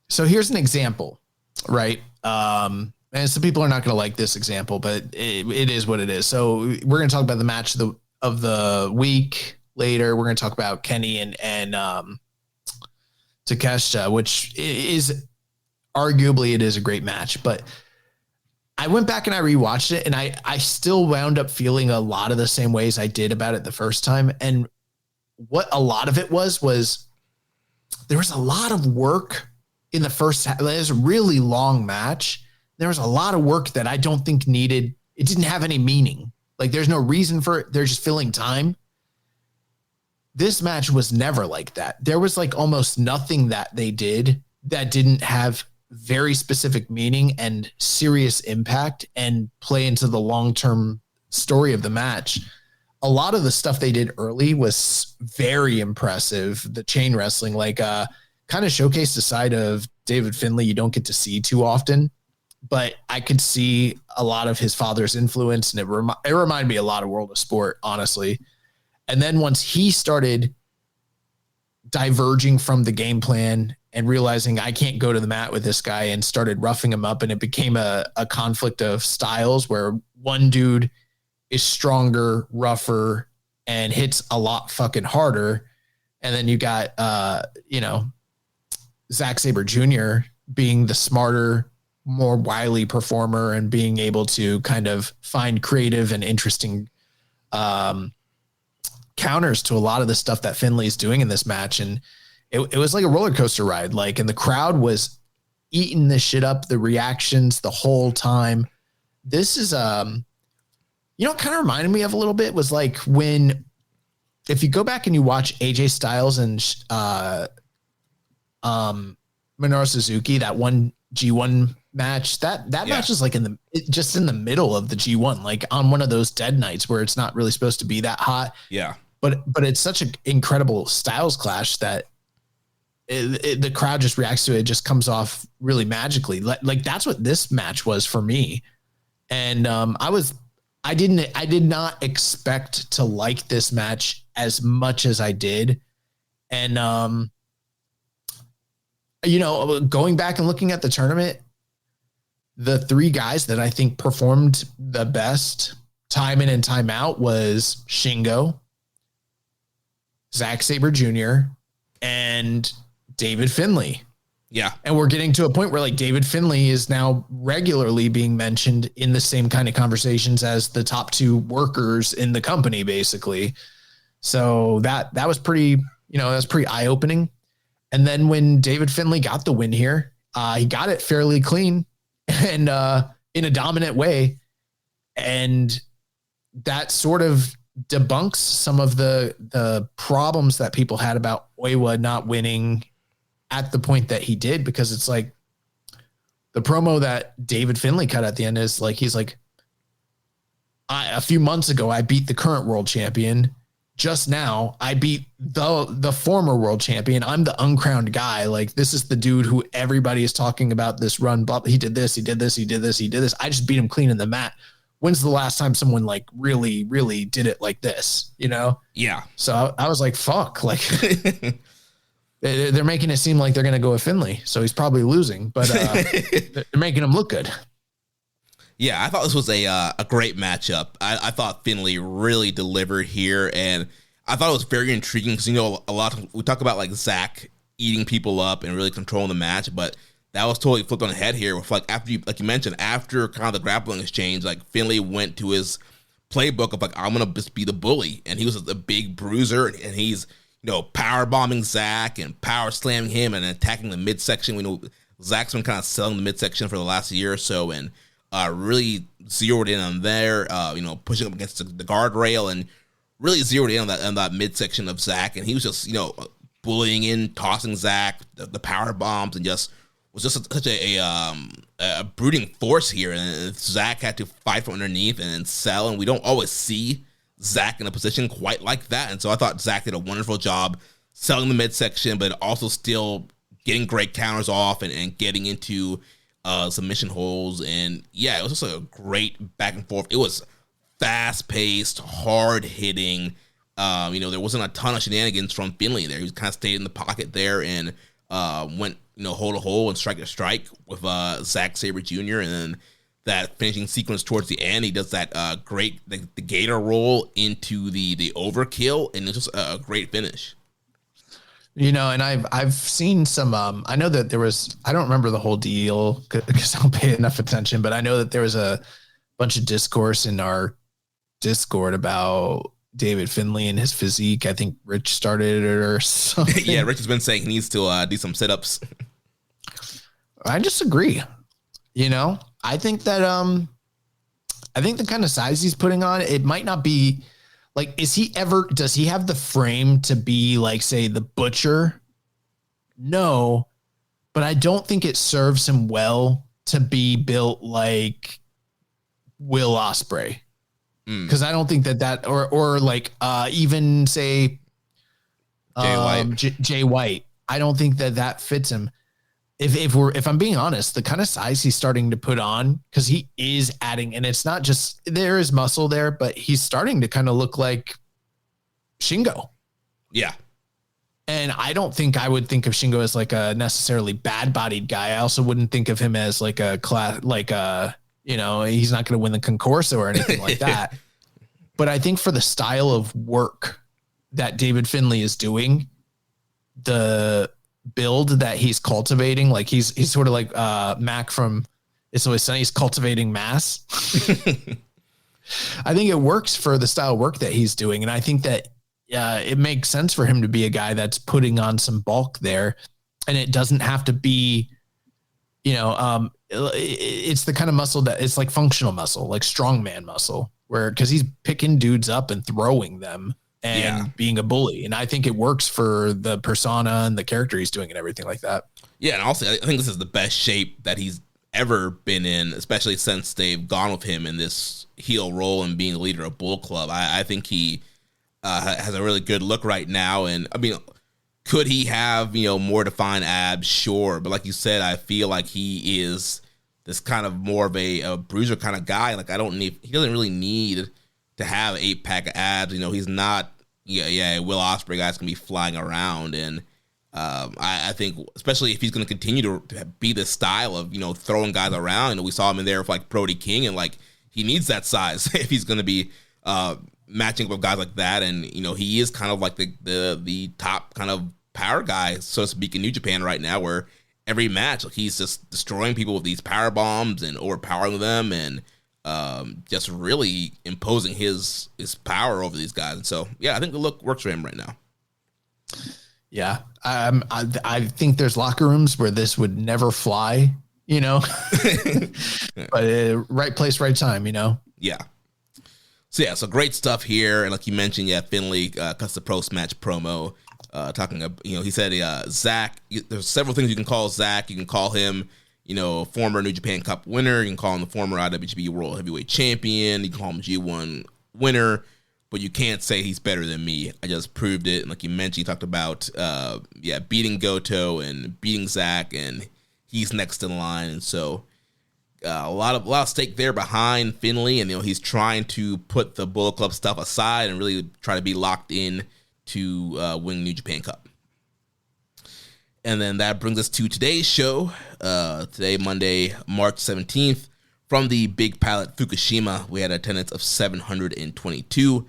so here's an example, right? And some people are not going to like this example, but it is what it is. So we're going to talk about the match of the week later. We're going to talk about Kenny and Takeshita, which is arguably it is a great match, but I went back and I rewatched it, and I still wound up feeling a lot of the same ways I did about it the first time. And what a lot of it was there was a lot of work in the first half. It was a really long match. There was a lot of work that I don't think it didn't have any meaning. Like there's no reason for it. They're just filling time. This match was never like that. There was like almost nothing that they did that didn't have very specific meaning and serious impact and play into the long-term story of the match. A lot of the stuff they did early was very impressive. The chain wrestling, like kind of showcased a side of David Finlay you don't get to see too often, but I could see a lot of his father's influence, and it reminded me a lot of World of Sport, honestly. And then once he started diverging from the game plan and realizing I can't go to the mat with this guy, and started roughing him up, and it became a conflict of styles where one dude is stronger, rougher, and hits a lot fucking harder. And then you got, Zack Sabre Jr. being the smarter, more wily performer and being able to kind of find creative and interesting counters to a lot of the stuff that Finlay's doing in this match. And it was like a roller coaster ride. Like, and the crowd was eating this shit up, the reactions the whole time. This is, kind of reminded me of a little bit was like if you go back and you watch AJ Styles and Minoru Suzuki, that one G1 match, that match is like just in the middle of the G1, like on one of those dead nights where it's not really supposed to be that hot. Yeah. But it's such an incredible styles clash that the crowd just reacts to it. It just comes off really magically. Like that's what this match was for me. And I did not expect to like this match as much as I did. And, going back and looking at the tournament, the three guys that I think performed the best time in and time out was Shingo, Zack Sabre Jr., and David Finlay. Yeah. And we're getting to a point where like David Finlay is now regularly being mentioned in the same kind of conversations as the top two workers in the company, basically. So that was pretty, that was pretty eye-opening. And then when David Finlay got the win here, he got it fairly clean and in a dominant way. And that sort of debunks some of the problems that people had about Oiwa not winning at the point that he did, because it's like the promo that David Finlay cut at the end is like, he's like, a few months ago, I beat the current world champion. Just now, I beat the former world champion. I'm the uncrowned guy. Like, this is the dude who everybody is talking about this run. Blah, he did this, he did this, he did this, he did this. I just beat him clean in the mat. When's the last time someone like really, really did it like this? Yeah. So I was like, fuck, like they're making it seem like they're going to go with Finlay. So he's probably losing, but they're making him look good. Yeah, I thought this was a great matchup. I thought Finlay really delivered here, and I thought it was very intriguing because, we talk about like Zach eating people up and really controlling the match, but that was totally flipped on the head here. With after you mentioned, after kind of the grappling exchange, like Finlay went to his playbook of like, I'm gonna just be the bully, and he was a big bruiser, and he's power bombing Zach and power slamming him and attacking the midsection. We know Zach's been kind of selling the midsection for the last year or so, and really zeroed in on there, pushing up against the guardrail and really zeroed in on that midsection of Zach. And he was just, bullying in, tossing Zach, the power bombs, and just was just such a brooding force here. And Zach had to fight from underneath and sell. And we don't always see Zach in a position quite like that. And so I thought Zach did a wonderful job selling the midsection, but also still getting great counters off and getting into submission holes. And yeah, it was just a great back and forth. It was fast-paced, hard-hitting. There wasn't a ton of shenanigans from Finlay there. He kind of stayed in the pocket there and went, hole to hole and strike to strike with Zack Sabre Jr. And then that finishing sequence towards the end, he does that great the gator roll into the overkill, and it's just a great finish. And I've seen some. I know that there was. I don't remember the whole deal because I don't pay enough attention, but I know that there was a bunch of discourse in our Discord about David Finlay and his physique. I think Rich started it or something. Yeah, Rich has been saying he needs to do some sit-ups. I disagree. I think that the kind of size he's putting on, it might not be like, does he have the frame to be like, say, the Butcher? No, but I don't think it serves him well to be built like Will Ospreay. Because I don't think that or like even say Jay White. I don't think that fits him. If I'm being honest, the kind of size he's starting to put on, because he is adding, and it's not just there is muscle there, but he's starting to kind of look like Shingo. Yeah. And I don't think I would think of Shingo as like a necessarily bad bodied guy. I also wouldn't think of him as like a class, like he's not going to win the Concorso or anything like that. But I think for the style of work that David Finlay is doing, the build that he's cultivating, like he's sort of like Mac from It's Always Sunny. He's cultivating mass. I think it works for the style of work that he's doing. And I think that it makes sense for him to be a guy that's putting on some bulk there. And it doesn't have to be, it's the kind of muscle that it's like functional muscle, like strongman muscle, because he's picking dudes up and throwing them and being a bully. And I think it works for the persona and the character he's doing and everything like that. Yeah. And also, I think this is the best shape that he's ever been in, especially since they've gone with him in this heel role and being the leader of Bull Club. I think he has a really good look right now. And I mean, could he have, more defined abs? Sure. But like you said, I feel like he is this kind of more of a bruiser kind of guy. Like he doesn't really need to have 8-pack of abs. He's not, Will Ospreay guy's going to be flying around. And I think, especially if he's going to continue to be this style of, throwing guys around. We saw him in there with like Brody King, and like he needs that size if he's going to be matching with guys like that. And, he is kind of like the top kind of power guy, so to speak, in New Japan right now, where every match, like, he's just destroying people with these power bombs and overpowering them and just really imposing his power over these guys. And so, yeah, I think the look works for him right now. Yeah. I think there's locker rooms where this would never fly, but right place, right time, Yeah. So great stuff here. And like you mentioned, Finlay cuts the post-match promo talking about, he said, Zach, there's several things you can call Zach. You can call him, former New Japan Cup winner. You can call him the former IWGP World Heavyweight Champion. You can call him G1 winner, but you can't say he's better than me. I just proved it. And like you mentioned, you talked about, beating Goto and beating Zach, and he's next in line. And so a lot of stake there behind Finlay, and he's trying to put the Bullet Club stuff aside and really try to be locked in to win New Japan Cup. And then that brings us to today's show. Today, Monday, March 17th, from the Big Pilot Fukushima, we had attendance of 722.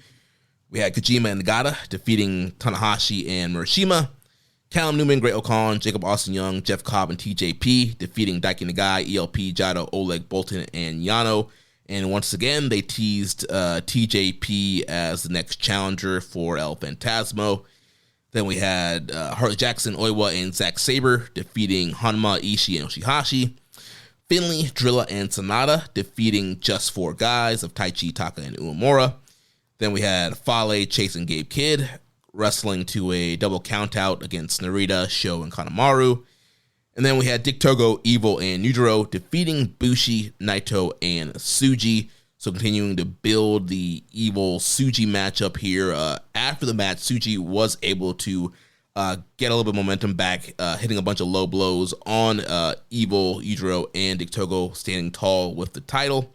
We had Kojima and Nagata defeating Tanahashi and Murashima. Callum Newman, Great O'Khan, Jacob Austin Young, Jeff Cobb, and TJP defeating Daiki Nagai, ELP, Jado, Oleg, Bolton, and Yano. And once again, they teased TJP as the next challenger for El Phantasmo. Then we had Harley Jackson, Oiwa, and Zack Sabre defeating Hanma, Ishii, and Yoshihashi. Finlay, Drilla, and Sonata defeating Just Four Guys of Taichi, Taka, and Uemura. Then we had Fale, Chase, and Gabe Kidd wrestling to a double countout against Narita, Sho, and Kanemaru. And then we had Dick Togo, Evil, and Yujiro defeating Bushi, Naito, and Tsuji. So continuing to build the Evil Tsuji matchup here. After the match, Tsuji was able to get a little bit of momentum back, hitting a bunch of low blows on Evil, Yujiro, and Dick Togo standing tall with the title.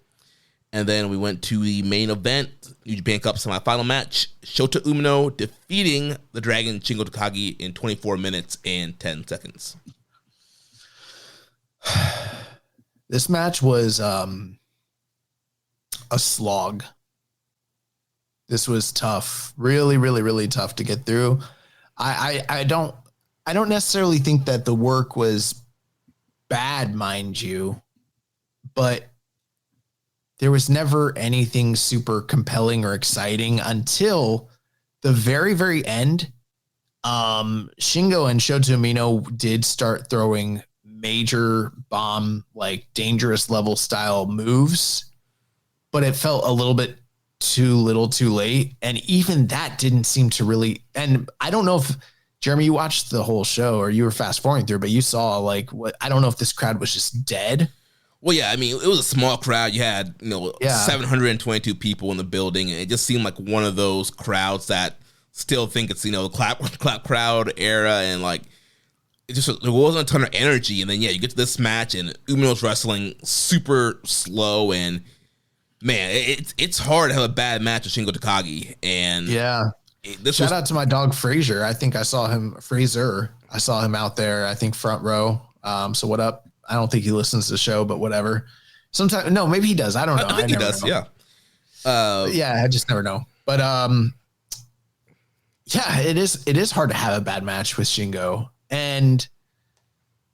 And then we went to the main event, New Japan Cup semifinal match. Shota Umino defeating the Dragon Shingo Takagi in 24 minutes and 10 seconds. This match was a slog. This was tough. Really, really, really tough to get through. I don't necessarily think that the work was bad, mind you, but there was never anything super compelling or exciting until the very, very end. Shingo and Shota Umino did start throwing major bomb, like dangerous level style moves, but it felt a little bit too little too late. And even that didn't seem to really, and I don't know if Jeremy, you watched the whole show or you were fast forwarding through, but you saw like what, I don't know if this crowd was just dead. Well, yeah, I mean, it was a small crowd. You had, 722 people in the building, and it just seemed like one of those crowds that still think it's, the clap crowd era, and like there wasn't a ton of energy. And then you get to this match, and Umino's wrestling super slow, and man, it's hard to have a bad match with Shingo Takagi. And shout out to my dog Fraser. I think I saw him out there. I think front row. So what up? I don't think he listens to the show, but whatever. Sometimes, no, maybe he does. I don't know. I think he does. Know. Yeah. I just never know. But it is hard to have a bad match with Shingo, and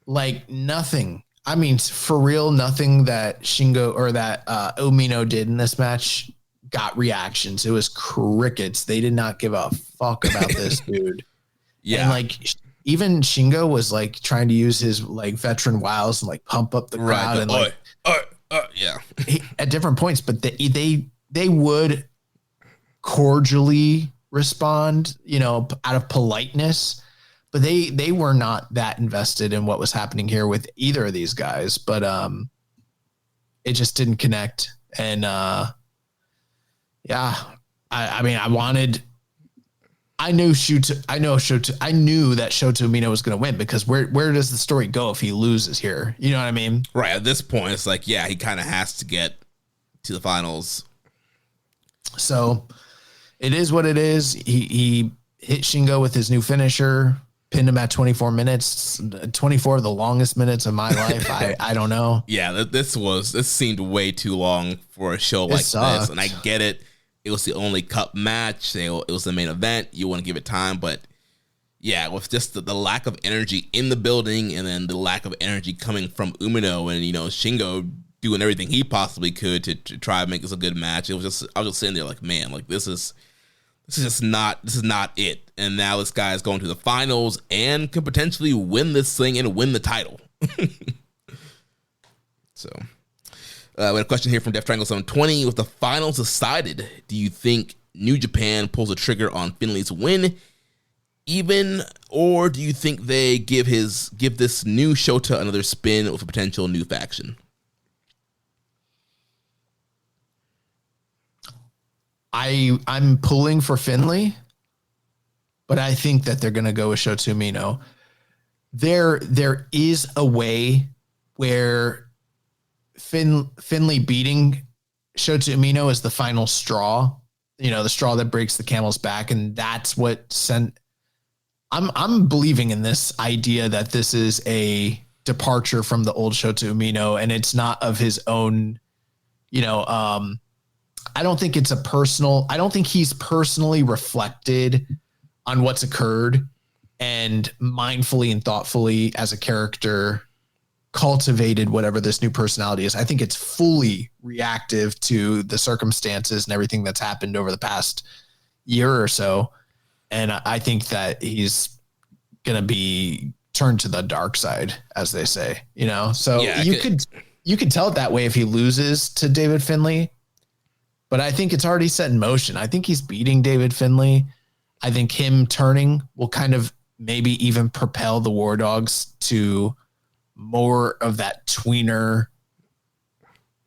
like nothing. I mean, for real, nothing that Shingo or that Umino did in this match got reactions. It was crickets. They did not give a fuck about this dude. Yeah. And like even Shingo was like trying to use his like veteran wiles and like pump up the crowd and like at different points, but they would cordially respond, out of politeness, but they were not that invested in what was happening here with either of these guys. But it just didn't connect. And I knew that Shota Umino was going to win, because where does the story go if he loses here? You know what I mean? Right. At this point, it's like, he kind of has to get to the finals. So it is what it is. He hit Shingo with his new finisher, pinned him at 24 minutes, 24 of the longest minutes of my life. I don't know. Yeah, this seemed way too long for a show like this. And I get it. It was the only cup match. It was the main event. You want to give it time. But yeah, with just the lack of energy in the building, and then the lack of energy coming from Umino, and, Shingo doing everything he possibly could to try to make this a good match. I was just sitting there like, man, like this is not it. And now this guy is going to the finals and could potentially win this thing and win the title. So we had a question here from Def Triangle 720. With the finals decided, do you think New Japan pulls a trigger on Finlay's win even, or do you think they give this new Shota another spin with a potential new faction? I'm pulling for Finlay, but I think that they're going to go with Shota Umino. There is a way where Finlay beating Shota Umino is the final straw, the straw that breaks the camel's back. And that's what sent, I'm believing in this idea that this is a departure from the old Shota Umino, and it's not of his own, I don't think I don't think he's personally reflected on what's occurred and mindfully and thoughtfully as a character cultivated whatever this new personality is. I think it's fully reactive to the circumstances and everything that's happened over the past year or so. And I think that he's going to be turned to the dark side, as they say, so you could tell it that way if he loses to David Finlay, but I think it's already set in motion. I think he's beating David Finlay. I think him turning will kind of maybe even propel the War Dogs to more of that tweener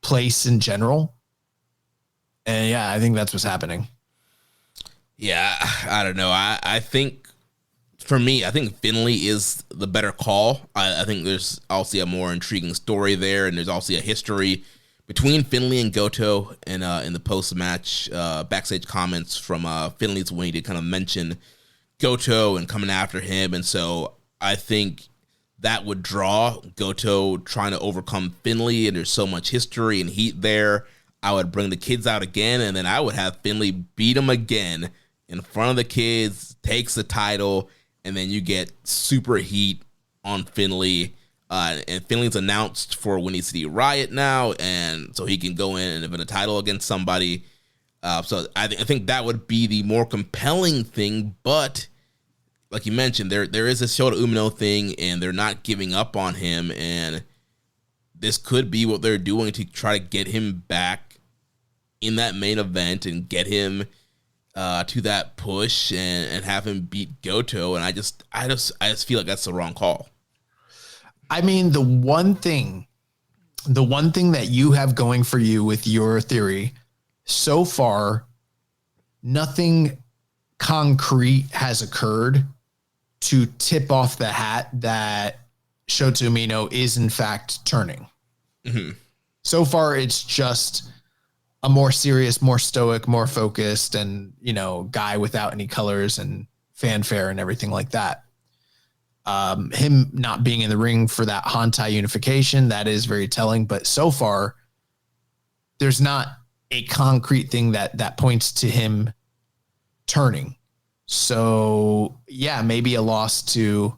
place in general. And I think that's what's happening. Yeah, I don't know. I think for me, I think Finlay is the better call. I think there's also a more intriguing story there, and there's also a history between Finlay and Goto, and in the post-match backstage comments from Finlay's when he did kind of mention Goto and coming after him, and so I think that would draw Goto trying to overcome Finlay, and there's so much history and heat there. I would bring the kids out again, and then I would have Finlay beat him again in front of the kids, takes the title, and then you get super heat on Finlay. And Finlay's announced for Windy City Riot now, and so he can go in and defend a title against somebody. So I think that would be the more compelling thing, but like you mentioned, there is a Shota Umino thing, and they're not giving up on him, and this could be what they're doing to try to get him back in that main event and get him to that push and have him beat Goto. And I just feel like that's the wrong call. I mean, the one thing that you have going for you with your theory so far, nothing concrete has occurred to tip off the hat that Shota Umino is in fact turning. Mm-hmm. So far, it's just a more serious, more stoic, more focused, and, guy without any colors and fanfare and everything like that. Him not being in the ring for that Hantai unification, that is very telling. But so far, there's not a concrete thing that points to him turning. So yeah, maybe a loss to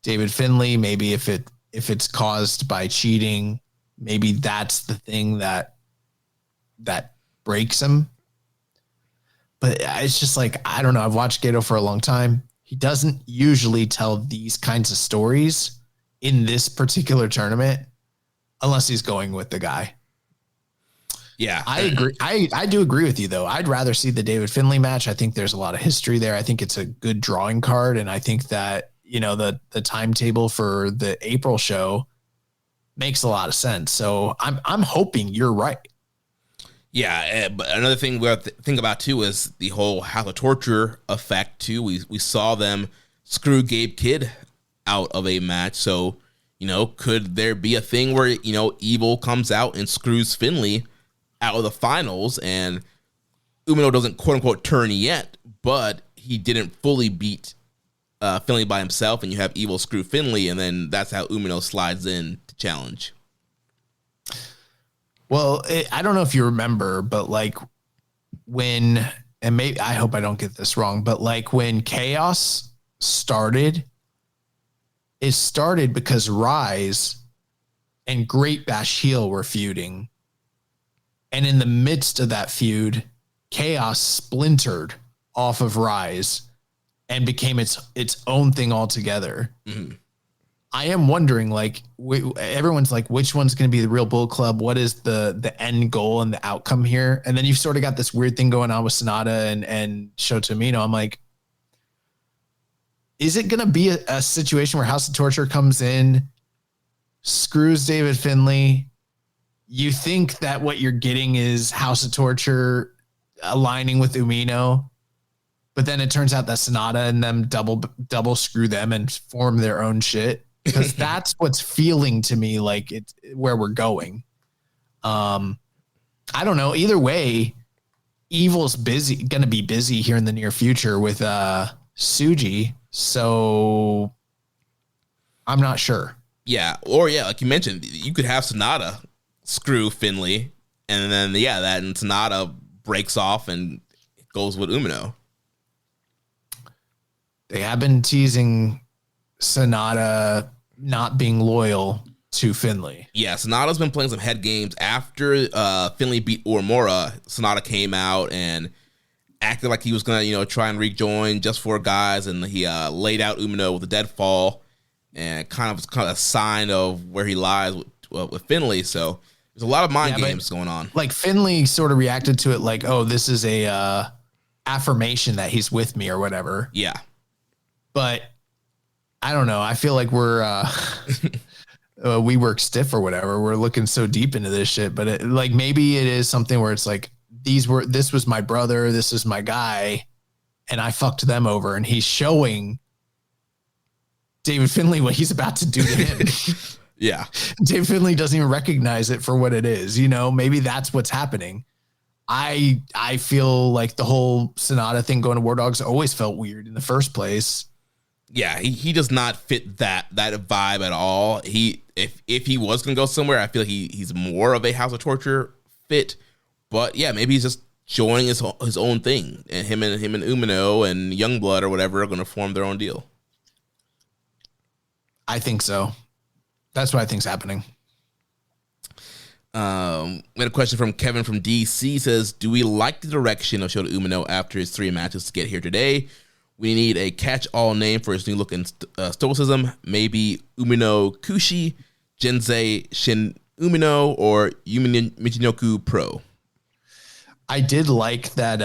David Finlay. Maybe if it's caused by cheating, maybe that's the thing that breaks him. But it's just like, I don't know. I've watched Goto for a long time. He doesn't usually tell these kinds of stories in this particular tournament unless he's going with the guy. Yeah, I agree. I do agree with you, though. I'd rather see the David Finlay match. I think there's a lot of history there. I think it's a good drawing card. And I think that, the timetable for the April show makes a lot of sense. So I'm hoping you're right. Yeah, but another thing we have to think about, too, is the whole House of Torture effect, too. We saw them screw Gabe Kidd out of a match. So, could there be a thing where, Evil comes out and screws Finlay out of the finals, and Umino doesn't quote-unquote turn yet, but he didn't fully beat Finlay by himself, and you have Evil screw Finlay, and then that's how Umino slides in to challenge. Well, I don't know if you remember, but when I hope I don't get this wrong, but when Chaos started, it started because Rise and Great Bash Heel were feuding. And in the midst of that feud, Chaos splintered off of Rise and became its own thing altogether. Mm-hmm. I am wondering, everyone's like, which one's going to be the real Bull Club? What is the end goal and the outcome here? And then you've sort of got this weird thing going on with Sonata and Shota Umino. I'm like, is it going to be a situation where House of Torture comes in, screws David Finlay? You think that what you're getting is House of Torture aligning with Umino, but then it turns out that Sonata and them double screw them and form their own shit. Because that's what's feeling to me like it's where we're going. I don't know. Either way, Evil's going to be busy here in the near future with Tsuji. So I'm not sure. Yeah. Or like you mentioned, you could have Sonata screw Finlay, and then and Sonata breaks off and goes with Umino. They have been teasing Sonata not being loyal to Finlay. Yeah, Sonata's been playing some head games. After Finlay beat Uemura, Sonata came out and acted like he was going to, try and rejoin Just Four Guys, and he laid out Umino with a deadfall, and kind of a sign of where he lies with Finlay. So there's a lot of mind games going on. Finlay sort of reacted to it like, oh, this is a affirmation that he's with me or whatever. Yeah. But I don't know. I feel like we're we work stiff or whatever. We're looking so deep into this shit, but maybe it is something where it's like, this was my brother, this is my guy, and I fucked them over, and he's showing David Finlay what he's about to do to him. Yeah. Dave Finlay doesn't even recognize it for what it is. You know, maybe that's what's happening. I feel like the whole Sonata thing going to War Dogs always felt weird in the first place. Yeah, he does not fit that vibe at all. If he was gonna go somewhere, I feel like he's more of a House of Torture fit. But yeah, maybe he's just joining his own thing, and him and Umino and Youngblood or whatever are gonna form their own deal. I think so. That's what I think's happening. We had a question from Kevin from DC. Says, do we like the direction of Shota Umino after his 3 matches to get here today? We need a catch-all name for his new look in stoicism. Maybe Umino Kushi, Jensei Shin Umino, or Michinoku Pro. I did like that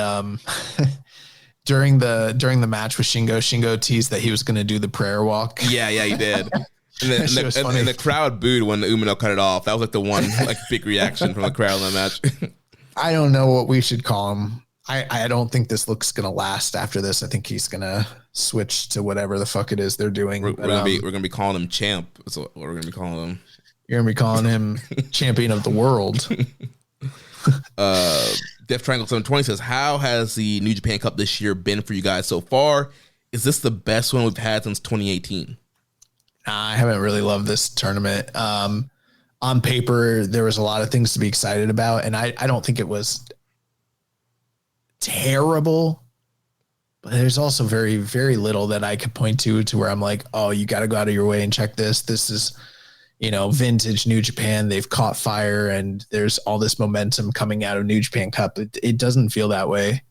during the match with Shingo teased that he was going to do the prayer walk. Yeah, he did. And the crowd booed when Umino cut it off. That was like the one big reaction from the crowd in that match. I don't know what we should call him. I don't think this look's gonna last after this. I think he's gonna switch to whatever the fuck it is they're doing. We're gonna be calling him Champ. That's what we're gonna be calling him. You're gonna be calling him Champion of the World. Death Triangle 720 says, how has the New Japan Cup this year been for you guys so far? Is this the best one we've had since 2018? I haven't really loved this tournament. On paper, there was a lot of things to be excited about, and I don't think it was terrible, but there's also very, very little that I could point to where I'm like, oh, you got to go out of your way and check this. This is, vintage New Japan. They've caught fire, and there's all this momentum coming out of New Japan Cup. It doesn't feel that way.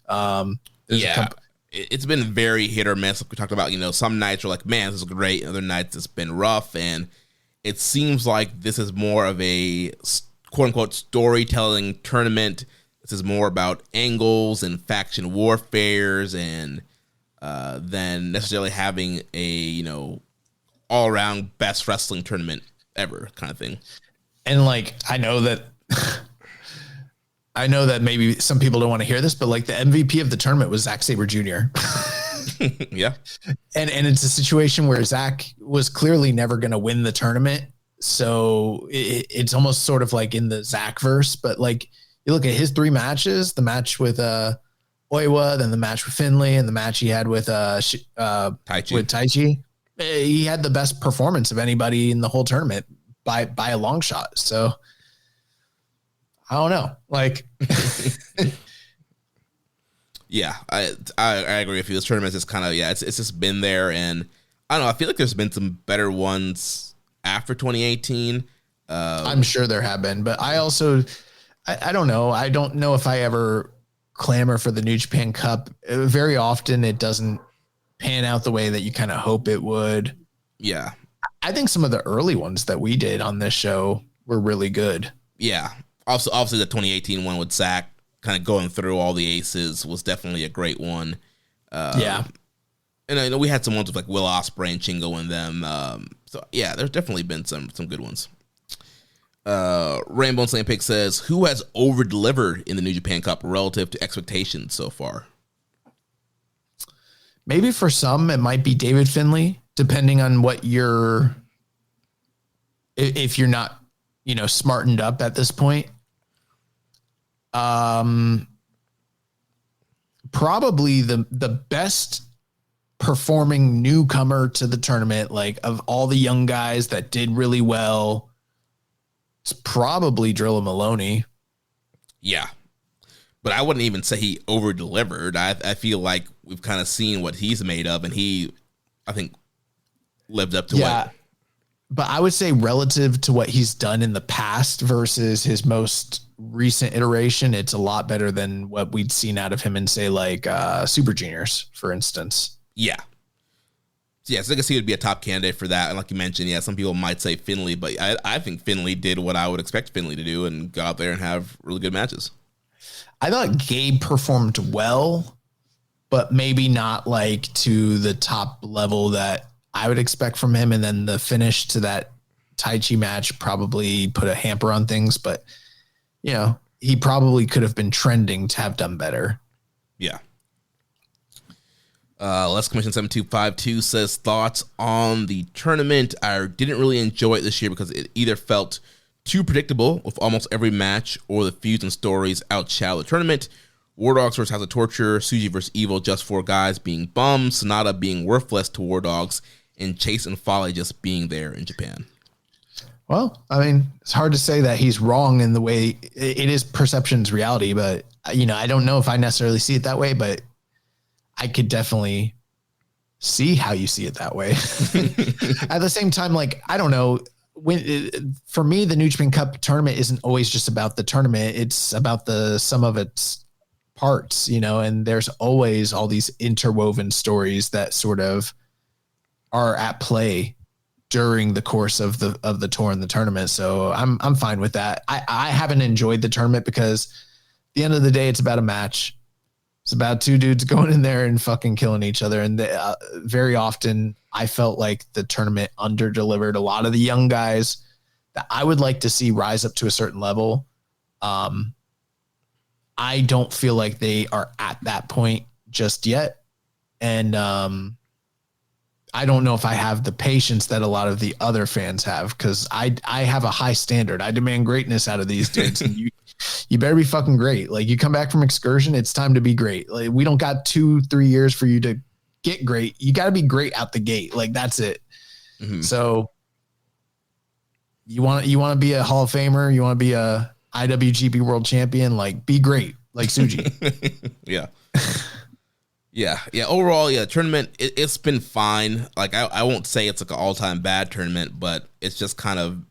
It's been very hit or miss. Like we talked about, some nights are like, man, this is great. Other nights it's been rough. And it seems like this is more of a quote unquote storytelling tournament. This is more about angles and faction warfares and than necessarily having a, all around best wrestling tournament ever kind of thing. And I know that maybe some people don't want to hear this, but the MVP of the tournament was Zack Sabre Jr. Yeah. And it's a situation where Zack was clearly never going to win the tournament. So it's almost sort of like in the Zack verse, but you look at his 3 matches, the match with Oiwa, then the match with Finlay, and the match he had with Taichi. He had the best performance of anybody in the whole tournament by a long shot. So I don't know. Yeah, I agree with you. This tournament is kind of, it's just been there. And I don't know, I feel like there's been some better ones after 2018. I'm sure there have been, but I also, I don't know. I don't know if I ever clamor for the New Japan Cup. Very often it doesn't pan out the way that you kind of hope it would. Yeah. I think some of the early ones that we did on this show were really good. Yeah. Also, obviously the 2018 one with Zach kind of going through all the aces was definitely a great one. Yeah. And I know we had some ones with Will Ospreay and Shingo in them. So yeah, there's definitely been some good ones. Rainbow Slam Pig says, who has over-delivered in the New Japan Cup relative to expectations so far? Maybe for some, it might be David Finlay, depending on what if you're not, smartened up at this point. Probably the best performing newcomer to the tournament, of all the young guys that did really well, it's probably Drilla Maloney. Yeah. But I wouldn't even say he over-delivered. I feel like we've kind of seen what he's made of, and he, I think, lived up to what. But I would say relative to what he's done in the past versus his most recent iteration, it's a lot better than what we'd seen out of him in, say, Super Juniors, for instance. Yeah. Yeah, so I guess he would be a top candidate for that. And like you mentioned, some people might say Finlay, but I think Finlay did what I would expect Finlay to do and go out there and have really good matches. I thought Gabe performed well, but maybe not to the top level that I would expect from him. And then the finish to that Taichi match probably put a hamper on things, but he probably could have been trending to have done better. Yeah. Let's Commission 7252 says thoughts on the tournament. I didn't really enjoy it this year because it either felt too predictable with almost every match, or the feuds and stories outshadowed the tournament. War Dogs versus House of Torture, Suji versus Evil, Just Four Guys being bums, Sonata being worthless to War Dogs, and Chase and Folly just being there in Japan. Well, I mean, it's hard to say that he's wrong in the way it is perception's reality, but I don't know if I necessarily see it that way, but I could definitely see how you see it that way. At the same time, like, I don't know. For me, the New Japan Cup tournament isn't always just about the tournament. It's about the sum of its parts, and there's always all these interwoven stories that sort of are at play during the course of the tour and the tournament. So I'm fine with that. I haven't enjoyed the tournament because at the end of the day, it's about a match. It's about two dudes going in there and fucking killing each other. And very often I felt like the tournament under-delivered a lot of the young guys that I would like to see rise up to a certain level. I don't feel like they are at that point just yet. And I don't know if I have the patience that a lot of the other fans have, because I have a high standard. I demand greatness out of these dudes. And you better be fucking great. Like, you come back from excursion, it's time to be great. Like, we don't got 2-3 years for you to get great. You got to be great out the gate. Like, that's it. Mm-hmm. So you want to be a Hall of Famer, you want to be a IWGP World Champion, like, be great, like Suji. Yeah. Yeah. Overall, tournament, it's been fine. Like, I won't say it's like an all-time bad tournament, but it's just kind of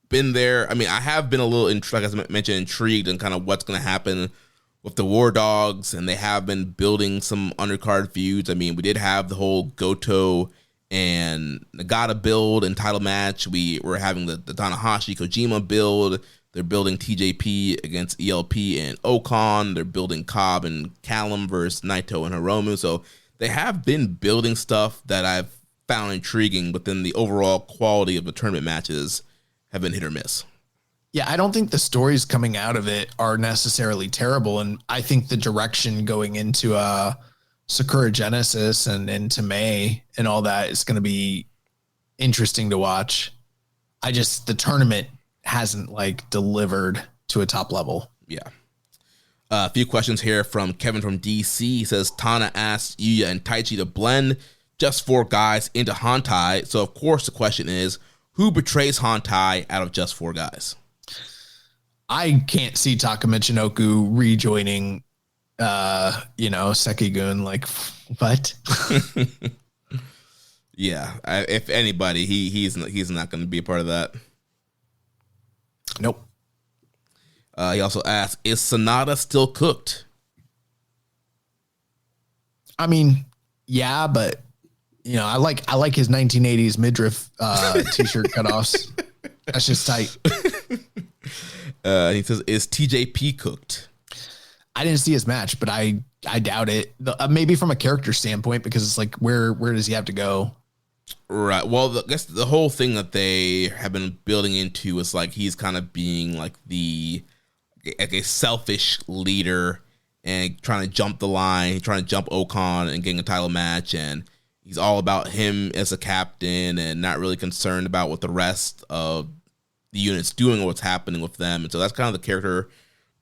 been there. I mean, I have been a little, like I mentioned, intrigued in kind of what's going to happen with the War Dogs, and they have been building some undercard feuds. I mean, we did have the whole Goto and Nagata build and title match. We were having the Tanahashi Kojima build. They're building TJP against ELP and Okan. They're building Cobb and Callum versus Naito and Hiromu. So they have been building stuff that I've found intriguing, but then the overall quality of the tournament matches have been hit or miss. Yeah, I don't think the stories coming out of it are necessarily terrible. And I think the direction going into Sakura Genesis and into May and all that is going to be interesting to watch. The tournament hasn't like delivered to a top level. Yeah. A few questions here from Kevin from DC. He says, Tana asks Yuya and Taichi to blend Just Four Guys into Hantai. So of course the question is, who betrays Hantai out of Just Four Guys? I can't see Taka Michinoku rejoining Sekigun. Like, what? Yeah. If anybody, he's not going to be a part of that. Nope. He also asked, is Sonata still cooked? I mean, yeah, but I like his 1980s midriff t-shirt cutoffs. That's just tight. He says, is TJP cooked? I didn't see his match, but I doubt it. Maybe from a character standpoint, because it's like, where does he have to go? Right. Well, I guess the whole thing that they have been building into is like he's kind of being like a selfish leader and trying to jump the line, trying to jump Okan and getting a title match, and he's all about him as a captain and not really concerned about what the rest of the unit's doing or what's happening with them. And so that's kind of the character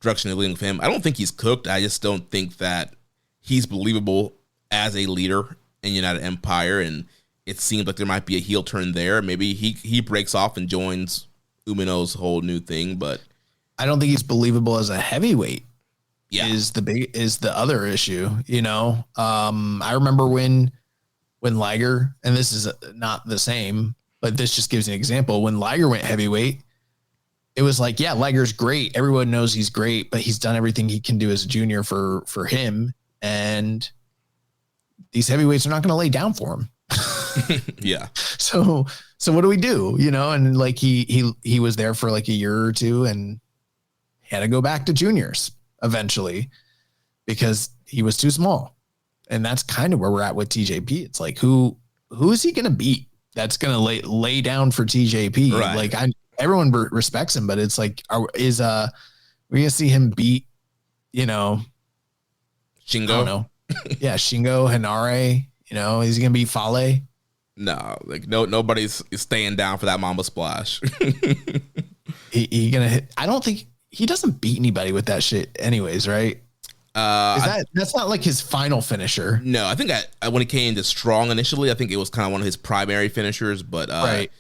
direction they're leading with him. I don't think he's cooked. I just don't think that he's believable as a leader in United Empire, and it seems like there might be a heel turn there. Maybe he breaks off and joins Umino's whole new thing, but I don't think he's believable as a heavyweight. Yeah, is the other issue. I remember when Liger, and this is not the same, but this just gives an example. When Liger went heavyweight, it was like, yeah, Liger's great. Everyone knows he's great, but he's done everything he can do as a junior for him, and these heavyweights are not going to lay down for him. Yeah. So what do we do? And like he was there for like a year or two and had to go back to juniors eventually because he was too small. And that's kind of where we're at with TJP. It's like, who is he going to beat? That's going to lay down for TJP. Right. Like everyone respects him, but it's like, we're going to see him beat, Shingo? I don't know. Yeah. Shingo, Hanare, You know, is he gonna beat Fale? No, like nobody's staying down for that Mamba Splash. he gonna hit? I don't think he doesn't beat anybody with that shit, anyways, right? That's not like his final finisher. No, I think when he came to Strong initially, I think it was kind of one of his primary finishers, but right.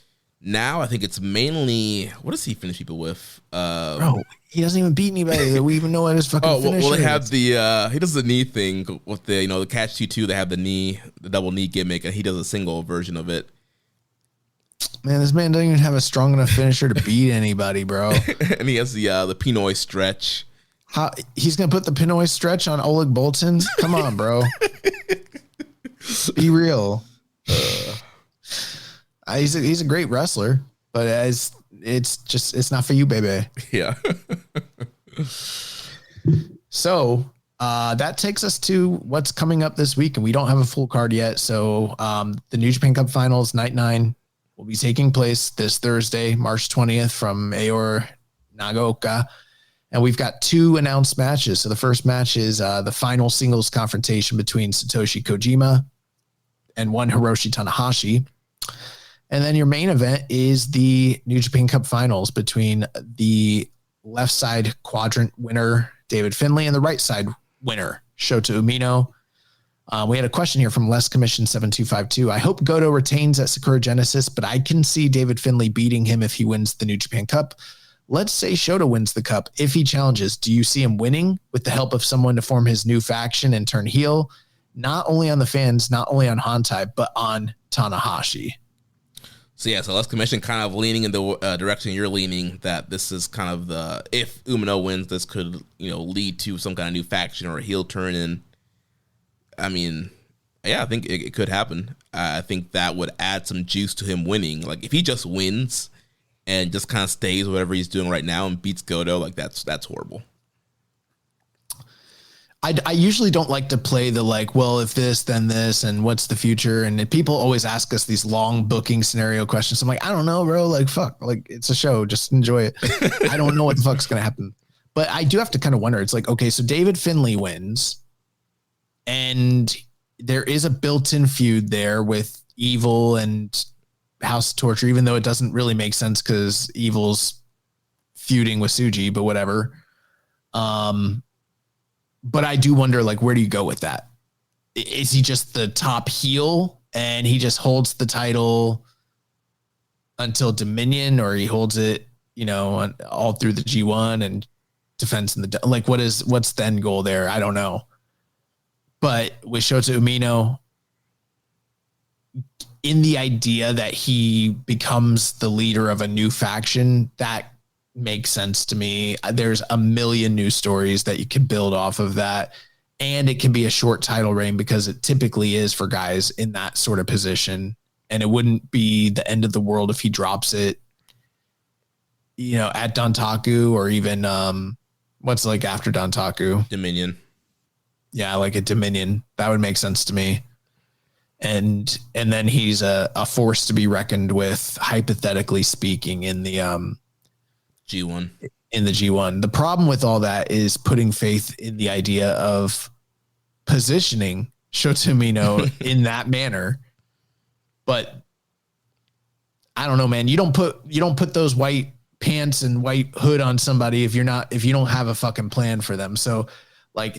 Now I think it's mainly, what does he finish people with? Bro, he doesn't even beat anybody that we even know what his fucking finisher well, they have he does the knee thing with the, the catch 2-2. They have the double knee gimmick, and he does a single version of it. Man, this man doesn't even have a strong enough finisher to beat anybody, bro. And he has the Pinoy stretch. How he's gonna put the Pinoy stretch on Oleg Boltin? Come on, bro. Be real. He's a great wrestler, but it's not for you, baby. Yeah. So that takes us to what's coming up this week, and we don't have a full card yet. So the New Japan Cup Finals Night 9 will be taking place this Thursday, March 20th from Aor Nagaoka. And we've got 2 announced matches. So the first match is the final singles confrontation between Satoshi Kojima and one Hiroshi Tanahashi. And then your main event is the New Japan Cup Finals between the left side quadrant winner, David Finlay, and the right side winner, Shota Umino. We had a question here from Les Commission 7252. I hope Goto retains at Sakura Genesis, but I can see David Finlay beating him if he wins the New Japan Cup. Let's say Shota wins the cup. If he challenges, do you see him winning with the help of someone to form his new faction and turn heel, not only on the fans, not only on Hantai, but on Tanahashi? So Les Commission kind of leaning in the direction you're leaning, that this is kind of if Umino wins, this could, lead to some kind of new faction or a heel turn. And I mean, yeah, I think it could happen. I think that would add some juice to him winning. Like if he just wins and just kind of stays whatever he's doing right now and beats Goto, like that's horrible. I usually don't like to play the if this, then this, and what's the future? And people always ask us these long booking scenario questions. I'm like, I don't know, bro. Fuck. It's a show. Just enjoy it. I don't know what the fuck's going to happen. But I do have to kind of wonder. It's okay, so David Finlay wins. And there is a built-in feud there with Evil and House of Torture, even though it doesn't really make sense because Evil's feuding with Tsuji, but whatever. But I do wonder, where do you go with that? Is he just the top heel and he just holds the title until Dominion, or he holds it, all through the G1 and defense in the, what's the end goal there? I don't know. But with Shota Umino, in the idea that he becomes the leader of a new faction, that makes sense to me. There's a million news stories that you can build off of that. And it can be a short title reign because it typically is for guys in that sort of position. And it wouldn't be the end of the world if he drops it, at Dontaku, or even what's after Dontaku? Dominion. Yeah, at Dominion. That would make sense to me. And then he's a force to be reckoned with, hypothetically speaking, in the G1. In the G1. The problem with all that is putting faith in the idea of positioning Shota Umino in that manner. But I don't know, man. You don't put those white pants and white hood on somebody if you don't have a fucking plan for them. So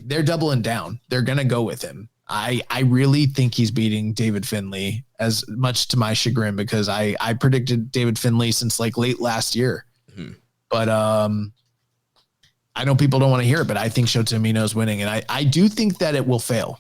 they're doubling down. They're going to go with him. I really think he's beating David Finlay, as much to my chagrin, because I predicted David Finlay since late last year. Mm-hmm. But I know people don't want to hear it, but I think Shota Umino's winning, and I do think that it will fail.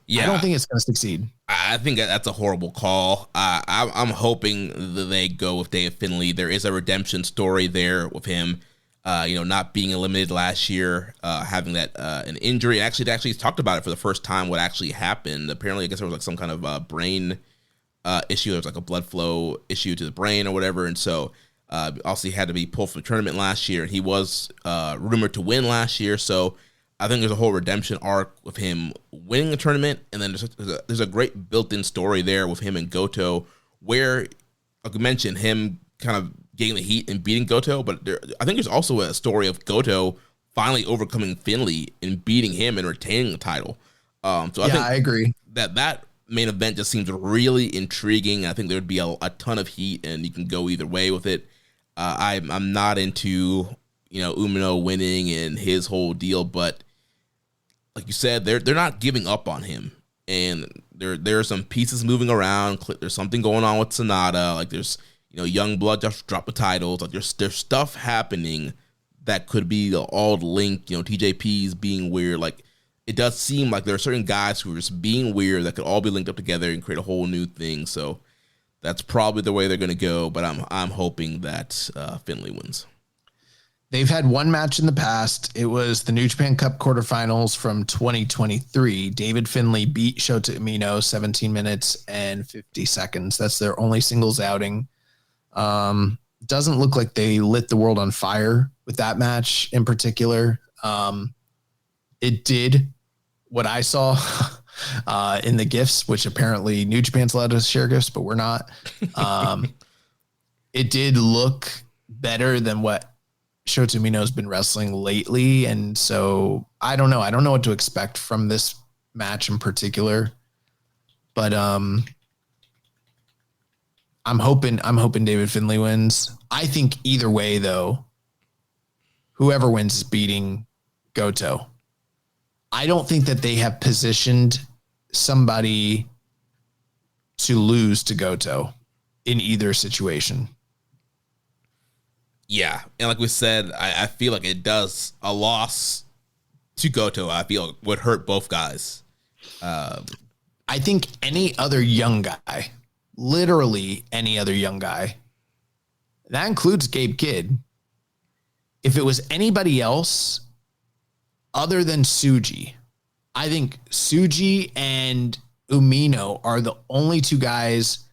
Yeah, I don't think it's going to succeed. I think that's a horrible call. I'm hoping that they go with David Finlay. There is a redemption story there with him, not being eliminated last year, having that an injury. Actually, he's talked about it for the first time, what actually happened. Apparently, I guess there was some kind of brain issue. There was a blood flow issue to the brain or whatever, and so also he had to be pulled from the tournament last year. He was rumored to win last year, so I think there's a whole redemption arc with him winning the tournament, and then there's a great built-in story there with him and Goto, where, like I mentioned, him kind of getting the heat and beating Goto, but I think there's also a story of Goto finally overcoming Finlay and beating him and retaining the title. I think I agree that main event just seems really intriguing. I think there would be a ton of heat, and you can go either way with it. I'm not into, Umino winning and his whole deal, but like you said, they're not giving up on him, and there are some pieces moving around. There's something going on with Sonata. Like there's young blood just dropped the titles. Like there's stuff happening that could be all linked. TJP's being weird. Like it does seem like there are certain guys who are just being weird that could all be linked up together and create a whole new thing. So that's probably the way they're going to go. But I'm hoping that Finlay wins. They've had one match in the past. It was the New Japan Cup quarterfinals from 2023. David Finlay beat Shota Umino 17 minutes and 50 seconds. That's their only singles outing. Doesn't look like they lit the world on fire with that match in particular. It did what I saw in the gifts, which apparently New Japan's allowed to share gifts, but we're not. It did look better than what Shota Umino has been wrestling lately. And so I don't know. I don't know what to expect from this match in particular, but, I'm hoping David Finlay wins. I think either way though, whoever wins is beating Goto. I don't think that they have positioned somebody to lose to Goto in either situation. Yeah, and like we said, I feel like it does a loss to Goto. I feel would hurt both guys. I think any other young guy, literally any other young guy, that includes Gabe Kidd. If it was anybody else other than Tsuji, I think Tsuji and Umino are the only two guys.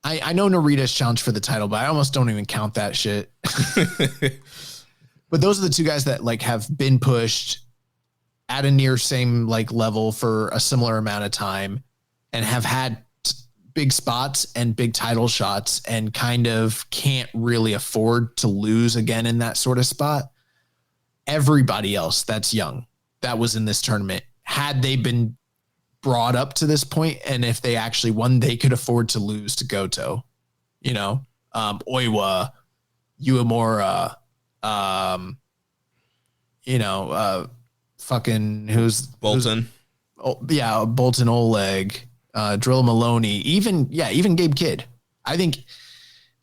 I know Narita's challenged for the title, but I almost don't even count that shit. But those are the two guys that like have been pushed at a near same like level for a similar amount of time and have had big spots and big title shots and kind of can't really afford to lose again in that sort of spot. Everybody else that's young that was in this tournament, had they been brought up to this point, and if they actually won, they could afford to lose to Goto, Oiwa, Uemura, fucking who's Bolton. Bolton Oleg, Drill Maloney, even Gabe Kidd. I think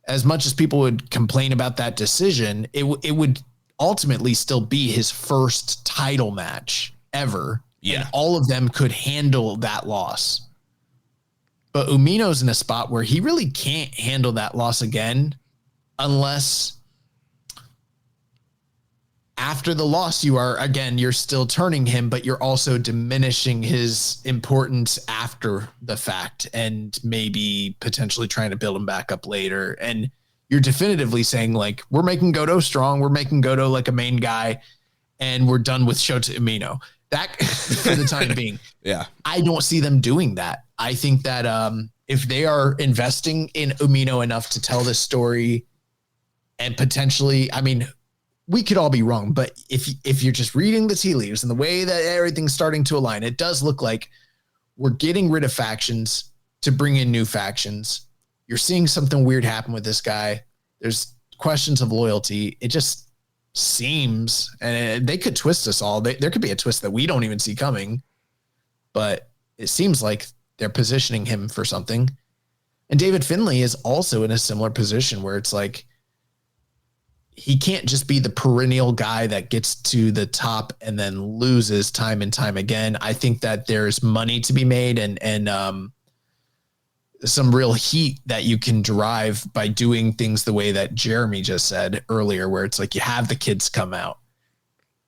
as much as people would complain about that decision, it would ultimately still be his first title match ever. Yeah. And all of them could handle that loss. But Umino's in a spot where he really can't handle that loss again unless after the loss you're still turning him, but you're also diminishing his importance after the fact and maybe potentially trying to build him back up later. And you're definitively saying like, we're making Goto strong. We're making Goto like a main guy and we're done with Shota Umino. That for the time being. Yeah. I don't see them doing that. I think that if they are investing in Umino enough to tell this story and potentially, I mean, we could all be wrong, but if you're just reading the tea leaves and the way that everything's starting to align, it does look like we're getting rid of factions to bring in new factions. You're seeing something weird happen with this guy. There's questions of loyalty. It just seems, and they could twist us all. There could be a twist that we don't even see coming, but it seems like they're positioning him for something. And David Finlay is also in a similar position where it's like, he can't just be the perennial guy that gets to the top and then loses time and time again. I think that there's money to be made and some real heat that you can derive by doing things the way that Jeremy just said earlier, where it's like you have the kids come out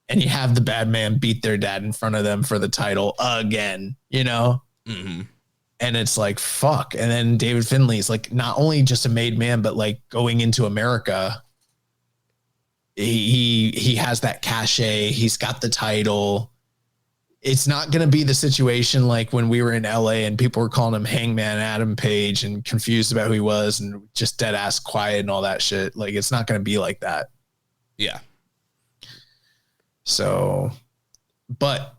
and you have the bad man beat their dad in front of them for the title again, Mm-hmm. And it's like, fuck. And then David Finlay's like, not only just a made man, but like going into America, he has that cachet. He's got the title. It's not going to be the situation like when we were in LA and people were calling him Hangman Adam Page and confused about who he was and just dead ass quiet and all that shit. Like, it's not going to be like that. Yeah. So, but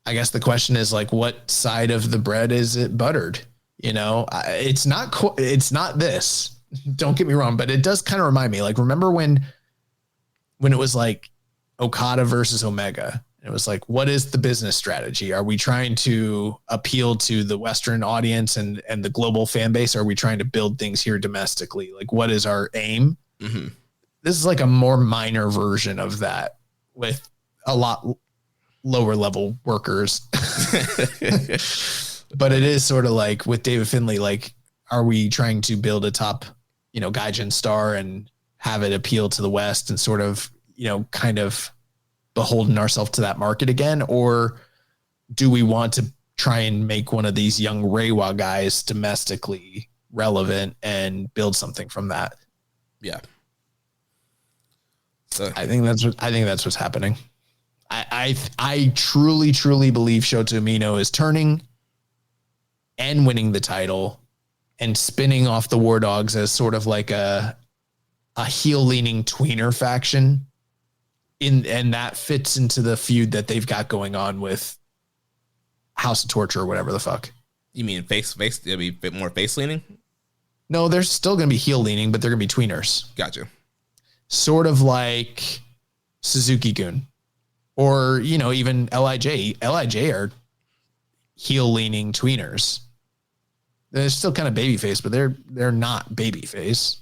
I guess the question is like, what side of the bread is it buttered? You know, it's not this. Don't get me wrong, but it does kind of remind me. Like, remember when it was like Okada versus Omega? It was like, what is the business strategy? Are we trying to appeal to the Western audience and the global fan base? Or are we trying to build things here domestically? Like, what is our aim? Mm-hmm. This is like a more minor version of that with a lot lower level workers. But it is sort of like with David Finlay, like, are we trying to build a top, you know, Gaijin star and have it appeal to the West and sort of, you know, kind of beholden ourselves to that market again? Or do we want to try and make one of these young Reiwa guys domestically relevant and build something from that? Yeah. I think that's what's happening. I truly believe Shota Umino is turning and winning the title and spinning off the War Dogs as sort of like a heel leaning tweener faction. And that fits into the feud that they've got going on with House of Torture or whatever the fuck. You mean face? It'll be a bit more face leaning? No, they're still going to be heel leaning, but they're going to be tweeners. Gotcha. Sort of like Suzuki-gun. Or, you know, even LIJ. LIJ are heel-leaning tweeners. They're still kind of babyface, but they're not babyface.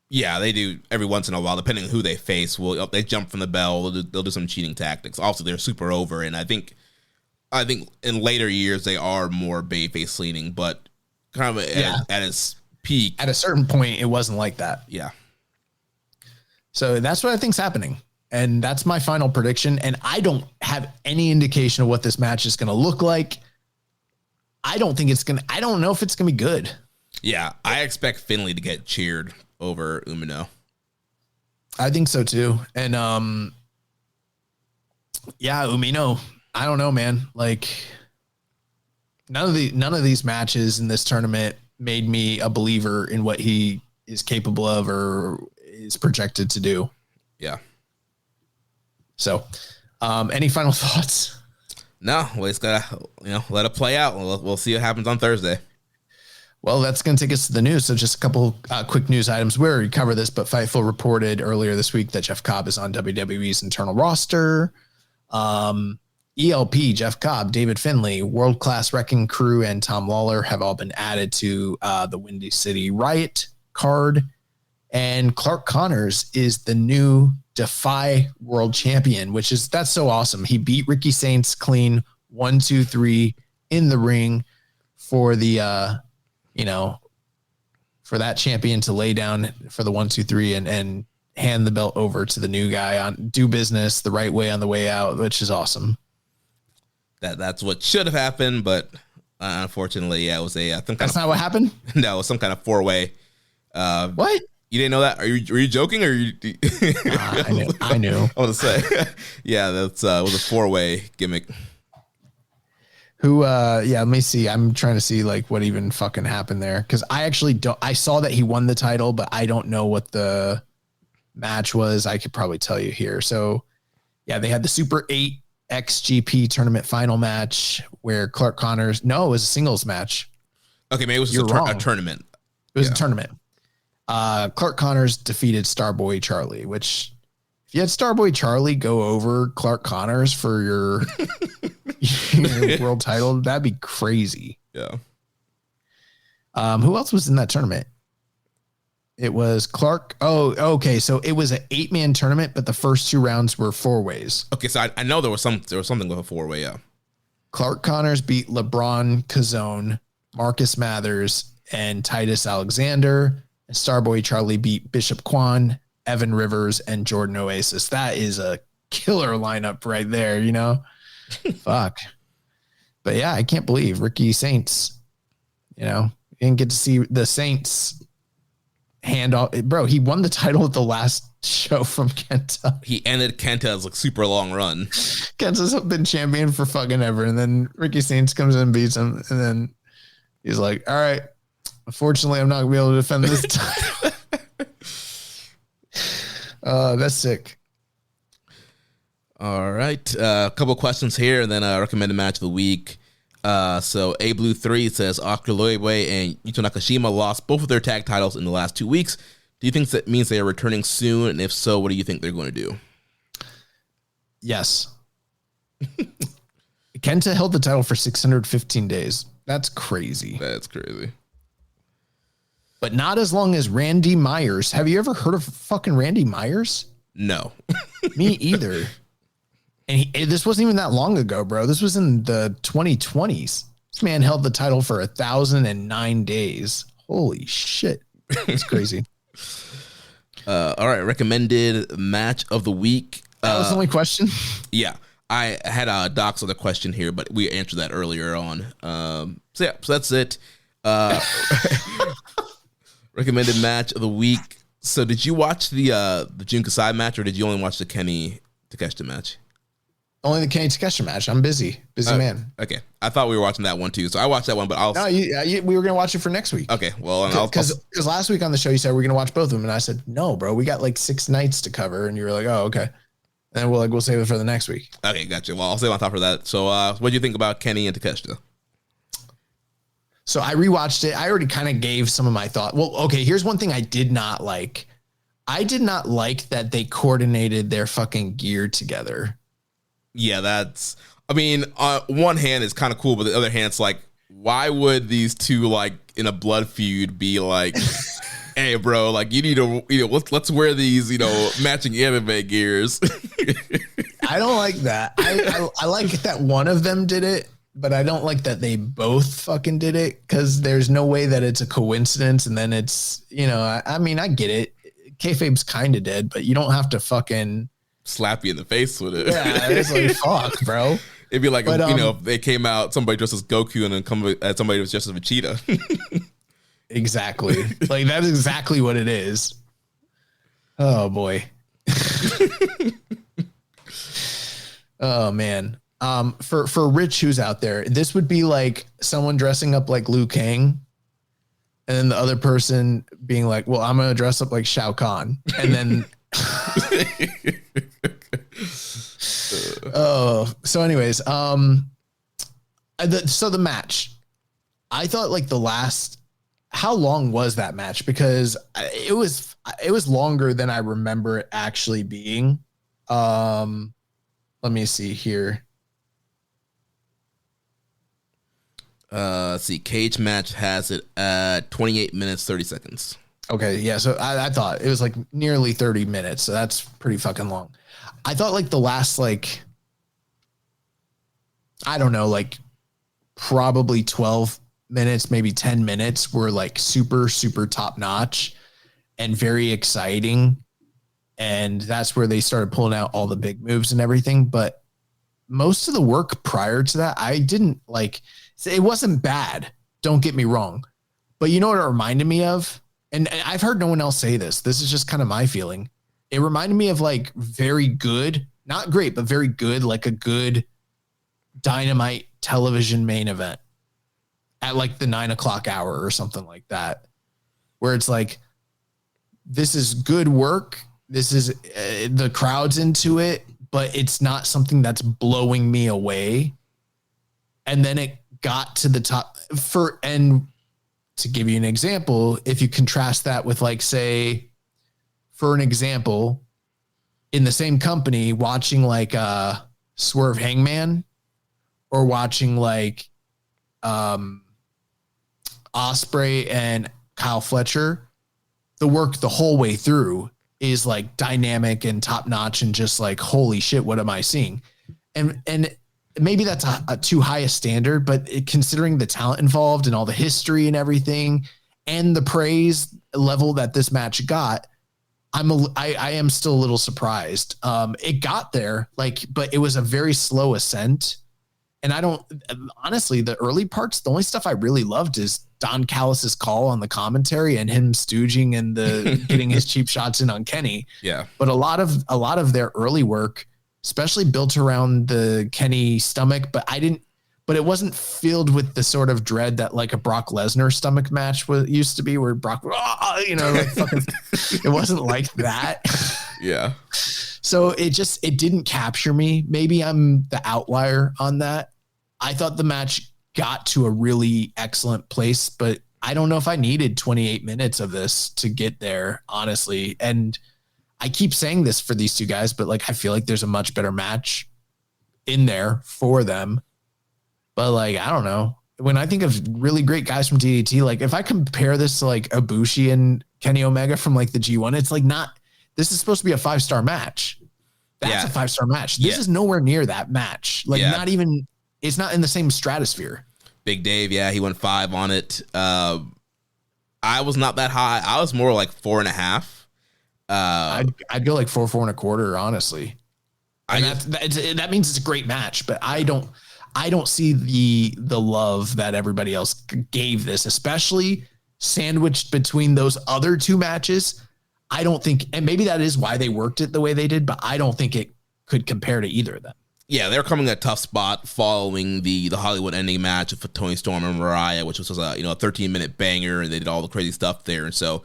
Yeah, they do every once in a while, depending on who they face. They jump from the bell. They'll do some cheating tactics. Also, they're super over, and I think in later years they are more babyface leaning, but kind of at its peak. At a certain point, it wasn't like that. Yeah. So that's what I think's happening. And that's my final prediction. And I don't have any indication of what this match is going to look like. I don't know if it's going to be good. Yeah, I expect Finlay to get cheered over Umino. I think so too. And Umino, I don't know, man. Like, none of these matches in this tournament made me a believer in what he is capable of or is projected to do. Yeah. So, any final thoughts? No, we just gotta, let it play out. We'll see what happens on Thursday. Well, that's going to take us to the news. So just a couple quick news items. We already covered this, but Fightful reported earlier this week that Jeff Cobb is on WWE's internal roster. ELP, Jeff Cobb, David Finlay, World Class Wrecking Crew, and Tom Lawler have all been added to the Windy City Riot card. And Clark Connors is the new Defy World Champion, that's so awesome. He beat Ricky Saints clean 1, 2, 3 in the ring for the, for that champion to lay down for the 1, 2, 3 and hand the belt over to the new guy do business the right way on the way out, which is awesome. That's what should have happened, but unfortunately, it was that's not what happened. No, it was some kind of 4-way. What? You didn't know that? Were you joking? Or I knew. I was to say, yeah, it was a 4-way gimmick. Let me see. I'm trying to see like what even fucking happened there. Cause I actually I saw that he won the title, but I don't know what the match was. I could probably tell you here. So yeah, they had the Super 8 XGP tournament final match where Clark Connors, it was a singles match. Okay. Maybe it was a tournament. It was a tournament. Clark Connors defeated Starboy Charlie, which if you had Starboy Charlie go over Clark Connors for your world title, that'd be crazy. Yeah. Who else was in that tournament? It was Clark. Oh, okay. So it was an 8-man tournament, but the first 2 rounds were 4-ways. Okay. So I know there was something with a 4-way. Yeah. Clark Connors beat LeBron Cazone, Marcus Mathers, and Titus Alexander. And Starboy Charlie beat Bishop Quan, Evan Rivers, and Jordan Oasis. That is a killer lineup right there, Fuck. But yeah, I can't believe Ricky Saints, you didn't get to see the Saints hand off. Bro, he won the title at the last show from Kenta. He ended Kenta's super long run. Kenta's been champion for fucking ever. And then Ricky Saints comes in and beats him. And then he's like, all right, unfortunately, I'm not going to be able to defend this title. That's sick. All right. A couple questions here, and then a recommended match of the week. So A Blue 3 says Akuloiwe and Yuto Nakashima lost both of their tag titles in the last 2 weeks. Do you think that means they are returning soon? And if so, what do you think they're going to do? Yes. Kenta held the title for 615 days. That's crazy. That's crazy. But not as long as Randy Myers. Have you ever heard of fucking Randy Myers? No. Me either. And this wasn't even that long ago, bro. This was in the 2020s. This man held the title for 1,009 days. Holy shit. That's crazy. All right. Recommended match of the week. That was the only question? Yeah. I had Doc's other question here, but we answered that earlier on. So that's it. Recommended match of the week. So did you watch the Jun Kasai match, or did you only watch the Kenny Takeshita match? Only the Kenny Takeshita match. I'm busy man. Okay, I thought we were watching that one too, so I watched that one. But we were gonna watch it for next week. Okay, well, because last week on the show you said we're gonna watch both of them, and I said no, bro. We got like 6 nights to cover, and you were like, oh, okay. And then we'll save it for the next week. Okay, gotcha. Well, I'll save on top of that. So, what do you think about Kenny and Takeshita? So I rewatched it. I already kind of gave some of my thought. Well, okay, here's one thing I did not like. I did not like that they coordinated their fucking gear together. Yeah, that's, I mean, on one hand, it's kind of cool, but the other hand, it's like, why would these two, like, in a blood feud be like, hey, bro, like, you need to, let's wear these, matching anime gears. I don't like that. I like that one of them did it, but I don't like that they both fucking did it, because there's no way that it's a coincidence. And then it's, I mean, I get it. Kayfabe's kind of dead, but you don't have to fucking slap you in the face with it. Yeah, it's like, fuck, bro. It'd be like, if they came out, somebody dressed as Goku and then somebody was dressed as Vegeta. Exactly. Like, that's exactly what it is. Oh, boy. Oh, man. For Rich, who's out there, this would be like someone dressing up like Liu Kang, and then the other person being like, well, I'm going to dress up like Shao Kahn. And then... So anyways, so the match, I thought like how long was that match? Because it was longer than I remember it actually being. Let me see here. Let's see. Cage Match has it at 28 minutes, 30 seconds. Okay, yeah, so I thought it was like nearly 30 minutes, so that's pretty fucking long. I thought like the last, like, I don't know, like probably 12 minutes, maybe 10 minutes were like super, super top notch and very exciting. And that's where they started pulling out all the big moves and everything. But most of the work prior to that, I didn't like. It wasn't bad, don't get me wrong. But you know what it reminded me of? And I've heard no one else say this. This is just kind of my feeling. It reminded me of like very good, not great, but very good, like a good Dynamite television main event at like the 9 o'clock hour or something like that, where it's like, this is good work. This is the crowd's into it, but it's not something that's blowing me away. And then it got to the top and to give you an example, if you contrast that with like, say, for an example, in the same company, watching like Swerve Hangman or watching like Ospreay and Kyle Fletcher, the work the whole way through is like dynamic and top notch and just like, holy shit, what am I seeing? And maybe that's a too high a standard, but considering the talent involved and all the history and everything and the praise level that this match got, I am still a little surprised. It got there, but it was a very slow ascent. And honestly, the early parts, the only stuff I really loved is Don Callis's call on the commentary and him stooging and getting his cheap shots in on Kenny. Yeah. But a lot of their early work, especially built around the Kenny stomach, but it wasn't filled with the sort of dread that like a Brock Lesnar stomach match used to be, where Brock, like fucking, it wasn't like that. Yeah. So it didn't capture me. Maybe I'm the outlier on that. I thought the match got to a really excellent place, but I don't know if I needed 28 minutes of this to get there, honestly. And I keep saying this for these two guys, but like, I feel like there's a much better match in there for them. But like, I don't know. When I think of really great guys from DDT, like if I compare this to like Ibushi and Kenny Omega from like the G1, it's like this is supposed to be a 5-star match. That's a 5-star match. This is nowhere near that match. Like not even, it's not in the same stratosphere. Big Dave, he went 5 on it. I was not that high. I was more like 4.5. I'd go like 4 and a quarter, honestly. And that means it's a great match, but I don't see the love that everybody else gave this, especially sandwiched between those other two matches. I don't think, and maybe that is why they worked it the way they did, but I don't think it could compare to either of them. Yeah, they're coming at a tough spot following the Hollywood ending match for Tony Storm and Mariah, which was a 13-minute banger, and they did all the crazy stuff there. And so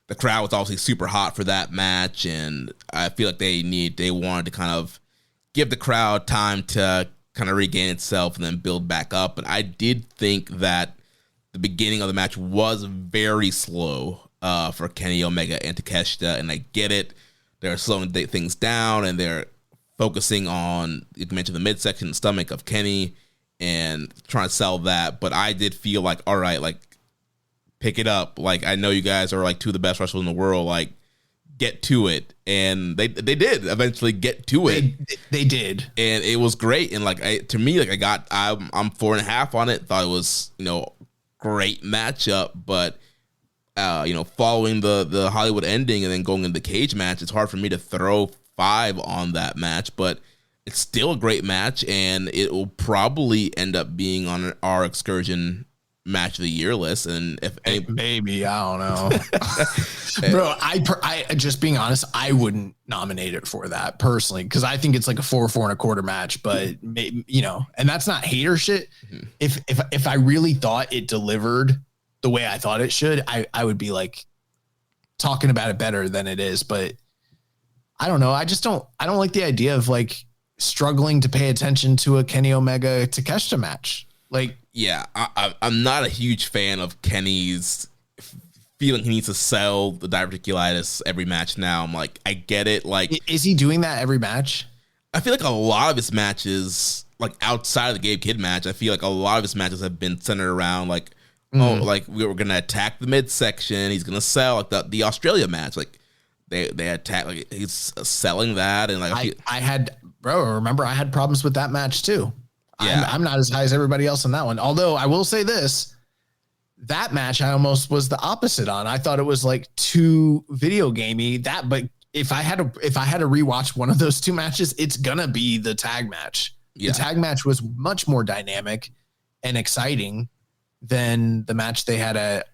the crowd was obviously super hot for that match, and I feel like they wanted to kind of give the crowd time to kind of regain itself and then build back up. And I did think that the beginning of the match was very slow for Kenny Omega and Takeshita, and I get it. They're slowing things down, and they're focusing on, you mentioned the midsection stomach of Kenny and trying to sell that. But I did feel like, all right, like, pick it up. Like, I know you guys are like two of the best wrestlers in the world. Like, get to it. And they did eventually get to it. They did. And it was great. And like, I'm 4.5 on it. Thought it was, great matchup. But, following the Hollywood ending and then going into the cage match, it's hard for me to throw 5 on that match, but it's still a great match, and it will probably end up being on our excursion match of the year list. And if maybe, I don't know, bro, I just being honest, I wouldn't nominate it for that personally, because I think it's like a 4 and a quarter match. But maybe, and that's not hater shit. Mm-hmm. If I really thought it delivered the way I thought it should, I would be like talking about it better than it is. But I don't know. I don't like the idea of like struggling to pay attention to a Kenny Omega Takeshita match. Like, yeah, I'm not a huge fan of Kenny's feeling he needs to sell the diverticulitis every match now. I'm like, I get it. Like, is he doing that every match? I feel like a lot of his matches, like outside of the Gabe Kidd match, I feel like a lot of his matches have been centered around like, like we were going to attack the midsection. He's going to sell like the Australia match. Like, They attack, like he's selling that, and like remember I had problems with that match too. Yeah. I'm not as high as everybody else in that one. Although I will say this, that match I almost was the opposite on. I thought it was like too video gamey. But if I had to rewatch one of those two matches, it's gonna be the tag match. Yeah. The tag match was much more dynamic and exciting than the match they had at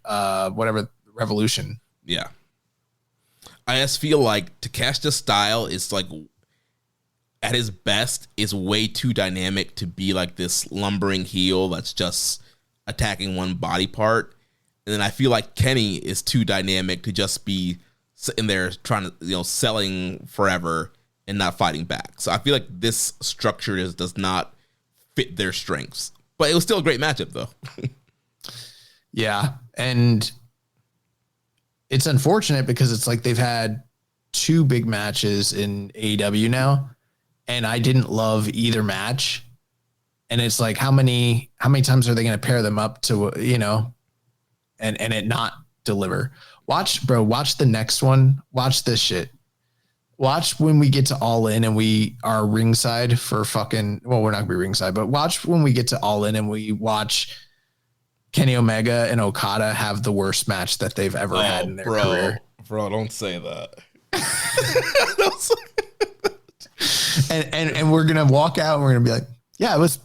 Revolution. Yeah. I just feel like Takeshita's style is like, at his best, is way too dynamic to be like this lumbering heel that's just attacking one body part. And then I feel like Kenny is too dynamic to just be sitting there trying to, selling forever and not fighting back. So I feel like this structure does not fit their strengths. But it was still a great matchup, though. Yeah, and it's unfortunate because it's like they've had 2 big matches in AEW now, and I didn't love either match. And it's like, how many times are they going to pair them up to, and it not deliver? Watch the next one. Watch this shit. Watch when we get to All In and we are ringside for we're not going to be ringside, but watch when we get to All In and we watch Kenny Omega and Okada have the worst match that they've ever had in their career. Bro, don't say that. and we're gonna walk out and we're gonna be like, yeah, it was.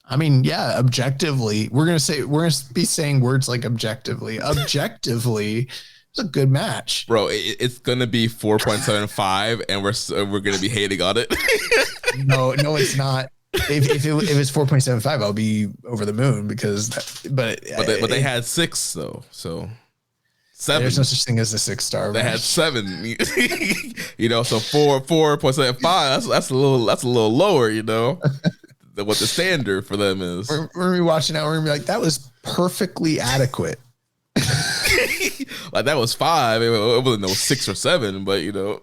I mean, yeah, objectively, we're gonna be saying words like objectively. Objectively, it's a good match, bro. It's gonna be 4.75, and we're gonna be hating on it. No, it's not. If it was 4.75, I'll be over the moon but they had 6 though. So 7. There's no such thing as a 6-star. They had 7. You know, so 4.75. That's a little lower. You know, than what the standard for them is. We're gonna be watching out. We're gonna be like, that was perfectly adequate. Like that was 5. It wasn't no 6 or 7, but you know.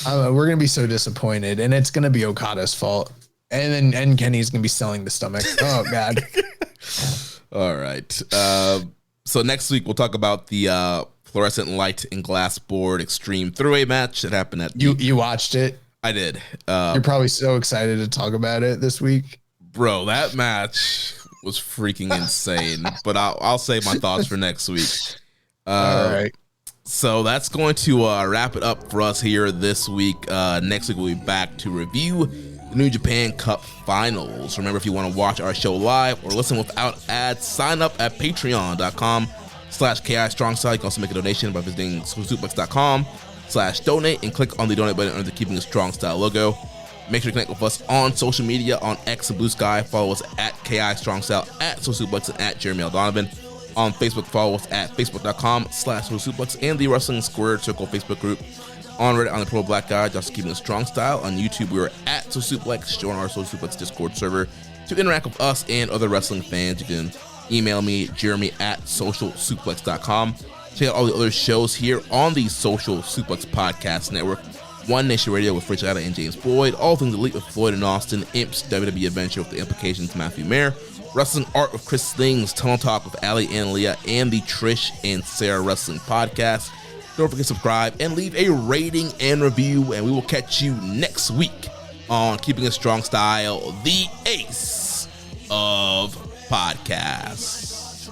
We're gonna be so disappointed, and it's gonna be Okada's fault. And then Kenny's gonna be selling the stomach. Oh God. All right. So next week we'll talk about the fluorescent light and glass board extreme 3-way match that happened at. You watched it? I did. You're probably so excited to talk about it this week, bro. That match was freaking insane. But I'll save my thoughts for next week. All right. So that's going to wrap it up for us here this week. Next week we'll be back to review the New Japan Cup Finals. Remember, if you want to watch our show live or listen without ads, sign up at patreon.com/KI Strong Style. You can also make a donation by visiting suplex.com/donate and click on the donate button under the Keeping It Strong Style logo. Make sure to connect with us on social media on X and Blue Sky. Follow us at KI Strong Style, at Social Suplex, and at Jeremy L. Donovan. On Facebook, follow us at facebook.com/Social Suplex and the Wrestling Squared Circle Facebook group. On Reddit, on the Pro Black Guy, just Keeping It Strong Style. On YouTube, we are at Social Suplex. Join our Social Suplex Discord server to interact with us and other wrestling fans. You can email me, Jeremy at socialsuplex.com. Check out all the other shows here on the Social Suplex Podcast Network. One Nation Radio with Rich Latta and James Boyd. All Things Elite with Floyd and Austin. Imps WWE Adventure with The Implications, Matthew Mayer. Wrestling Art with Chris Things. Tunnel Talk with Ali and Leah. And the Trish and Sarah Wrestling Podcast. Don't forget to subscribe and leave a rating and review. And we will catch you next week on Keeping It Strong Style, the ace of podcasts.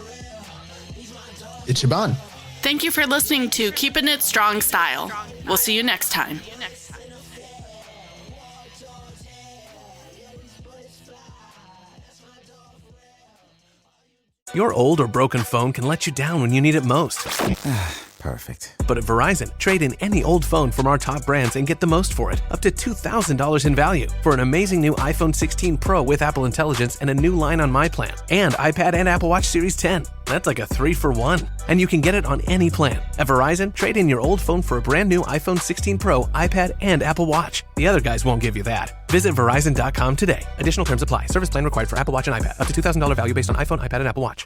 It's Shaban. Thank you for listening to Keepin' It Strong Style. We'll see you next time. Your old or broken phone can let you down when you need it most. Perfect. But at Verizon, trade in any old phone from our top brands and get the most for it, up to $2,000 in value, for an amazing new iPhone 16 Pro with Apple Intelligence and a new line on My Plan, and iPad and Apple Watch Series 10. That's like a 3-for-1. And you can get it on any plan. At Verizon, trade in your old phone for a brand new iPhone 16 Pro, iPad, and Apple Watch. The other guys won't give you that. Visit Verizon.com today. Additional terms apply. Service plan required for Apple Watch and iPad. Up to $2,000 value based on iPhone, iPad, and Apple Watch.